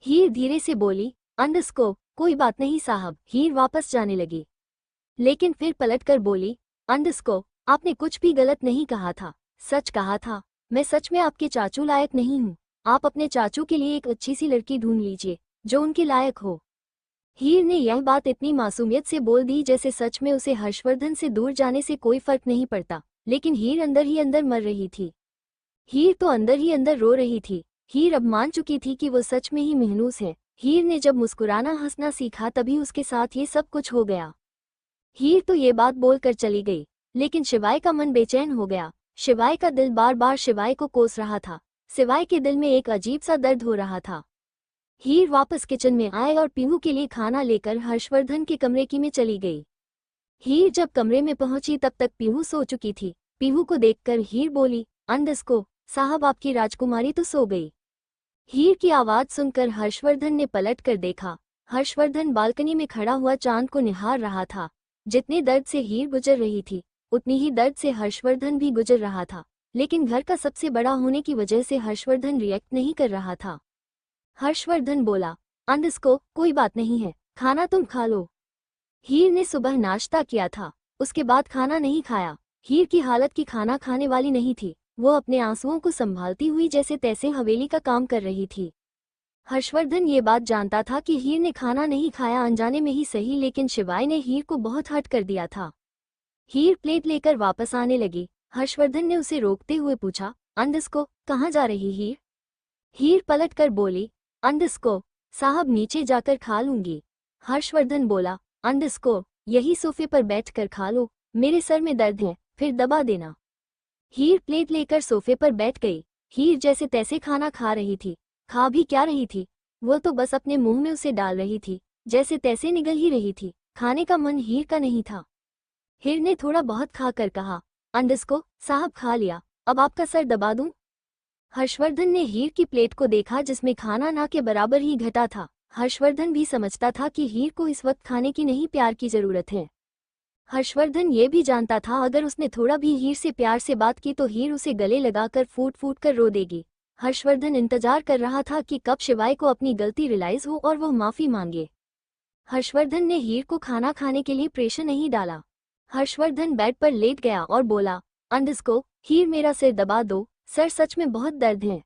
हीर धीरे से बोली, अंडस्को कोई बात नहीं साहब। हीर वापस जाने लगी, लेकिन फिर पलटकर बोली, अंडस्को आपने कुछ भी गलत नहीं कहा था, सच कहा था। मैं सच में आपके चाचू लायक नहीं हूँ। आप अपने चाचू के लिए एक अच्छी सी लड़की ढूंढ लीजिए जो उनके लायक हो। हीर ने यह बात इतनी मासूमियत से बोल दी जैसे सच में उसे हर्षवर्धन से दूर जाने से कोई फर्क नहीं पड़ता, लेकिन हीर अंदर ही अंदर मर रही थी। हीर तो अंदर ही अंदर रो रही थी। हीर अब मान चुकी थी कि वो सच में ही महनूस है। हीर ने जब मुस्कुराना हंसना सीखा तभी उसके साथ ये सब कुछ हो गया। हीर तो ये बात बोलकर चली गई, लेकिन शिवाय का मन बेचैन हो गया। शिवाय का दिल बार बार शिवाय को कोस रहा था। शिवाय के दिल में एक अजीब सा दर्द हो रहा था। हीर वापस किचन में आए और पीहू के लिए खाना लेकर हर्षवर्धन के कमरे की में चली गई। हीर जब कमरे में पहुंची तब तक पीहू सो चुकी थी। पीहू को देखकर हीर बोली, अंदस्को साहब, आपकी राजकुमारी तो सो गई। हीर की आवाज सुनकर हर्षवर्धन ने पलट कर देखा। हर्षवर्धन बालकनी में खड़ा हुआ चांद को निहार रहा था। जितने दर्द से हीर गुजर रही थी उतनी ही दर्द से हर्षवर्धन भी गुजर रहा था, लेकिन घर का सबसे बड़ा होने की वजह से हर्षवर्धन रिएक्ट नहीं कर रहा था। हर्षवर्धन बोला, अंदस्को कोई बात नहीं है, खाना तुम खा लो। हीर ने सुबह नाश्ता किया था, उसके बाद खाना नहीं खाया। हीर की हालत की खाना खाने वाली नहीं थी। वो अपने आंसुओं को संभालती हुई जैसे तैसे हवेली का काम कर रही थी। हर्षवर्धन ये बात जानता था कि हीर ने खाना नहीं खाया, अनजाने में ही सही, लेकिन शिवाय ने हीर को बहुत हर्ट कर दिया था। हीर प्लेट लेकर वापस आने लगी। हर्षवर्धन ने उसे रोकते हुए पूछा, अंदस्को कहाँ जा रही हीर? हीर पलट कर बोली, अंदस्को साहब नीचे जाकर खा लूंगी। हर्षवर्धन बोला, अंदस्को यही सोफे पर बैठ कर खा लो, मेरे सर में दर्द है, फिर दबा देना। हीर प्लेट लेकर सोफे पर बैठ गई। हीर जैसे तैसे खाना खा रही थी। खा भी क्या रही थी, वो तो बस अपने मुंह में उसे डाल रही थी, जैसे तैसे निगल ही रही थी। खाने का मन हीर का नहीं था। हीर ने थोड़ा बहुत खाकर कहा, अंदस्को साहब खा लिया, अब आपका सर दबा दूं? हर्षवर्धन ने हीर की प्लेट को देखा जिसमें खाना ना के बराबर ही घटा था। हर्षवर्धन भी समझता था कि हीर को इस वक्त खाने की नहीं, प्यार की जरूरत है। हर्षवर्धन ये भी जानता था अगर उसने थोड़ा भी हीर से प्यार से बात की तो हीर उसे गले लगाकर फूट फूट कर रो देगी। हर्षवर्धन इंतजार कर रहा था कि कब शिवाय को अपनी गलती रियलाइज हो और वह माफी मांगे। हर्षवर्धन ने हीर को खाना खाने के लिए प्रेशर नहीं डाला। हर्षवर्धन बेड पर लेट गया और बोला, अंदस्को हीर मेरा सिर दबा दो, सर सच में बहुत दर्द है।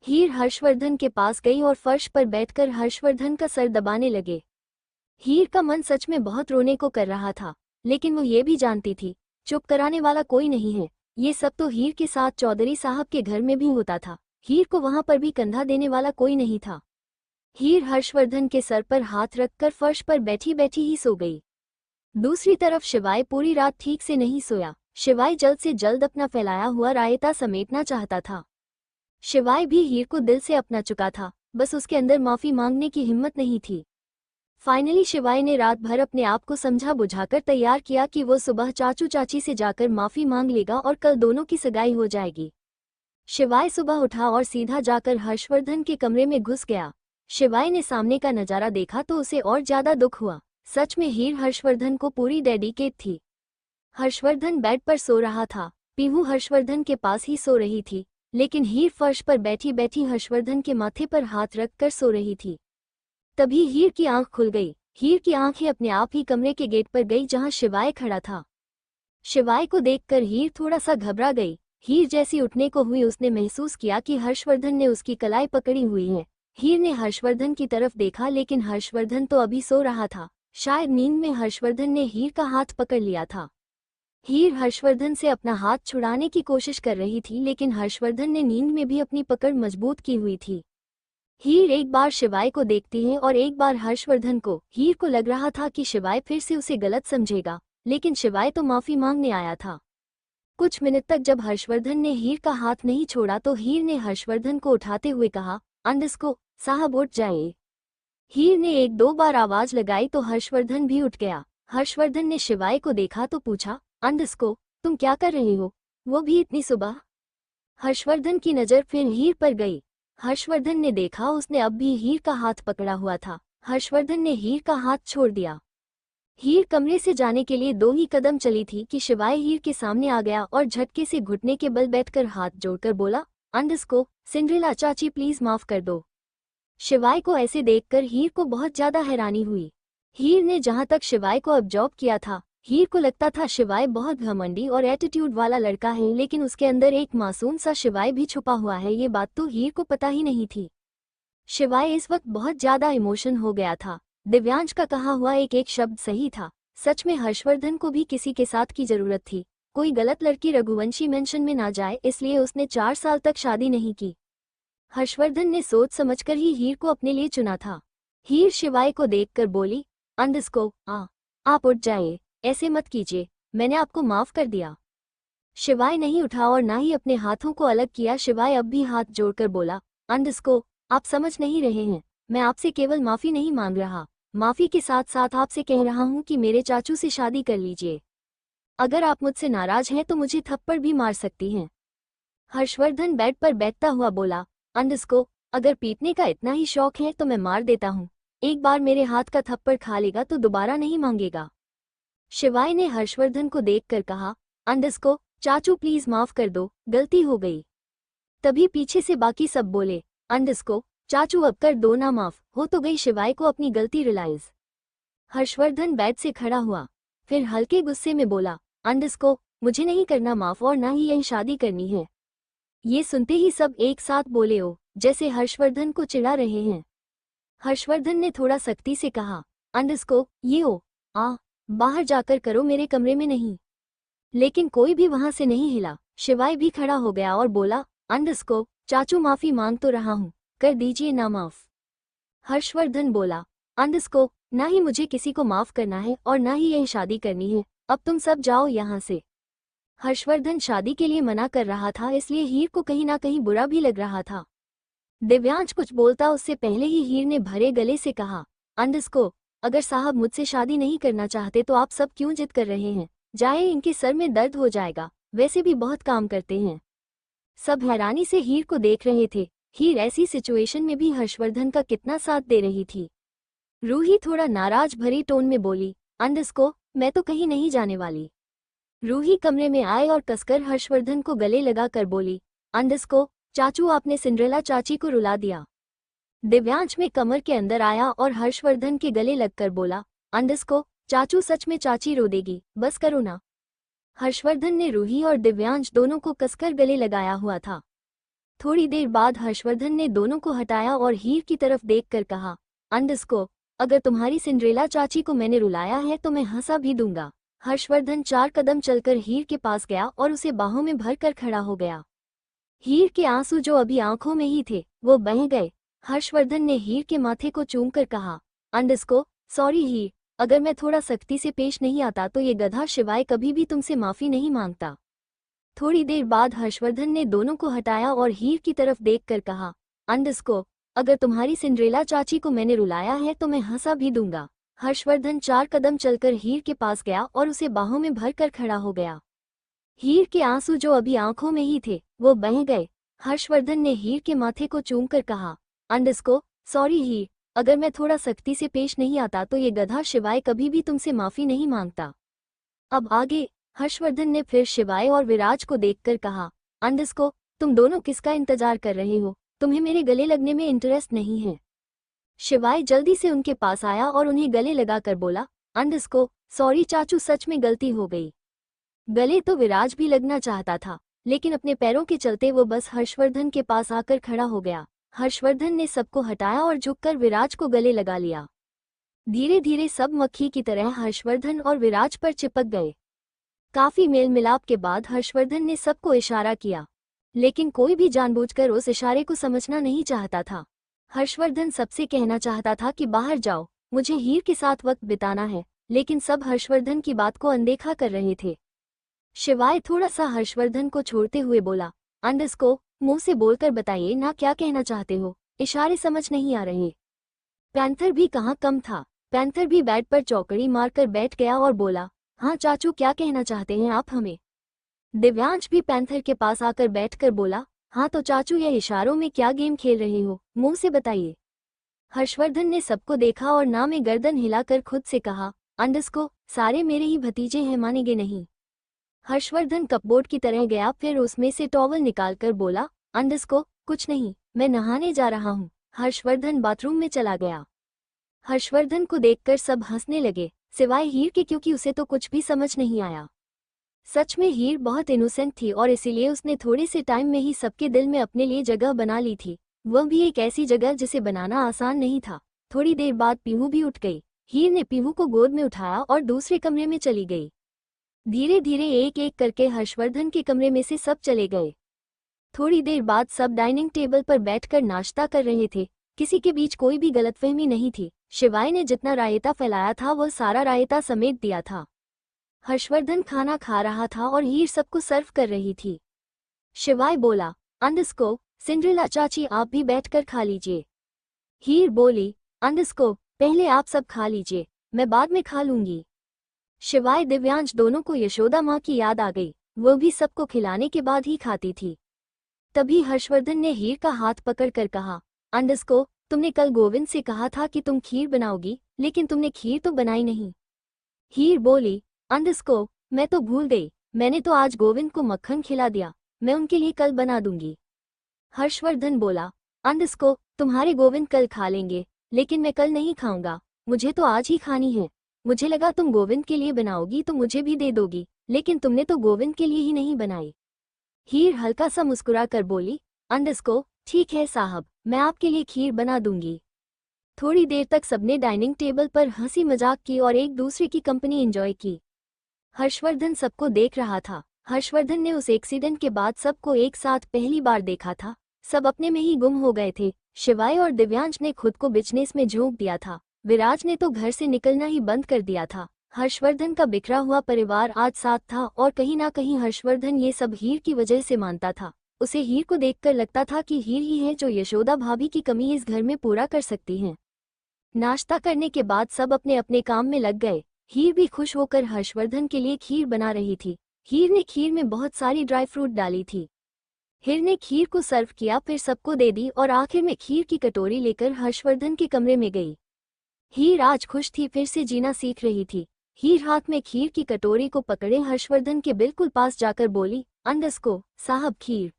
हीर हर्षवर्धन के पास गई और फर्श पर बैठकर हर्षवर्धन का सर दबाने लगे। हीर का मन सच में बहुत रोने को कर रहा था, लेकिन वो ये भी जानती थी चुप कराने वाला कोई नहीं है। ये सब तो हीर के साथ चौधरी साहब के घर में भी होता था। हीर को वहां पर भी कंधा देने वाला कोई नहीं था। हीर हर्षवर्धन के सर पर हाथ रखकर फर्श पर बैठी बैठी ही सो गई। दूसरी तरफ शिवाय पूरी रात ठीक से नहीं सोया। शिवाय जल्द से जल्द अपना फैलाया हुआ रायता समेटना चाहता था। शिवाय भी हीर को दिल से अपना चुका था, बस उसके अंदर माफी मांगने की हिम्मत नहीं थी। फाइनली शिवाय ने रात भर अपने आप को समझा बुझाकर तैयार किया कि वो सुबह चाचू चाची से जाकर माफी मांग लेगा और कल दोनों की सगाई हो जाएगी। शिवाय सुबह उठा और सीधा जाकर हर्षवर्धन के कमरे में घुस गया। शिवाय ने सामने का नजारा देखा तो उसे और ज्यादा दुख हुआ। सच में हीर हर्षवर्धन को पूरी डेडिकेट थी। हर्षवर्धन बेड पर सो रहा था, पीहू हर्षवर्धन के पास ही सो रही थी, लेकिन हीर फर्श पर बैठी बैठी हर्षवर्धन के माथे पर हाथ रख कर सो रही थी। तभी हीर की आंख खुल गई। हीर की आंखें अपने आप ही कमरे के गेट पर गई जहां शिवाय खड़ा था। शिवाय को देखकर हीर थोड़ा सा घबरा गई। हीर जैसी उठने को हुई उसने महसूस किया कि हर्षवर्धन ने उसकी कलाई पकड़ी हुई है। हीर ने हर्षवर्धन की तरफ देखा लेकिन हर्षवर्धन तो अभी सो रहा था। शायद नींद में हर्षवर्धन ने हीर का हाथ पकड़ लिया था। हीर हर्षवर्धन से अपना हाथ छुड़ाने की कोशिश कर रही थी, लेकिन हर्षवर्धन ने नींद में भी अपनी पकड़ मजबूत की हुई थी। हीर एक बार शिवाय को देखती है और एक बार हर्षवर्धन को। हीर को लग रहा था कि शिवाय फिर से उसे गलत समझेगा, लेकिन शिवाय तो माफी मांगने आया था। कुछ मिनट तक जब हर्षवर्धन ने हीर का हाथ नहीं छोड़ा तो हीर ने हर्षवर्धन को उठाते हुए कहा, अंदस्को साहब उठ जाइए। हीर ने एक दो बार आवाज लगाई तो हर्षवर्धन भी उठ गया। हर्षवर्धन ने शिवाय को देखा तो पूछा, अंदस्को तुम क्या कर रहे हो, वो भी इतनी सुबह? हर्षवर्धन की नजर फिर हीर पर गई। हर्षवर्धन ने देखा उसने अब भी हीर का हाथ पकड़ा हुआ था। हर्षवर्धन ने हीर का हाथ छोड़ दिया। हीर कमरे से जाने के लिए 2 ही कदम चली थी कि शिवाय हीर के सामने आ गया और झटके से घुटने के बल बैठकर हाथ जोड़कर बोला, अंदस्को सिंड्रेला चाची प्लीज माफ कर दो। शिवाय को ऐसे देखकर हीर को बहुत ज्यादा हैरानी हुई। हीर ने जहां तक शिवाय को ऑब्जर्व किया था, हीर को लगता था शिवाय बहुत घमंडी और एटीट्यूड वाला लड़का है, लेकिन उसके अंदर एक मासूम सा शिवाय भी छुपा हुआ है, ये बात तो हीर को पता ही नहीं थी। शिवाय इस वक्त बहुत ज्यादा इमोशन हो गया था। दिव्यांश का कहा हुआ एक एक शब्द सही था। सच में हर्षवर्धन को भी किसी के साथ की जरूरत थी। कोई गलत लड़की रघुवंशी मेंशन में ना जाए, इसलिए उसने 4 साल तक शादी नहीं की। हर्षवर्धन ने सोच समझकर ही हीर को अपने लिए चुना था। हीर शिवाय को देखकर बोली, अंदस्को आप उठ जाइए, ऐसे मत कीजिए, मैंने आपको माफ कर दिया। शिवाय नहीं उठा और ना ही अपने हाथों को अलग किया। शिवाय अब भी हाथ जोड़कर बोला, अंडस्को, आप समझ नहीं रहे हैं, मैं आपसे केवल माफी नहीं मांग रहा, माफी के साथ साथ आपसे कह रहा हूं कि मेरे चाचू से शादी कर लीजिए। अगर आप मुझसे नाराज हैं तो मुझे थप्पड़ भी मार सकती हैं। हर्षवर्धन बेड पर बैठता हुआ बोला, अंडस्को, अगर पीटने का इतना ही शौक है तो मैं मार देता हूँ। एक बार मेरे हाथ का थप्पड़ खा लेगा तो दोबारा नहीं मांगेगा। शिवाय ने हर्षवर्धन को देखकर कहा, अंडस्को, चाचू प्लीज माफ कर दो, गलती हो गई। तभी पीछे से बाकी सब बोले, अंडस्को, चाचू अब कर दो ना, माफ हो तो गई। शिवाय को अपनी गलती रियलाइज। हर्षवर्धन बेड से खड़ा हुआ, फिर हल्के गुस्से में बोला, अंडस्को, मुझे नहीं करना माफ और ना ही यह शादी करनी है। ये सुनते ही सब एक साथ बोले, ओ, जैसे हर्षवर्धन को चिढ़ा रहे हैं। हर्षवर्धन ने थोड़ा सख्ती से कहा, अंडस्को, ये ओ, बाहर जाकर करो, मेरे कमरे में नहीं। लेकिन कोई भी वहां से नहीं हिला। शिवाय भी खड़ा हो गया और बोला, अंडस्को, चाचू माफी मांग तो रहा हूं, कर दीजिए ना माफ। हर्षवर्धन बोला, अंडस्को, ना ही मुझे किसी को माफ करना है और ना ही यह शादी करनी है, अब तुम सब जाओ यहाँ से। हर्षवर्धन शादी के लिए मना कर रहा था, इसलिए हीर को कहीं ना कहीं बुरा भी लग रहा था। दिव्यांश कुछ बोलता उससे पहले ही हीर ने भरे गले से कहा, अंडस्को, अगर साहब मुझसे शादी नहीं करना चाहते तो आप सब क्यों जिद कर रहे हैं, जाए, इनके सर में दर्द हो जाएगा, वैसे भी बहुत काम करते हैं। सब हैरानी से हीर को देख रहे थे। हीर ऐसी सिचुएशन में भी हर्षवर्धन का कितना साथ दे रही थी। रूही थोड़ा नाराज भरी टोन में बोली, अंडस्को, मैं तो कहीं नहीं जाने वाली। रूही कमरे में आए और कसकर हर्षवर्धन को गले लगाकर बोली, अंडस्को, चाचू आपने सिंड्रेला चाची को रुला दिया। दिव्यांश में कमर के अंदर आया और हर्षवर्धन के गले लगकर बोला, अंडस्को, चाचू सच में चाची रो देगी, बस करो ना। हर्षवर्धन ने रूही और दिव्यांश दोनों को कसकर गले लगाया हुआ था। थोड़ी देर बाद हर्षवर्धन ने दोनों को हटाया और हीर की तरफ देखकर कहा, अंडस्को, अगर तुम्हारी सिंड्रेला चाची को मैंने रुलाया है तो मैं हंसा भी दूंगा। हर्षवर्धन 4 कदम चलकर हीर के पास गया और उसे बाहों में भरकर खड़ा हो गया। हीर के आंसू जो अभी आंखों में ही थे वो बह गए। हर्षवर्धन ने हीर के माथे को चूमकर कहा, अंडस्को, सॉरी हीर, अगर मैं थोड़ा सख्ती से पेश नहीं आता तो ये गधा शिवाय कभी भी तुमसे माफी नहीं मांगता। थोड़ी देर बाद हर्षवर्धन ने दोनों को हटाया और हीर की तरफ देखकर कहा, अंडस्को, अगर तुम्हारी सिंड्रेला चाची को मैंने रुलाया है तो मैं हंसा भी दूंगा। हर्षवर्धन 4 कदम चलकर हीर के पास गया और उसे बाहों में भरकर खड़ा हो गया। हीर के आंसू जो अभी आंखों में ही थे वो बह गए। हर्षवर्धन ने हीर के माथे को चूमकर कहा, अंडस्को, सॉरी हीर, अगर मैं थोड़ा सख्ती से पेश नहीं आता तो ये गधा शिवाय कभी भी तुमसे माफी नहीं मांगता। अब आगे। हर्षवर्धन ने फिर शिवाय और विराज को देखकर कहा, अंडस्को, तुम दोनों किसका इंतजार कर रहे हो, तुम्हें मेरे गले लगने में इंटरेस्ट नहीं है। शिवाय जल्दी से उनके पास आया और उन्हें गले लगाकर बोला, अंडस्को, सॉरी चाचू, सच में गलती हो गई। गले तो विराज भी लगना चाहता था, लेकिन अपने पैरों के चलते वो बस हर्षवर्धन के पास आकर खड़ा हो गया। हर्षवर्धन ने सबको हटाया और झुककर विराज को गले लगा लिया। धीरे धीरे सब मक्खी की तरह हर्षवर्धन और विराज पर चिपक गए। काफी मेल मिलाप के बाद हर्षवर्धन ने सबको इशारा किया, लेकिन कोई भी जानबूझकर उस इशारे को समझना नहीं चाहता था। हर्षवर्धन सबसे कहना चाहता था कि बाहर जाओ, मुझे हीर के साथ वक्त बिताना है, लेकिन सब हर्षवर्धन की बात को अनदेखा कर रहे थे। शिवाय थोड़ा सा हर्षवर्धन को छोड़ते हुए बोला, अंडस्को, मुंह से बोलकर बताइए ना, क्या कहना चाहते हो, इशारे समझ नहीं आ रहे। पैंथर भी कहाँ कम था। पैंथर भी बेड पर चौकड़ी मारकर बैठ गया और बोला, हाँ चाचू, क्या कहना चाहते हैं आप हमें। दिव्यांश भी पैंथर के पास आकर बैठकर बोला, हाँ तो चाचू, यह इशारों में क्या गेम खेल रहे हो, मुंह से बताइए। हर्षवर्धन ने सबको देखा और ना में गर्दन हिलाकर खुद से कहा, अंडस्को, सारे मेरे ही भतीजे हैं, मानेंगे नहीं। हर्षवर्धन कपबोर्ड की तरह गया, फिर उसमें से टॉवल निकालकर बोला, अंडस्को, कुछ नहीं, मैं नहाने जा रहा हूँ। हर्षवर्धन बाथरूम में चला गया। हर्षवर्धन को देखकर सब हंसने लगे, सिवाय हीर के, क्योंकि उसे तो कुछ भी समझ नहीं आया। सच में हीर बहुत इनोसेंट थी और इसीलिए उसने थोड़े से टाइम में ही सबके दिल में अपने लिए जगह बना ली थी, वह भी एक ऐसी जगह जिसे बनाना आसान नहीं था। थोड़ी देर बाद पीहू भी उठ गई। हीर ने पीहू को गोद में उठाया और दूसरे कमरे में चली गई। धीरे धीरे एक एक करके हर्षवर्धन के कमरे में से सब चले गए। थोड़ी देर बाद सब डाइनिंग टेबल पर बैठकर नाश्ता कर रहे थे। किसी के बीच कोई भी गलतफहमी नहीं थी। शिवाय ने जितना रायता फैलाया था वह सारा रायता समेट दिया था। हर्षवर्धन खाना खा रहा था और हीर सबको सर्व कर रही थी। शिवाय बोला, अंडस्को, सिंड्रेला चाची आप भी बैठकर खा लीजिए। हीर बोली, अंडस्को, पहले आप सब खा लीजिए, मैं बाद में खा लूंगी। शिवाय दिव्यांश दोनों को यशोदा माँ की याद आ गई, वो भी सबको खिलाने के बाद ही खाती थी। तभी हर्षवर्धन ने हीर का हाथ पकड़कर कहा, अंडस्को, तुमने कल गोविंद से कहा था कि तुम खीर बनाओगी, लेकिन तुमने खीर तो बनाई नहीं। हीर बोली, अंडस्को, मैं तो भूल गई, मैंने तो आज गोविंद को मक्खन खिला दिया, मैं उनके लिए कल बना दूंगी। हर्षवर्धन बोला, अंडस्को, तुम्हारे गोविंद कल खा लेंगे, लेकिन मैं कल नहीं खाऊंगा, मुझे तो आज ही खानी है। मुझे लगा तुम गोविंद के लिए बनाओगी तो मुझे भी दे दोगी, लेकिन तुमने तो गोविंद के लिए ही नहीं बनाई। हीर हल्का सा मुस्कुरा कर बोली, अंडस्को, ठीक है साहब, मैं आपके लिए खीर बना दूंगी। थोड़ी देर तक सबने डाइनिंग टेबल पर हंसी मजाक की और एक दूसरे की कंपनी एंजॉय की। हर्षवर्धन सबको देख रहा था। हर्षवर्धन ने उस एक्सीडेंट के बाद सबको एक साथ पहली बार देखा था। सब अपने में ही गुम हो गए थे। शिवाय और दिव्यांश ने खुद को बिजनेस में झोंक दिया था। विराज ने तो घर से निकलना ही बंद कर दिया था। हर्षवर्धन का बिखरा हुआ परिवार आज साथ था और कहीं ना कहीं हर्षवर्धन ये सब हीर की वजह से मानता था। उसे हीर को देखकर लगता था कि हीर ही है जो यशोदा भाभी की कमी इस घर में पूरा कर सकती है। नाश्ता करने के बाद सब अपने अपने काम में लग गए। हीर भी खुश होकर हर्षवर्धन के लिए खीर बना रही थी। हीर ने खीर में बहुत सारी ड्राई फ्रूट डाली थी। हीर ने खीर को सर्व किया, फिर सबको दे दी और आखिर में खीर की कटोरी लेकर हर्षवर्धन के कमरे में गई। हीर आज खुश थी, फिर से जीना सीख रही थी। हीर हाथ में खीर की कटोरी को पकड़े हर्षवर्धन के बिल्कुल पास जाकर बोली, अंडस्को, साहब खीर।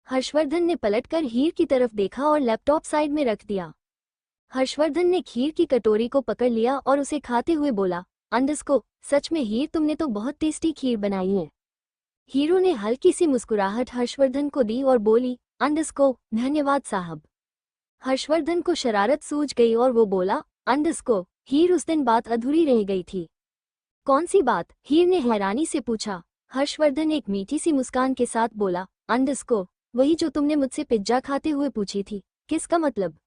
हर्षवर्धन ने पलटकर हीर की तरफ देखा और लैपटॉप साइड में रख दिया। हर्षवर्धन ने खीर की कटोरी को पकड़ लिया और उसे खाते हुए बोला, अंडस्को, सच में हीर, तुमने तो बहुत टेस्टी खीर बनाई है। हीरो ने हल्की सी मुस्कुराहट हर्षवर्धन को दी और बोली, अंडस्को, धन्यवाद साहब। हर्षवर्धन को शरारत सूझ गई और वो बोला, अंडस्को, हीर, उस दिन बात अधूरी रह गई थी। कौन सी बात? हीर ने हैरानी से पूछा। हर्षवर्धन एक मीठी सी मुस्कान के साथ बोला, अंडस्को, वही जो तुमने मुझसे पिज्जा खाते हुए पूछी थी। किसका मतलब?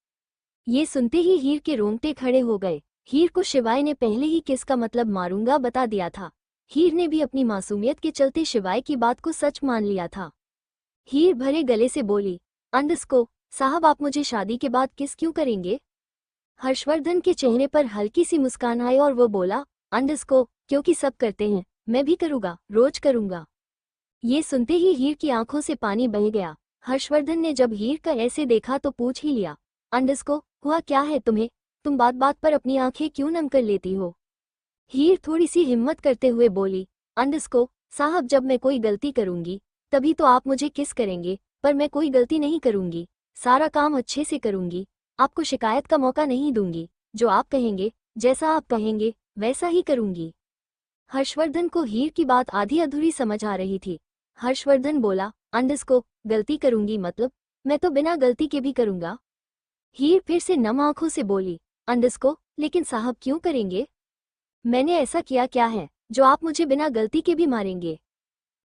ये सुनते ही हीर के रोंगटे खड़े हो गए। हीर को शिवाय ने पहले ही किसका मतलब मारूंगा बता दिया था। हीर ने भी अपनी मासूमियत के चलते शिवाय की बात को सच मान लिया था। हीर भरे गले से बोली, अंडस्को, साहब आप मुझे शादी के बाद किस क्यों करेंगे? हर्षवर्धन के चेहरे पर हल्की सी मुस्कान आई और वो बोला, अंडस्को, क्योंकि सब करते हैं, मैं भी करूँगा, रोज करूँगा। ये सुनते ही हीर की आंखों से पानी बह गया। हर्षवर्धन ने जब हीर का ऐसे देखा तो पूछ ही लिया, अंडस्को, हुआ क्या है तुम्हें? तुम बात बात पर अपनी आंखें क्यों नम कर लेती हो? हीर थोड़ी सी हिम्मत करते हुए बोली, अंडस्को, साहब जब मैं कोई गलती करूंगी तभी तो आप मुझे किस करेंगे, पर मैं कोई गलती नहीं करूंगी, सारा काम अच्छे से करूंगी, आपको शिकायत का मौका नहीं दूंगी, जो आप कहेंगे, जैसा आप कहेंगे वैसा ही करूंगी। हर्षवर्धन को हीर की बात आधी अधूरी समझ आ रही थी। हर्षवर्धन बोला, अंडस्को, गलती करूंगी मतलब? मैं तो बिना गलती के भी करूंगा। हीर फिर से नम आंखों से बोली, अंडस्को, लेकिन साहब क्यों करेंगे? मैंने ऐसा किया क्या है जो आप मुझे बिना गलती के भी मारेंगे?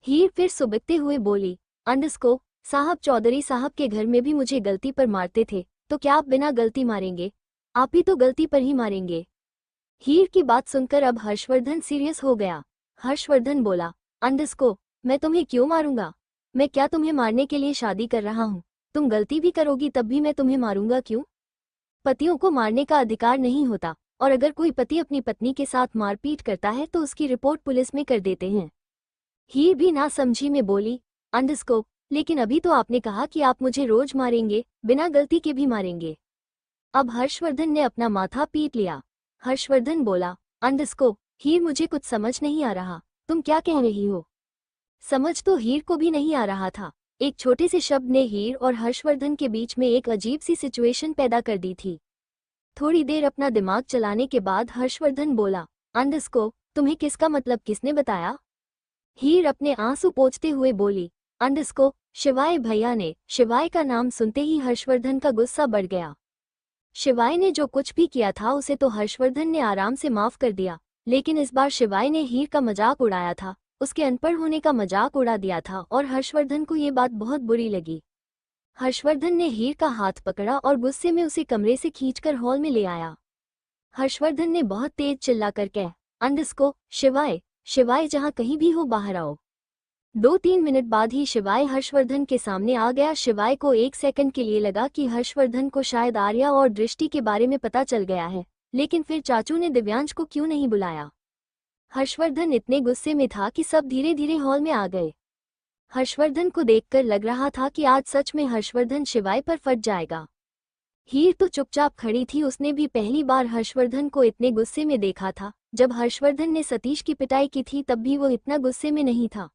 हीर फिर सुबकते हुए बोली, अंडस्को, साहब चौधरी साहब के घर में भी मुझे गलती पर मारते थे, तो क्या आप बिना गलती मारेंगे? आप भी तो गलती पर ही मारेंगे। हीर की बात सुनकर अब हर्षवर्धन सीरियस हो गया। हर्षवर्धन बोला, अंडस्को, मैं तुम्हें क्यों मारूंगा? मैं क्या तुम्हें मारने के लिए शादी कर रहा हूँ? तुम गलती भी करोगी तब भी मैं तुम्हें मारूंगा क्यों? पतियों को मारने का अधिकार नहीं होता, और अगर कोई पति अपनी पत्नी के साथ मारपीट करता है तो उसकी रिपोर्ट पुलिस में कर देते हैं। हीर भी ना समझी में बोली, अंडस्को, लेकिन अभी तो आपने कहा कि आप मुझे रोज मारेंगे, बिना गलती के भी मारेंगे। अब हर्षवर्धन ने अपना माथा पीट लिया। हर्षवर्धन बोला, अंडस्को, हीर मुझे कुछ समझ नहीं आ रहा, तुम क्या कह रही हो? समझ तो हीर को भी नहीं आ रहा था। एक छोटे से शब्द ने हीर और हर्षवर्धन के बीच में एक अजीब सी सिचुएशन पैदा कर दी थी। थोड़ी देर अपना दिमाग चलाने के बाद हर्षवर्धन बोला, अंडस्को, तुम्हें किसका मतलब किसने बताया? हीर अपने आंसू पोंछते हुए बोली, अंडस्को, शिवाय भैया ने। शिवाय का नाम सुनते ही हर्षवर्धन का गुस्सा बढ़ गया। शिवाय ने जो कुछ भी किया था उसे तो हर्षवर्धन ने आराम से माफ कर दिया, लेकिन इस बार शिवाय ने हीर का मजाक उड़ाया था, उसके अनपढ़ होने का मजाक उड़ा दिया था और हर्षवर्धन को ये बात बहुत बुरी लगी। हर्षवर्धन ने हीर का हाथ पकड़ा और गुस्से में उसे कमरे से खींचकर हॉल में ले आया। हर्षवर्धन ने बहुत तेज चिल्लाकर कहा, अंडस्को, शिवाय, शिवाय जहाँ कहीं भी हो बाहर आओ। 2-3 मिनट बाद ही शिवाय हर्षवर्धन के सामने आ गया। शिवाय को 1 सेकंड के लिए लगा कि हर्षवर्धन को शायद आर्या और दृष्टि के बारे में पता चल गया है, लेकिन फिर चाचू ने दिव्यांश को क्यों नहीं बुलाया। हर्षवर्धन इतने गुस्से में था कि सब धीरे धीरे हॉल में आ गए। हर्षवर्धन को देखकर लग रहा था कि आज सच में हर्षवर्धन शिवाय पर फट जाएगा। हीर तो चुपचाप खड़ी थी। उसने भी पहली बार हर्षवर्धन को इतने गुस्से में देखा था। जब हर्षवर्धन ने सतीश की पिटाई की थी तब भी वो इतना गुस्से में नहीं था।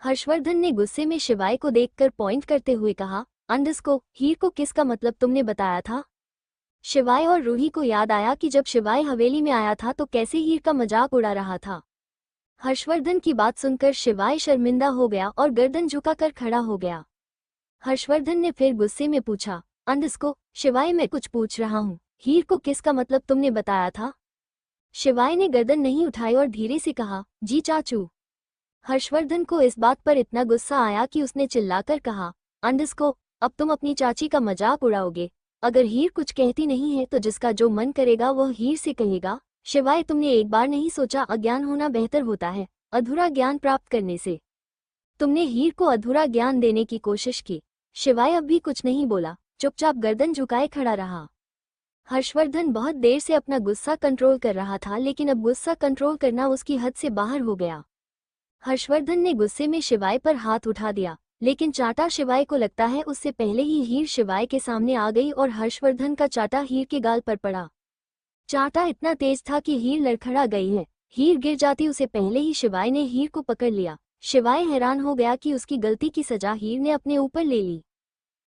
हर्षवर्धन ने गुस्से में शिवाय को देखकर पॉइंट करते हुए कहा, अंडरस्को हीर को किसका मतलब तुमने बताया था। शिवाय और रूही को याद आया कि जब शिवाय हवेली में आया था तो कैसे हीर का मजाक उड़ा रहा था। हर्षवर्धन की बात सुनकर शिवाय शर्मिंदा हो गया और गर्दन झुकाकर खड़ा हो गया। हर्षवर्धन ने फिर गुस्से में पूछा, अंडरस्को शिवाय मैं कुछ पूछ रहा हूँ, हीर को किसका मतलब तुमने बताया था। शिवाय ने गर्दन नहीं उठाई और धीरे से कहा, जी चाचू। हर्षवर्धन को इस बात पर इतना गुस्सा आया कि उसने चिल्लाकर कहा, अंडरस्को अब तुम अपनी चाची का मजाक उड़ाओगे। अगर हीर कुछ कहती नहीं है तो जिसका जो मन करेगा वह हीर से कहेगा। शिवाय तुमने एक बार नहीं सोचा अज्ञान होना बेहतर होता है अधूरा ज्ञान प्राप्त करने से। तुमने हीर को अधूरा ज्ञान देने की कोशिश की। शिवाय अब भी कुछ नहीं बोला, चुपचाप गर्दन झुकाए खड़ा रहा। हर्षवर्धन बहुत देर से अपना गुस्सा कंट्रोल कर रहा था, लेकिन अब गुस्सा कंट्रोल करना उसकी हद से बाहर हो गया। हर्षवर्धन ने गुस्से में शिवाय पर हाथ उठा दिया, लेकिन चाटा शिवाय को लगता है उससे पहले ही हीर शिवाय के सामने आ गई और हर्षवर्धन का चाटा हीर के गाल पर पड़ा। चाटा इतना तेज था कि हीर लड़खड़ा गई है। हीर गिर जाती उसे पहले ही शिवाय ने हीर को पकड़ लिया। शिवाय हैरान हो गया कि उसकी गलती की सजा हीर ने अपने ऊपर ले ली।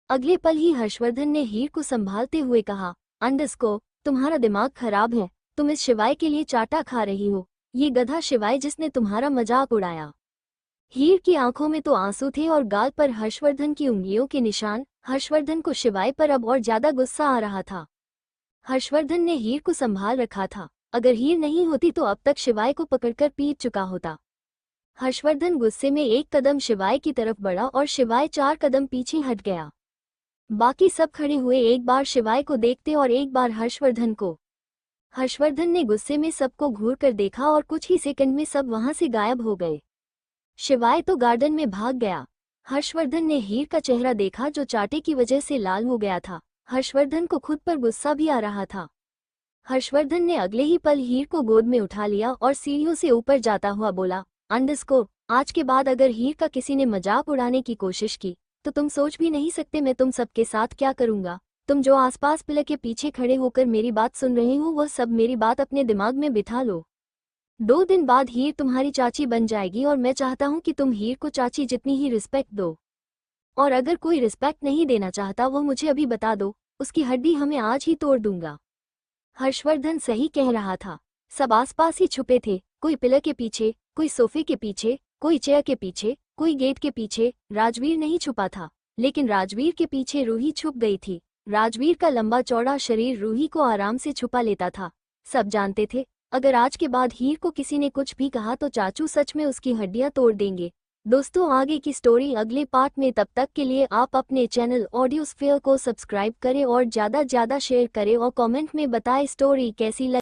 अगले पल ही हर्षवर्धन ने हीर को संभालते हुए कहा, अंडरस्को तुम्हारा दिमाग खराब है, तुम इस शिवाय के लिए चाटा खा रही हो। ये गधा शिवाय जिसने तुम्हारा मजाक उड़ाया। हीर की आंखों में तो आंसू थे और गाल पर हर्षवर्धन की उंगलियों के निशान। हर्षवर्धन को शिवाय पर अब और ज्यादा गुस्सा आ रहा था। हर्षवर्धन ने हीर को संभाल रखा था। अगर हीर नहीं होती तो अब तक शिवाय को पकड़कर पीट चुका होता। हर्षवर्धन गुस्से में एक कदम शिवाय की तरफ बढ़ा और शिवाय 4 कदम पीछे हट गया। बाकी सब खड़े हुए, एक बार शिवाय को देखते और एक बार हर्षवर्धन को। हर्षवर्धन ने गुस्से में सबको घूर कर देखा और कुछ ही सेकंड में सब वहां से गायब हो गए। शिवाय तो गार्डन में भाग गया। हर्षवर्धन ने हीर का चेहरा देखा जो चाटे की वजह से लाल हो गया था। हर्षवर्धन को खुद पर गुस्सा भी आ रहा था। हर्षवर्धन ने अगले ही पल हीर को गोद में उठा लिया और सीढ़ियों से ऊपर जाता हुआ बोला, अंडरस्को आज के बाद अगर हीर का किसी ने मजाक उड़ाने की कोशिश की तो तुम सोच भी नहीं सकते मैं तुम सबके साथ क्या करूंगा। तुम जो आसपास पिलर के पीछे खड़े होकर मेरी बात सुन रहे हो वह सब मेरी बात अपने दिमाग में बिठा लो। 2 दिन बाद हीर तुम्हारी चाची बन जाएगी और मैं चाहता हूं कि तुम हीर को चाची जितनी ही रिस्पेक्ट दो। और अगर कोई रिस्पेक्ट नहीं देना चाहता वो मुझे अभी बता दो, उसकी हड्डी हमें आज ही तोड़ दूंगा। हर्षवर्धन सही कह रहा था। सब आसपास ही छुपे थे, कोई पिलर के पीछे, कोई सोफे के पीछे, कोई चेयर के पीछे, कोई गेट के पीछे। राजवीर नहीं छुपा था, लेकिन राजवीर के पीछे रूही छुप गई थी। राजवीर का लंबा चौड़ा शरीर रूही को आराम से छुपा लेता था। सब जानते थे अगर आज के बाद हीर को किसी ने कुछ भी कहा तो चाचू सच में उसकी हड्डियां तोड़ देंगे। दोस्तों आगे की स्टोरी अगले पार्ट में। तब तक के लिए आप अपने चैनल ऑडियोस्फीयर को सब्सक्राइब करें और ज़्यादा शेयर करें और कमेंट में बताएं स्टोरी कैसी लगी।